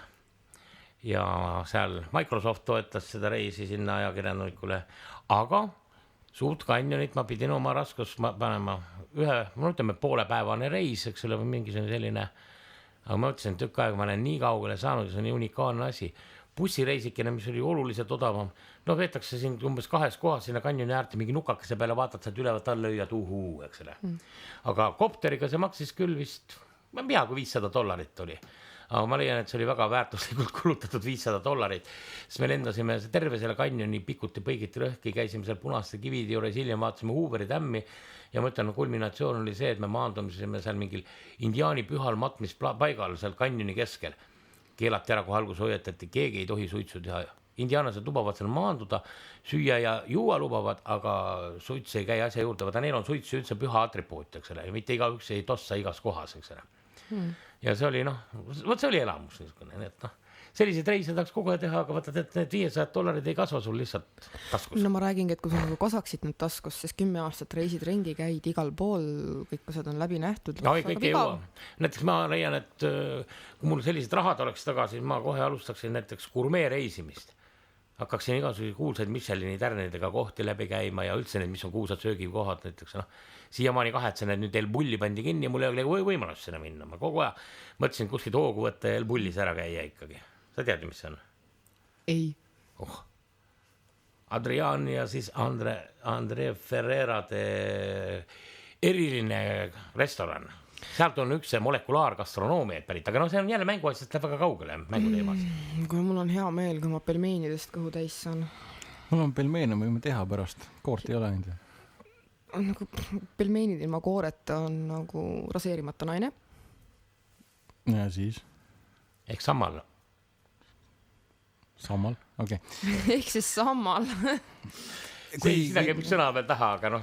ja seal Microsoft toetas seda reisi sinna ajakirjanikule, aga suurt kanjonit ma pidin oma raskus panema ütleme poolepäevane reis, eks ole, või mingisugune selline, aga ma ütlesin, tükk aega ma olen nii kaugele saanud, see on nii unikaalne asi. Bussireisikene, mis oli oluliselt odavam, no veetakse siin umbes 2 kohas sinna kanjoni äärte mingi nukakese peale, vaatad sealt ülevalt alla ja tuhuu, eks ole. Aga kopteriga see maksis küll vist, ma ei tea, kui $500 oli. Aga ma leian, et see oli väga väärtuslikult kulutatud $500, siis me lendasime terve selle kanjoni pikuti põigiti rõhki, käisime seal punaste kivide juures, hiljem vaatasime Hooveri tämmi ja ma ütlen, kulminatsioon oli see, et me maandumisime seal mingil indiaani pühal matmispaigal seal kanjoni keskel. Keelati ära, kui algus hoiatati, keegi ei tohi suitsu teha. Indiaanased lubavad seal maanduda, süüa ja juua lubavad, aga suits ei käi asja juurde, vaata neil on suitsu üldse püha atribuut, eks ole, mitte igaüks ei tossa igas kohas, eks ole. Ja see oli, see oli elamus niisugune, et selliseid reise tahaks kogu aeg teha, aga vaata, et need $500 ei kasva sul lihtsalt taskus. No ma räägingi, et kui sa nagu kasaksid need taskus, siis 10 aastat reisid ringi, käid igal pool, kõik asjad on läbi nähtud. No ei, kõik ei jõua. Näiteks ma leian, et kui mul sellised rahad oleks tagasi, ma kohe alustaksin näiteks gurmee reisimist. Hakkaksin igasuguseid kuulsaid Michelini tärnidega kohti läbi käima ja üldse need, mis on kuulsad söögikohad näiteks, siiamaani kahetsen, et nüüd El Bulli pandi kinni ja mul ei ole võimalus sinna minna. Ma kogu aeg mõtlesin kuskilt hoogu võtta ja El Bullis ära käia ikkagi. Sa tead, mis see on? Ei. Adrian ja siis Andre Ferrerade eriline restoran. Sealt on üks molekulaargastronoomia pärit, aga see on jälle mänguasjast läheb väga kaugele mänguteemas. Kui mul on hea meel, kui ma pelmeenidest kõhu täis saan. Mul on pelmeene, võime teha pärast. Koort ei ole enda. Nagu pelmeenid ilma kooreta on nagu raseerimata naine. Ja siis? Ehk sammal. Sammal, okei. Ehk siis sammal. Seda käib üks sõna veel taha, aga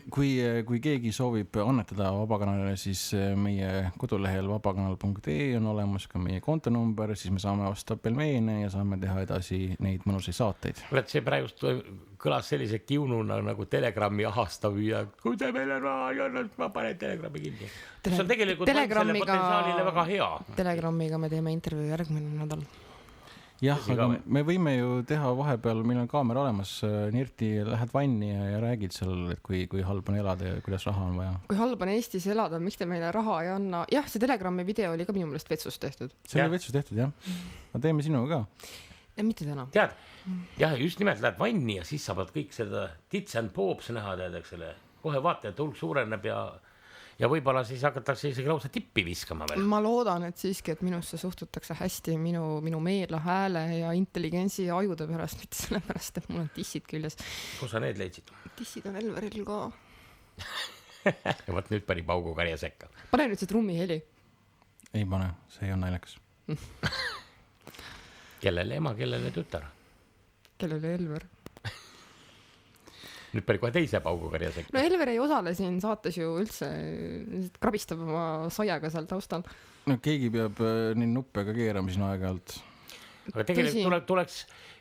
Kui keegi soovib annetada Vabakanalile, siis meie kodulehel vabakanal.ee on olemas ka meie kontonumber, siis me saame osta pelmeene ja saame teha edasi neid mõnusaid saateid. See praegust kõlas sellise kiununa nagu Telegrammi ahastav ja kui te meile raha ei anna, ma panen Telegrammi kinni. See on tegelikult selle potentsiaalile väga hea. Telegrammiga me teeme intervjuu järgmine nädal. Jah, aga me võime ju teha vahepeal, meil on kaamera olemas, Nirti, lähed vanni ja räägid seal, et kui halb on elada ja kuidas raha on vaja. Kui halb on Eestis elada, miks te meile raha ei anna? Jah, see Telegrammi video oli ka minu meelest vetsust tehtud. See oli vetsust tehtud, jah. Ma teeme sinuga ka. Ja mitte täna. Tead, jah, just nimelt lähed vanni ja siis saavad kõik seda tits and pops näha, tead, eks selle. Kohe vaata, et hulk suureneb ja ja võib-olla siis hakatakse isegi lausa tippi viskama veel. Ma loodan, et siiski, et minusse suhtutakse hästi minu meela, hääle ja intelligentsi ja ajude pärast, mitte sellepärast, et mul on tissid küljes. Kus sa need leidsid? Tissid on Elveril ka. Ja võt nüüd pani paugu karja sekka. Pane nüüd see trummi heli. Ei pane, see ei on naljakas. Kellele ema, kellele tütar? Kellele Elver? Nüüd päri kohe teise paugu karja sekka. No Elver ei osale siin saates ju üldse, krabistab oma saiaga seal taustal. No keegi peab nii nuppe ka keerama siin aeg-ajalt. Aga tegelikult tuleks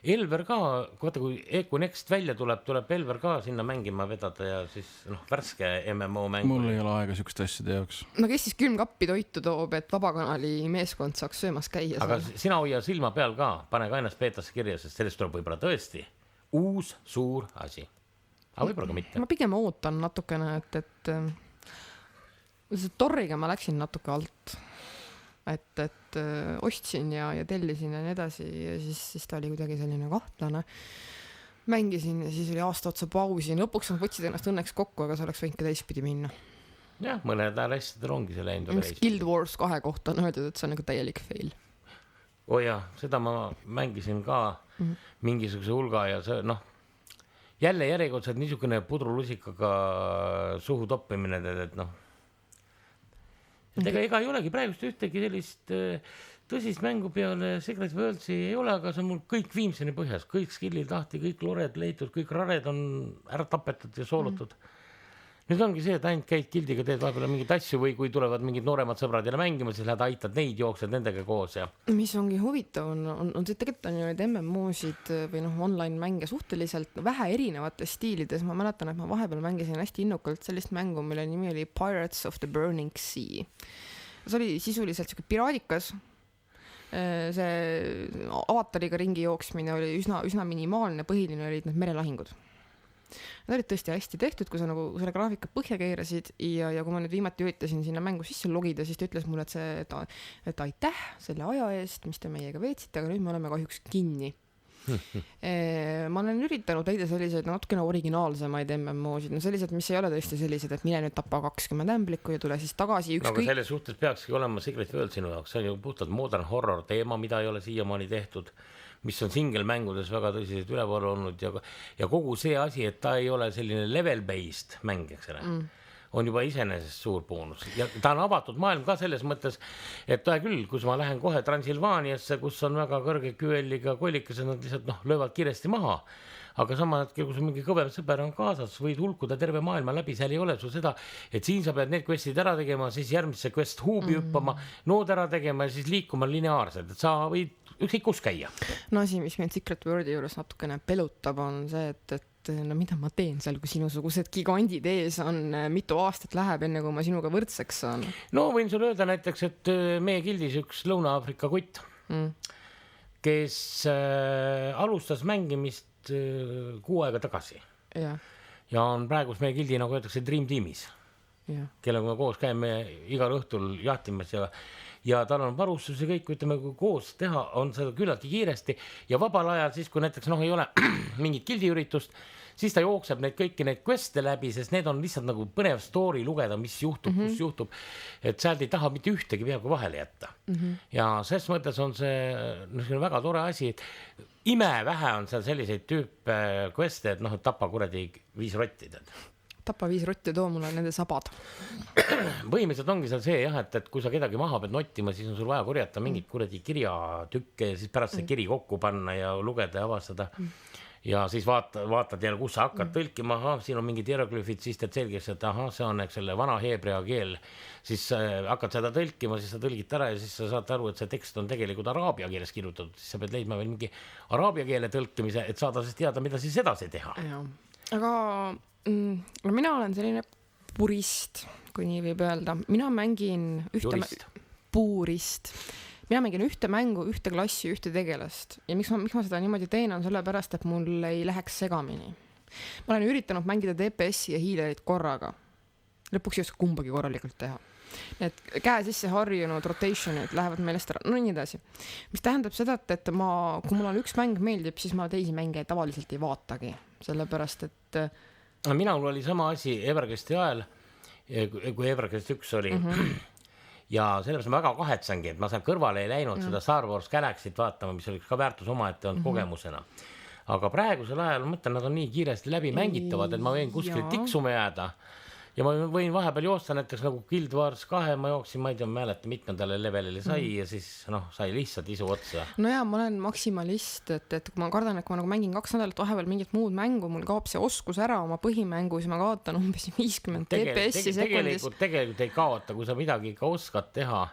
Elver ka, kui Econext välja tuleb Elver ka sinna mängima vedada ja siis värske MMO mäng. Mul ei ole aega sükste asjade jaoks. No kes siis külmkappi toitu toob, et Vabakanali meeskond saaks söömas käia? Aga sina hoia silma peal ka, pane ka ennast beetasse kirja, sest sellest tuleb võib-olla tõesti uus suur asi. Aga võib-olla ka mitte. Ma pigem ootan natukene, et Torriga ma läksin natuke alt. Et ostsin ja tellisin ja nii edasi ja siis ta oli kuidagi selline kahtlane. Mängisin ja siis oli aasta otsa pausi. Lõpuks nad võtsid ennast õnneks kokku, aga see oleks võinud ka teistpidi minna. Jah, mõned asjadel ongi see läinud. Guild Wars 2 kohta on öeldud, et see on nagu täielik fail. Jah, seda ma mängisin ka mingisuguse hulga ja see jälle järjekordselt niisugune pudrulusikaga suhu toppimine, et ega ei olegi praegust ühtegi sellist tõsist mängu peale Secret Worldsi ei ole, aga see on mul kõik viimseni põhjas, kõik skillid lahti, kõik lored leitud, kõik rared on ära tapetud ja soolutud. Nüüd ongi see, et ainult käid gildiga, teed vahepeal mingid asju või kui tulevad mingid nooremad sõbrad jälle mängima, siis lähed aitad neid, jooksed nendega koos. Ja mis ongi huvitav on see, tegelikult on ju neid MMO-sid või online mänge suhteliselt vähe erinevates stiilides. Ma mäletan, et ma vahepeal mängisin hästi innukalt sellist mängu, mille nimi oli Pirates of the Burning Sea. See oli sisuliselt siuke piraadikas. See avatariga ringi jooksmine oli üsna minimaalne, põhiline olid need merelahingud. Nad olid tõesti hästi tehtud, kui sa nagu selle graafika põhja keerasid ja kui ma nüüd viimati üritasin sinna mängu sisse logida, siis ta ütles mulle, et aitäh selle aja eest, mis te meiega veetsite, aga nüüd me oleme kahjuks kinni. Ma olen üritanud leida selliseid natukene originaalsemaid MMO-sid, sellised, mis ei ole tõesti sellised, et mine nüüd tappa 20 ämblikku ja tule siis tagasi ükskõik. Aga selles suhtes peakski olema Secret World sinu jaoks, see on ju puhtalt modern horror teema, mida ei ole siiamaani tehtud, mis on single-mängudes väga tõsiselt üleval olnud ja kogu see asi, et ta ei ole selline level-based mäng, eks ole, on juba iseenesest suur boonus. Ja ta on avatud maailm ka selles mõttes, et küll, kus ma lähen kohe Transilvaaniasse, kus on väga kõrge QL-iga kollikas, nad lihtsalt löövad kiiresti maha. Aga sama hetkel, kui sul mingi kõvem sõber on kaasas, võid hulkuda terve maailma läbi, seal ei ole sul seda, et siin sa pead need questid ära tegema, siis järgmisse quest huubi hüppama, nood ära tegema ja siis liikuma lineaarselt, et sa võid ükskõik kus käia. No asi, mis mind Secret Worldi juures natukene pelutab, on see, et mida ma teen seal, kui sinusugused gigandid ees on, mitu aastat läheb enne, kui ma sinuga võrdseks saan. No võin sulle öelda näiteks, et meie gildis üks Lõuna-Aafrika kutt, kes alustas mängimist 6 aega tagasi. Ja on praegus meie gildi, nagu öeldakse, Dream Teamis, kellega me koos käime igal õhtul jahtimas ja tal on varustus ja kõik, ütleme, kui koos teha, on seda küllaltki kiiresti ja vabal ajal siis, kui näiteks ei ole mingit gildiüritust, siis ta jookseb kõiki neid queste läbi, sest need on lihtsalt nagu põnev story lugeda, mis juhtub, kus juhtub, et sealt ei taha mitte ühtegi peaaegu vahele jätta. Ja selles mõttes on see väga tore asi, et imevähe on seal selliseid tüüpe queste, et tapa kuradi 5 rotti. Tapa 5 rotti, too mulle nende sabad. Põhimõtteliselt ongi seal see, et kui sa kedagi maha pead nottima, siis on sul vaja korjata mingit kuradi kirjatükke ja siis pärast see kiri kokku panna ja lugeda ja avastada. Ja siis vaatad jälle, kus sa hakkad tõlkima, siin on mingid hieroglüfid, siis teed selgeks, et see on selle vana heebrea keel, siis hakkad seda tõlkima, siis sa tõlgid ära ja siis sa saad aru, et see tekst on tegelikult araabia keeles kirjutatud, siis sa pead leidma veel mingi araabia keele tõlkimise, et saada siis teada, mida siis edasi teha. Aga mina olen selline purist, kui nii võib öelda. Mina mängin puurist. Mina mängin ühte mängu, ühte klassi, ühte tegelast. Ja miks ma seda niimoodi teen, on sellepärast, et mul ei läheks segamini. Ma olen üritanud mängida DPS-i ja healerit korraga. Lõpuks ei oska kumbagi korralikult teha. Need käe sisse harjunud rotationid lähevad meelest ära, nii edasi. Mis tähendab seda, et kui mul on üks mäng meeldib, siis ma teisi mänge tavaliselt ei vaatagi. Sellepärast, et minul oli sama asi Everquesti ajal kui Everquest 1 oli. Ja sellepärast ma väga kahetsengi, et ma seal kõrvale ei läinud seda Star Wars Galaxy't vaatama, mis oli ka väärtus omaette olnud kogemusena. Aga praegusel ajal mõtlen, nad on nii kiiresti läbi mängitavad, et ma võin kuskil tiksuma jääda. Ja ma võin vahepeal joosta näiteks nagu Guild Wars 2, ma jooksin, ma ei tea, mäleta mitmendale levelile sai ja siis sai lihtsalt isu otsa. No jaa, ma olen maksimalist, et ma kardan, et kui ma nagu mängin 2 nädalat vahepeal mingit muud mängu, mul kaob see oskus ära oma põhimängus ja ma kaotan umbes 50 TPS-i sekundis. Tegelikult ei kaota, kui sa midagi ikka oskad teha.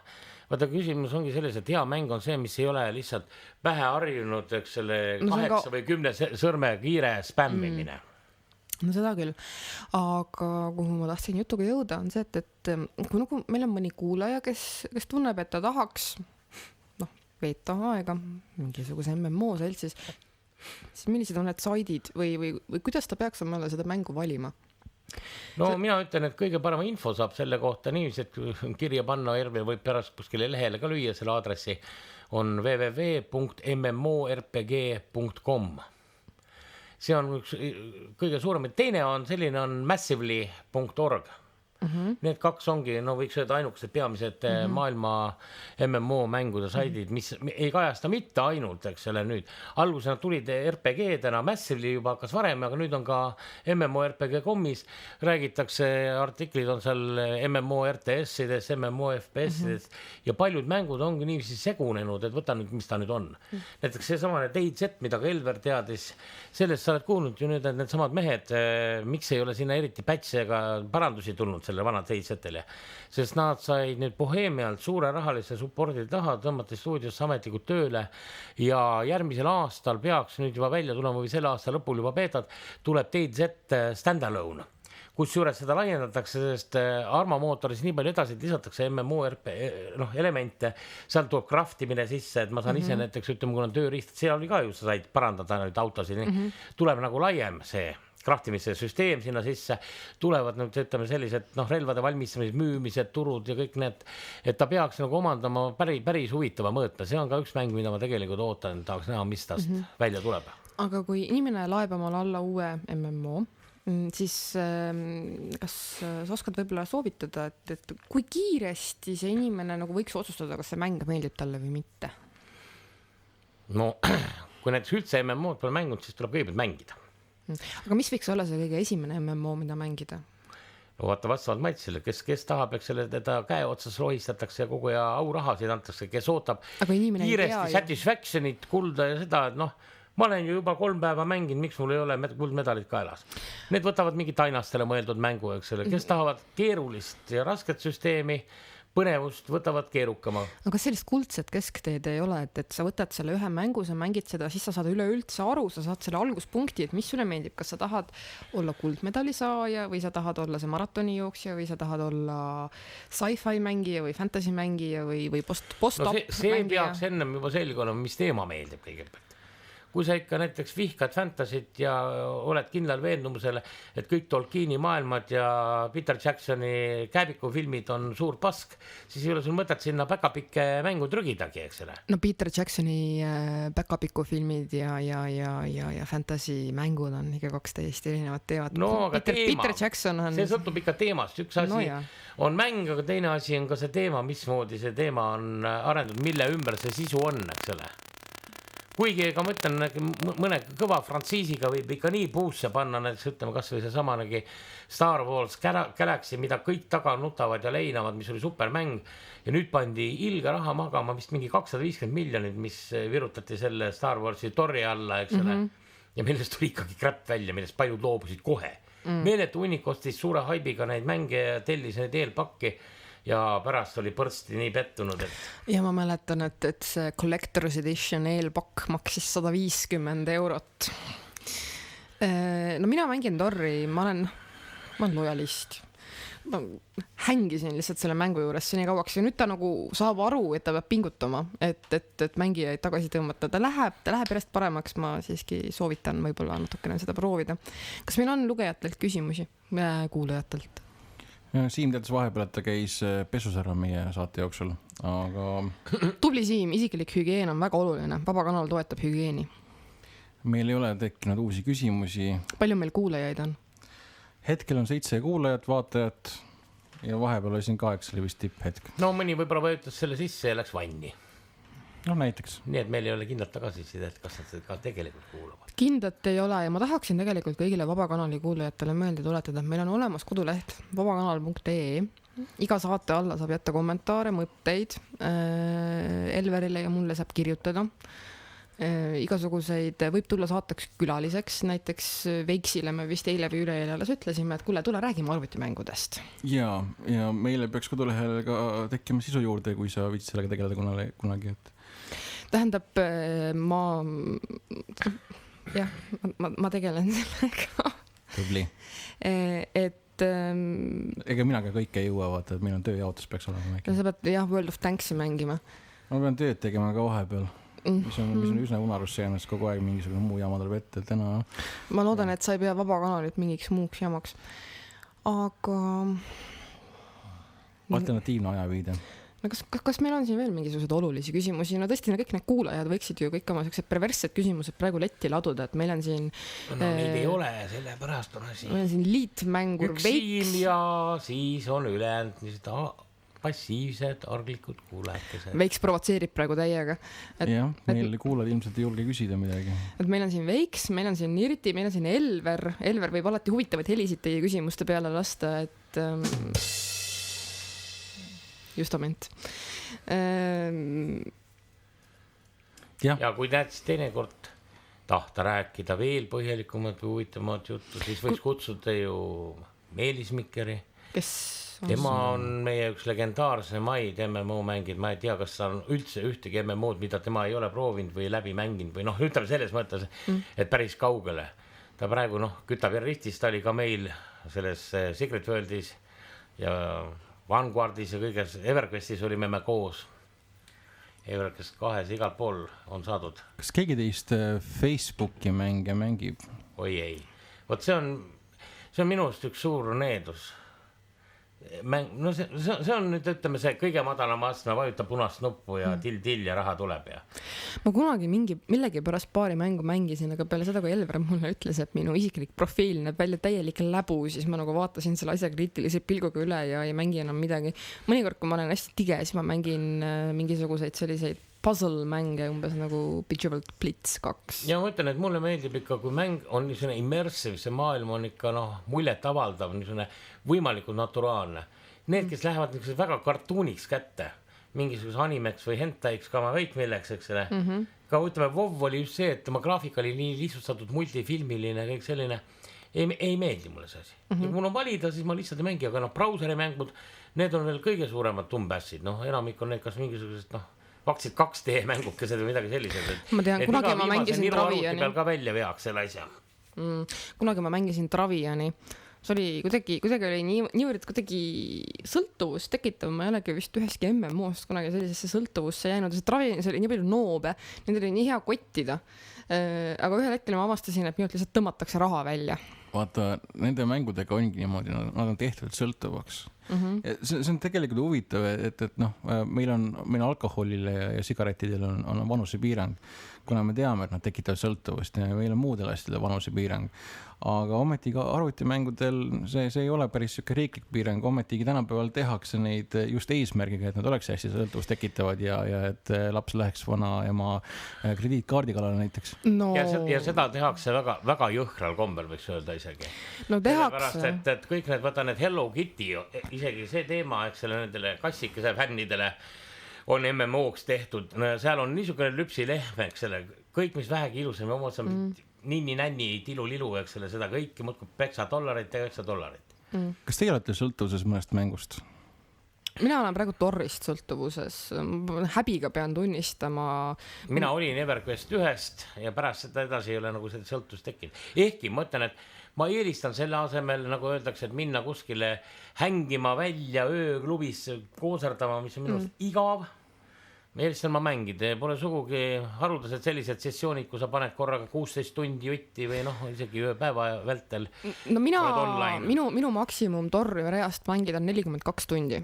Vaata, küsimus ongi selles, et hea mäng on see, mis ei ole lihtsalt pähe harjunud, eks selle 8 või 10 sõrme kiire spämmimine. No seda küll, aga kuhu ma tahtsin jutuga jõuda on see, et kui nagu meil on mõni kuulaja, kes tunneb, et ta tahaks veeta aega mingisuguse MMO seltsis, siis millised on need saidid või kuidas ta peaks omale seda mängu valima? No mina ütlen, et kõige parema info saab selle kohta niiviisi, et kirja panna Ervil võib pärast kuskile lehele ka lüüa selle aadressi, on www.mmorpg.com. See on üks kõige suurem, teine on selline on massively.org. Need 2 ongi, võiks öelda ainukesed peamised maailma MMO mängude saidid, mis ei kajasta mitte ainult, eks selle nüüd. Alguses nad tulid RPG-dena, Massively juba hakkas varem, aga nüüd on ka MMORPG.comis, räägitakse, artiklid on seal MMO RTS-ides, MMO FPS-ides ja paljud mängud ongi niiviisi segunenud, et võta nüüd, mis ta nüüd on. Näiteks see samane DayZ, mida ka Elver teadis, sellest sa oled kuulnud ju nüüd, et need samad mehed, miks ei ole sinna eriti patch'e ega parandusi tulnud selle vana DayZ-le, sest nad said nüüd Bohemialt suure rahalise supporti taha, tõmmati stuudiosse ametlikult tööle ja järgmisel aastal peaks nüüd juba välja tulema või selle aasta lõpul juba beetad, tuleb DayZ standalone, kus juures seda laiendatakse, sest Arma mootoris nii palju edasi, et lisatakse MMORP elemente, seal tuleb craftimine sisse, et ma saan ise näiteks, ütleme, kui on tööriist, seal oli ka ju, sa said parandada nüüd autosid, tuleb nagu laiem see kraftimise süsteem sinna sisse, tulevad nüüd, ütleme, sellised relvade valmistamised, müümised, turud ja kõik need, et ta peaks nagu omandama päris huvitava mõõtme. See on ka üks mäng, mida ma tegelikult ootan, tahaks näha, mis tast välja tuleb. Aga kui inimene laeb omal alla uue MMO, siis kas sa oskad võib-olla soovitada, et kui kiiresti see inimene nagu võiks otsustada, kas see mäng meeldib talle või mitte? No, kui näiteks üldse MMO-d pole mängunud, siis tuleb kõigepealt mängida. Aga mis võiks olla see kõige esimene MMO, mida mängida? No vaata vastavalt maitsile, kes tahab, eks selle teda käe otsas rohistatakse ja kogu ja aurahasid antakse, kes ootab kiiresti satisfactionit, kulda ja seda, et ma olen ju juba 3 päeva mänginud, miks mul ei ole kuldmedalit kaelas. Need võtavad mingit ainastele mõeldud mängu, eks selle, kes tahavad keerulist ja rasket süsteemi, põnevust võtavad keerukama. Aga kas sellist kuldset keskteed ei ole, et sa võtad selle ühe mängu, sa mängid seda, siis sa saad üleüldse aru, sa saad selle alguspunkti, et mis sulle meeldib, kas sa tahad olla kuldmedali saaja või sa tahad olla see maratoni jooksja või sa tahad olla sci-fi mängija või fantasy mängija või post-op mängija. See peaks ennem juba selge olema, mis teema meeldib kõigepealt. Kui sa ikka näiteks vihkad fantasyt ja oled kindlal veendumusele, et kõik Tolkieni maailmad ja Peter Jacksoni kääbikufilmid on suur pask, siis ei ole sul mõtet sinna päkapikke mängu trügidagi, eks ole. No Peter Jacksoni päkapikufilmid ja fantasy mängud on ikka 2 täiesti erinevad teevad. No, aga Peter Jackson on... See sõltub ikka teemast. Üks asi on mäng, aga teine asi on ka see teema, mismoodi see teema on arendatud, mille ümber see sisu on, eks ole. Kuigi ega ma ütlen, mõne kõva frantsiisiga võib ikka nii puusse panna, näiteks ütleme kas või see samanegi Star Wars Galaxy, mida kõik taga nutavad ja leinavad, mis oli supermäng ja nüüd pandi ilge raha magama vist mingi 250 miljonit, mis virutati selle Star Warsi torri alla, eks ole, ja millest tuli ikkagi crap välja, millest paljud loobusid kohe. Meeletu hunnik ostis suure haibiga neid mänge ja tellis neid eelpakki ja pärast oli põrsti nii pettunud, et... Ja ma mäletan, et see Collector's Edition eelpakk maksis 150 eurot. No mina mängin torri, ma olen lojalist. Ma hängisin lihtsalt selle mängu juures nii kauaks ja nüüd ta nagu saab aru, et ta peab pingutama, et mängijaid tagasi tõmmata. Ta läheb järjest paremaks, ma siiski soovitan võib-olla natukene seda proovida. Kas meil on lugejatelt küsimusi, kuulajatelt? Siim teatas vahepeal, et ta käis pesus ära meie saate jooksul, aga... Tubli Siim, isiklik hügieen on väga oluline. Vabakanal toetab hügieeni. Meil ei ole tekkinud uusi küsimusi. Palju meil kuulajaid on? Hetkel on 7 kuulajat, vaatajat ja vahepeal oli siin 8 oli vist tipphetk. no mõni võib-olla vajutas selle sisse ja läks vanni. No näiteks. Nii et meil ei ole kindlat tagasisidet, kas nad seda ka tegelikult kuulavad. Kindlat ei ole ja ma tahaksin tegelikult kõigile Vabakanali kuulajatele meelde tuletada, et meil on olemas koduleht vabakanal.ee. Iga saate alla saab jätta kommentaare, mõtteid. Elverile ja mulle saab kirjutada. Igasuguseid võib tulla saateks külaliseks, näiteks Veiksile me vist eile või üleeile alles ütlesime, et kuule, tule räägime arvutimängudest. Ja meile peaks kodulehel ka tekkima sisu juurde, kui sa viitsid sellega tegeleda kunagi, et tähendab, ma tegelen sellega. Tubli. Et ega mina ka kõike ei jõua, vaata, et meil on tööjaotus peaks olema. Sa pead World of Tanksi mängima. Ma pean tööd tegema ka vahepeal. Mis on üsna unarusse jäänud, kogu aeg mingisugune muu jama tuleb ette, et täna. Ma loodan, et sa ei pea Vabakanalit mingiks muuks jamaks. Aga alternatiivne ajaviide. No kas meil on siin veel mingisuguseid olulisi küsimusi? No tõesti, kõik need kuulajad võiksid ju kõik oma sellised perverssed küsimused praegu letti laduda, et meil on siin neid ei ole, sellepärast on asi. Meil on siin liitmängur Veiks. Üks siin ja siis on ülejäänud passiivsed, arglikud kuulajad. Veiks provotseerib praegu täiega. Jah, meil kuulajad ilmselt ei julge küsida midagi. Et meil on siin Veiks, meil on siin Nirti, meil on siin Elver. Elver võib alati huvitavaid helisid teie küsimuste peale lasta, et justament. Ja kui näed siis teinekord tahta rääkida veel põhjalikumad või huvitavamad juttu, siis võiks kutsuda ju Meelis Mikkeri. Kes tema on meie üks legendaarse maid MMO mängid, ma ei tea, kas on üldse ühtegi MMO-d, mida tema ei ole proovinud või läbi mänginud või ütleme selles mõttes, et päris kaugele. Ta praegu kütab Ristis, ta oli ka meil selles Secret Worldis ja Vanguardis ja kõiges, Everquestis olime me koos. Everquest 2 igal pool on saadud. Kas keegi teist Facebooki mänge mängib? Oi ei. Vot see on minust üks suur needus. See on nüüd, ütleme, see kõige madalama astme, vajutab punast nuppu ja till ja raha tuleb ja. Ma kunagi millegi pärast paari mängu mängisin, aga peale seda, kui Elver mulle ütles, et minu isiklik profiil näeb välja täielik läbu, siis ma vaatasin selle asja kriitilise pilguga üle ja ei mängi enam midagi. Mõnikord, kui ma olen hästi tige, siis ma mängin mingisuguseid selliseid puzzle-mänge, umbes nagu Bejeweled Blitz 2. Ja ma ütlen, et mulle meeldib ikka, kui mäng on niisugune immersive, see maailm on ikka muljet avaldav, niisugune võimalikult naturaalne. Need, kes lähevad niisugune väga kartuuniks kätte, mingisuguse animeks või hentaiks ka ma võik milleks, eks selle. Ka ütleme, WoW oli just see, et tema graafika oli nii lihtsustatud multifilmiline, kõik selline, ei meeldi mulle see asi. Ja kui mul on valida, siis ma lihtsalt ei mängi, aga brauseri mängud, need on veel kõige suuremad tumbässid, enamik on need kas mingisugused, vaksid 2D mängukesed või midagi sellised. Ma tean, kunagi ma mängisin Traviani. Peal ka välja veaks selle asja. Kunagi ma mängisin Traviani. See oli kuidagi oli niivõrd kuidagi sõltuvust tekitav. Ma ei olegi vist üheski MMO-st kunagi sellisesse sõltuvusse jäänud. See Travianis oli nii palju noobe, need oli nii hea kottida. Aga ühel hetkel ma avastasin, et minult lihtsalt tõmmatakse raha välja. Vaata, nende mängudega ongi niimoodi, nad on tehtud sõltuvaks. See on tegelikult huvitav, et meil on alkoholile ja sigarettidele on vanusepiirang, kuna me teame, et nad tekitavad sõltuvust ja meil on muudel asjadel vanusepiirang. Aga ometigi arvutimängudel see ei ole päris siuke riiklik piirang, ometigi tänapäeval tehakse neid just eesmärgiga, et nad oleks hästi sõltuvust tekitavad ja et laps läheks vana ema krediitkaardi kallale näiteks. No. Ja seda tehakse väga, väga jõhkral kombel, võiks öelda isegi. No tehakse. Et kõik need Hello Kitty, isegi see teema, eks selle nendele kassikese fännidele on MMO-ks tehtud. Seal on niisugune lüpsilehm, eks selle, kõik mis vähegi ilusam ja omad saab ninni-nänni, tilu-lilu, eks selle, seda kõiki muudkui peksa dollarit ja $9. Kas teie olete sõltuvuses mõnest mängust? Mina olen praegu Torrist sõltuvuses. Häbiga pean tunnistama. Mina olin Everquest 1 ja pärast seda edasi ei ole nagu seda sõltuvust tekkinud. Ehkki ma ütlen, et ma eelistan selle asemel, nagu öeldakse, et minna kuskile hängima välja ööklubisse kooserdama, mis on minust igav. Eelistan ma mängida, pole sugugi haruldased sellised sessioonid, kui sa paned korraga 16 tundi jutti või isegi ööpäeva vältel. No minu maksimum Torri reast mängida on 42 tundi.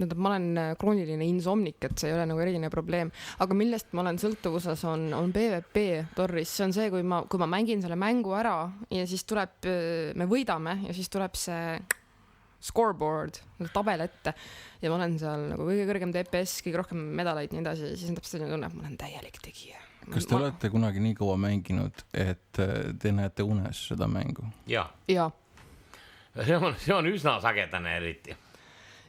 Ma olen krooniline insomnik, et see ei ole nagu eriline probleem. Aga millest ma olen sõltuvuses on PvP Torris. See on see, kui ma mängin selle mängu ära ja siis tuleb, me võidame ja siis tuleb see scoreboard, tabel ette ja ma olen seal nagu kõige kõrgem DPS, kõige rohkem medaleid ja nii edasi, siis on täpselt selline tunne, et ma olen täielik tegija. Kas te olete kunagi nii kaua mänginud, et te näete unes seda mängu? Ja. See on üsna sagedane eriti.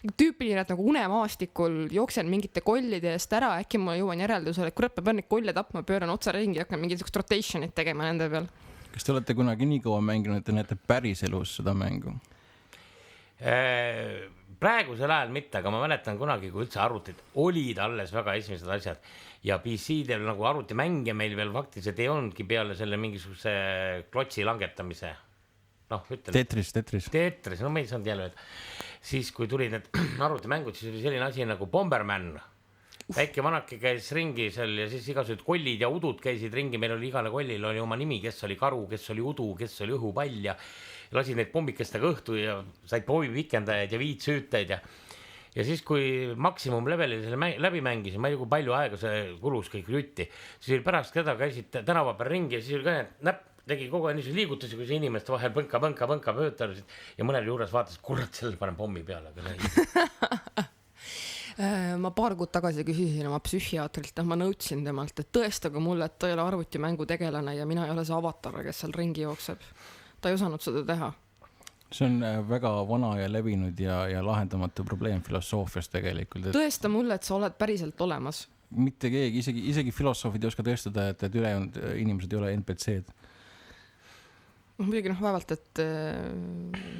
Tüüpiline, et nagu unemaastikul jooksen mingite kollide eest ära, äkki ma jõuan järeldusele, et kurat, ma pean neid kolle tapma, pööran otsa ringi ja hakkan mingisugust rotationit tegema nende peal. Kas te olete kunagi nii kaua mänginud, et te näete päris elus seda mängu? Praegusel ajal mitte, aga ma mäletan kunagi, kui üldse arvutid olid alles väga esimesed asjad ja PC-del nagu arvutimänge meil veel faktiliselt ei olnudki peale selle mingisuguse klotsi langetamise. Tetris, no me ei saanud jälle öelda. Siis kui tulid need arvutimängud, siis oli selline asi nagu Bomberman. Väike vanake käis ringi seal ja siis igasugused kollid ja udud käisid ringi. Meil oli igale kollil oli oma nimi, kes oli karu, kes oli udu, kes oli õhupall ja lasid neid pommikestega õhtu ja said pommipikendajaid ja viitsüütajaid ja siis, kui maksimum levelil selle läbi mängisin, ma ei tea, kui palju aega see kulus kõik jutti, siis oli pärast seda käisid tänava peal ringi ja siis oli ka näpp tegi kogu aeg niisuguse liigutusi, kui see inimeste vahel põnka pöötalusid ja mõnel juures vaatas, kurat, selle panen pommi peale. Ma paar kuud tagasi küsisin oma psühhiaatrilt, ma nõudsin temalt, et tõestaga mulle, et ta ei ole arvutimängu tegelane ja mina ei ole see avatar, kes seal ringi jookseb. Ta ei osanud seda teha. See on väga vana ja levinud ja lahendamatu probleem filosoofias tegelikult. Tõesta mulle, et sa oled päriselt olemas. Mitte keegi, isegi filosoofid ei oska tõestada, et ülejäänud inimesed ei ole NPC-d. Muidugi vaevalt, et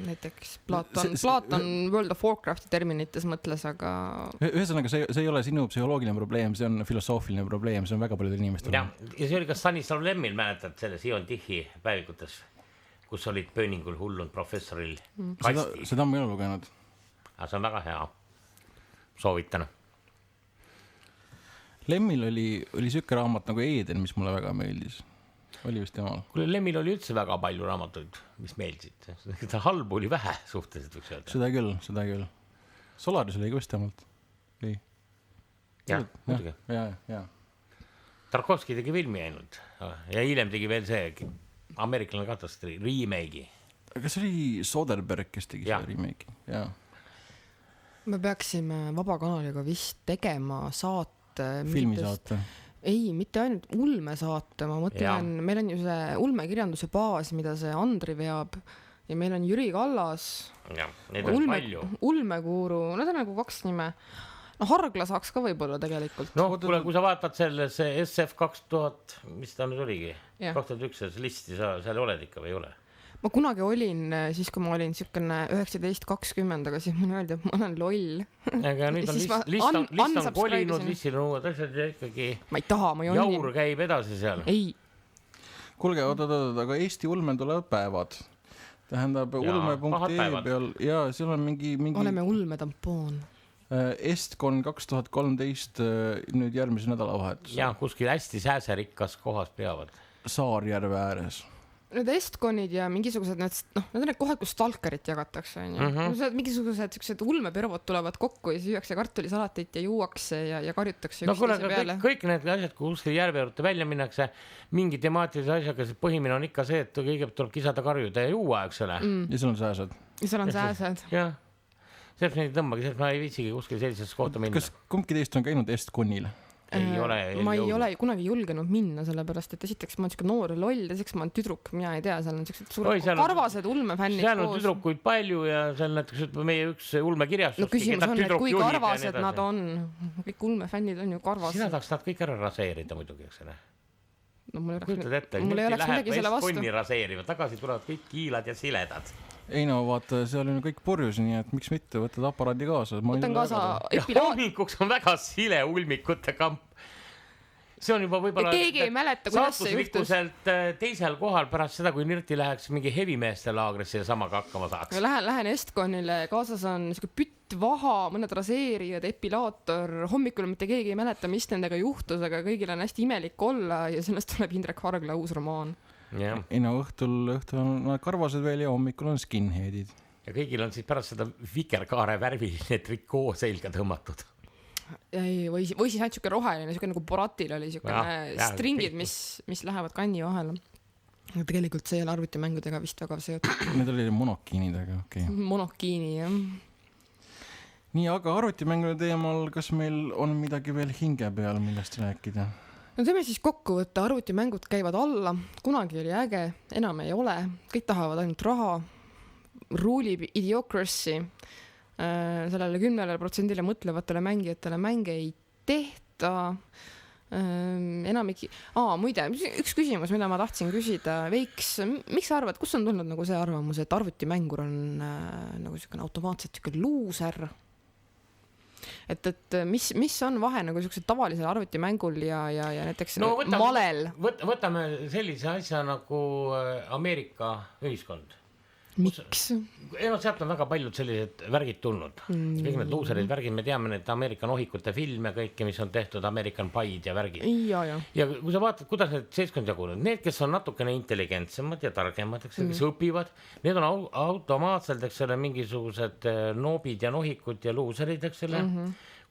näiteks Platon World of Warcrafti terminites mõtles, aga... Ühesõnaga, see ei ole sinu psühholoogiline probleem, see on filosoofiline probleem, see on väga paljudel inimestel. Ja see oli ka Stanislav Lemmil, mäletad selle Sion Tihi päevikutes, kus olid pööningul hullunud professoril kasti. Seda ma ei ole lugenud. Aga see on väga hea. Soovitan. Lemmil oli sükke raamat nagu Eden, mis mulle väga meeldis. Oli vist temal. Kuule, Lemmil oli üldse väga palju raamatuid, mis meeldisid. Ta halbu oli vähe suhteliselt, võiks öelda. Seda küll. Solaris oli ka vist temalt. Jah, muidugi. Ja. Tarkovski tegi filmi ainult. Ja hiljem tegi veel see ameeriklane katastrofi remake'i. Kas oli Soderbergh, kes tegi selle remake'i? Jaa. Me peaksime Vabakanaliga vist tegema saate. Filmisaate. Ei, mitte ainult ulmesaate, ma mõtlen, meil on ju see ulmekirjanduse baas, mida see Andri veab ja meil on Jüri Kallas. Ja, neid on palju. Ulmekuuru, need on nagu 2 nime. No Hargla saaks ka võib-olla tegelikult. No, kui sa vaatad selle SF 2000, mis ta nüüd oligi? 2001 listi, sa seal oled ikka või ei ole? Ma kunagi olin, siis kui ma olin niisugune 19-20, aga siis mulle öeldi, et ma olen loll. Aga nüüd on list on kolinud, listil on uued asjad ja ikkagi ma ei taha, ma jonin. Jaur käib edasi seal. Ei. Kuulge, aga Eesti ulmel tulevad päevad. Tähendab, ulme.ee peal ja seal on mingi... Oleme ulmetampoon. Estcon 2013 nüüd järgmise nädalavahetus. Ja, kuskil hästi sääserikkas kohas peavad. Saarjärve ääres. Need Estconid ja mingisugused need on need kohad, kus stalkerit jagatakse. Mingisugused ulmepirvod tulevad kokku ja süüakse kartulisalatit ja juuakse ja karjutakse üksteise peale. Kõik need asjad, kui kuskil järve juurde välja minnakse, mingi temaatilise asjaga, see põhimine on ikka see, et kõigepealt tuleb kisada, karjuda ja juua, eks ole. Ja seal on sääsed. Ja seal on sääsed. Jah. Sellest neid tõmbagi, sellest ma ei viitsigi kuskil sellisest kohta minna. Kas kumbki teist on käinud Estconile? Ma ei ole kunagi julgenud minna, sellepärast, et esiteks ma olen niisugune noor loll, teiseks ma olen tüdruk, mina ei tea, seal on niisugused suured karvased ulmefännid koos. Seal on tüdrukuid palju ja seal näiteks meie üks ulmekirjastus. No küsimus on, et kui karvased nad on. Kõik ulmefännid on ju karvased. Sina tahaks nad kõik ära raseerida muidugi, eks ole. No mul ei oleks midagi selle vastu. Konni raseerivad, tagasi tulevad kõik kiilad ja siledad. Ei no vaata, seal on kõik purjus, nii et miks mitte, võtad aparaadi kaasa. Võtan kaasa hommikuks on väga sile ulmikute kamp. See on juba võibolla keegi ei mäleta, kuidas see juhtus. Teisel kohal pärast seda, kui Nirti läheks mingi hevimeeste laagrisse ja samaga hakkama saaks. Lähen Estconile, kaasas on pütt, vaha, mõned raseerijad, epilaator, hommikul mitte keegi ei mäleta, mis nendega juhtus, aga kõigil on hästi imelik olla ja sellest tuleb Indrek Hargla uus romaan. Ei no õhtul on karvased veel ja hommikul on skinheadid. Ja kõigil on siis pärast seda vikerkaare värviline trikoo selga tõmmatud. Või siis ainult roheline, nagu Boratil oli stringid, mis lähevad kanni vahele. Tegelikult see ei ole arvutimängudega vist väga seotud. Need olid monokiinidega, okei. Monokiini, jah. Nii, aga arvutimängude teemal, kas meil on midagi veel hinge peal, millest rääkida? No teeme siis kokkuvõtte, arvutimängud käivad alla, kunagi oli äge, enam ei ole, kõik tahavad ainult raha, ruulib idiocracy, sellele 10% mõtlevatele mängijatele mänge ei tehta, enamik... muide, üks küsimus, mida ma tahtsin küsida, Veiks, miks sa arvad, kus on tulnud nagu see arvamus, et arvutimängur on nagu selline automaatselt luuser? Et mis on vahe nagu sellisel tavalisel arvutimängul ja näiteks malel? Võtame sellise asja nagu Ameerika ühiskond. Miks? Sealt on väga paljud sellised värgid tulnud. Kõik need luuserid värgid, me teame need Ameerika nohikute filme, kõike, mis on tehtud, American Pied ja värgid. Ja kui sa vaatad, kuidas need seltskond jagunud, need, kes on natukene intelligentsemad ja targemad, kes õpivad, need on automaatselt, mingisugused noobid ja nohikud ja luuserid,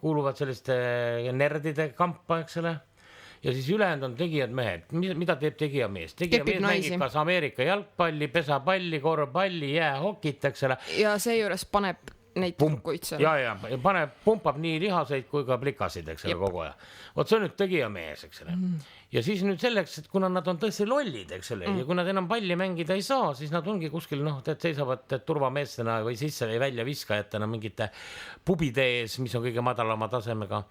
kuuluvad selliste nerdide kampa, ja siis ülejäänud on tegijad mehed. Mida teeb tegija mees? Tegija mees mängib kas Ameerika jalgpalli, pesapalli, korvpalli, jäähokit, Ja see juures paneb neid turkuid seal. Ja pumpab nii lihaseid kui ka plikasid, kogu aja. Vot see on nüüd tegija mees, Ja siis nüüd selleks, et kuna nad on tõesti lollid, ja kui nad enam palli mängida ei saa, siis nad ongi kuskil, seisavad turvameestena või sisse või välja viskajatena mingite pubide ees, mis on kõige madalama tasemega.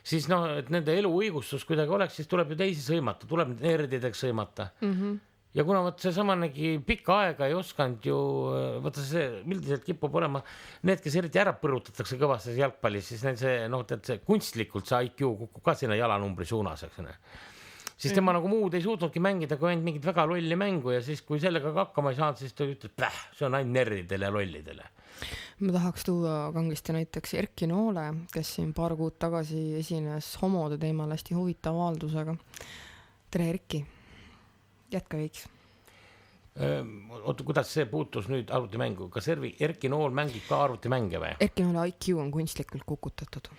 Siis et nende elu õigustus kuidagi oleks, siis tuleb ju teisi sõimata, tuleb nerdideks sõimata. Ja kuna see samanegi pikka aega ei oskanud ju, võtta see mildiselt kipub olema, need, kes eriti ära põrutatakse kõvastes jalgpallis, siis neil see kunstlikult see IQ kukub ka sinna jalanumbri suunas, Siis tema nagu muud ei suutnudki mängida, kui ainult mingit väga lolli mängu ja siis, kui sellega hakkama ei saanud, siis ta ütleb, see on ainult nerdidele ja lollidele. Ma tahaks tuua kangesti näiteks Erki Noole, kes siin paar kuud tagasi esines homode teemal hästi huvitava avaldusega. Tere, Erki. Jätka Veiks. Kuidas see puutus nüüd arvutimängu? Kas Erki Nool mängib ka arvutimänge või? Erki Noole IQ on kunstlikult kukutatud.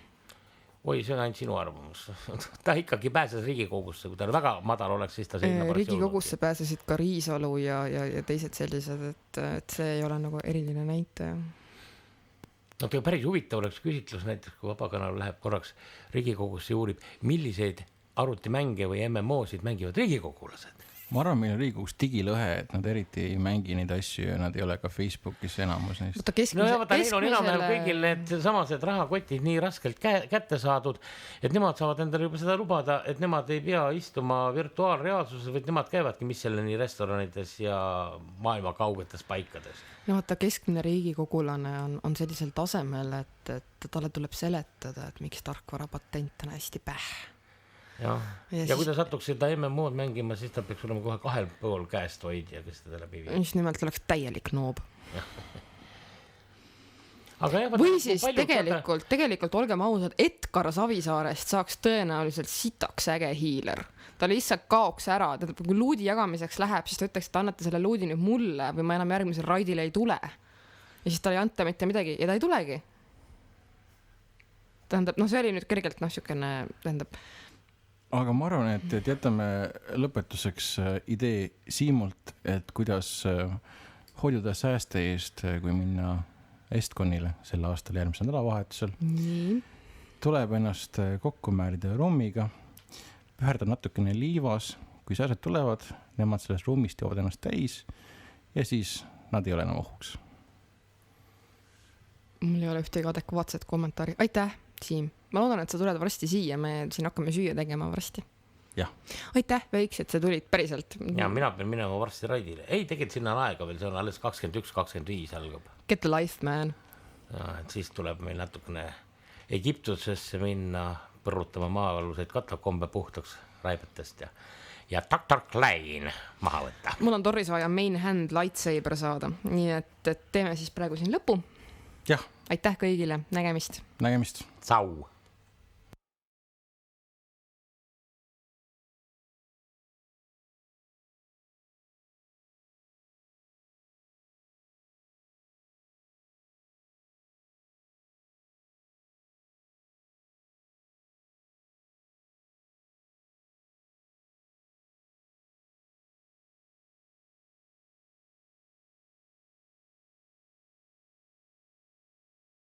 Oi, see on ainult sinu arvamus. Ta ikkagi pääses Riigikogusse, kui ta väga madal oleks, siis ta sinna Riigikogusse pääsesid ka Riisalu ja teised sellised, et see ei ole nagu eriline näitaja. Tega päris huvitav oleks küsitlus näiteks, kui Vabakanal läheb korraks Riigikogusse ja uurib, milliseid arvutimänge või MMO-sid mängivad riigikogulased. Ma arvan, meil on Riigikogus digilõhe, et nad eriti ei mängi neid asju ja nad ei ole ka Facebookis enamus neist. Neil on enam kõigil need samased rahakotid nii raskelt kätte saadud, et nemad saavad endale juba seda lubada, et nemad ei pea istuma virtuaalreaalsuses, vaid nemad käivadki mis selle nii restoranides ja maailma kaugetes paikades. No vaata, keskmine riigikogulane on sellisel tasemel, et talle tuleb seletada, et miks tarkvara patent on hästi päh. Ja kui ta satuks seda MMO-d mängima, siis ta peaks olema kohe 2 pool käest hoidja, kes teda läbi viib. Just nimelt oleks täielik noob. Või siis tegelikult olgem ausad, Edgar Savisaarest saaks tõenäoliselt sitaks äge hiiler. Ta lihtsalt kaoks ära, kui luudi jagamiseks läheb, siis ta ütleks, et annate selle luudi nüüd mulle või ma enam järgmisel raidile ei tule. Ja siis ta ei anta mitte midagi ja ta ei tulegi. Tähendab, see oli nüüd kergelt niisugune, tähendab. Aga ma arvan, et jätame lõpetuseks idee Siimult, et kuidas hoiduda sääste eest, kui minna Estconile sel aastal järgmisel nädalavahetusel. Tuleb ennast kokku määrida rummiga, püherdab natukene liivas, kui sääsed tulevad, nemad sellest ruumist joovad ennast täis ja siis nad ei ole enam ohuks. Mul ei ole ühtegi adekvaatset kommentaari. Aitäh, Siim! Ma loodan, et sa tuled varsti siia, me siin hakkame süüa tegema varsti. Jah. Aitäh, Veiks, et sa tulid päriselt. Ja mina pean minema varsti raidile. Ei, tegelikult sinna on aega veel, see on alles 21-25 algab. Get the life, man. Ja, et siis tuleb meil natukene Egiptusesse minna põrutama maaaluseid katakombe puhtaks raibetest ja Dr. Klein maha võtta. Mul on torris vaja main hand lightsaber saada, nii et teeme siis praegu siin lõpu. Jah. Aitäh kõigile, nägemist. Nägemist. Tsau.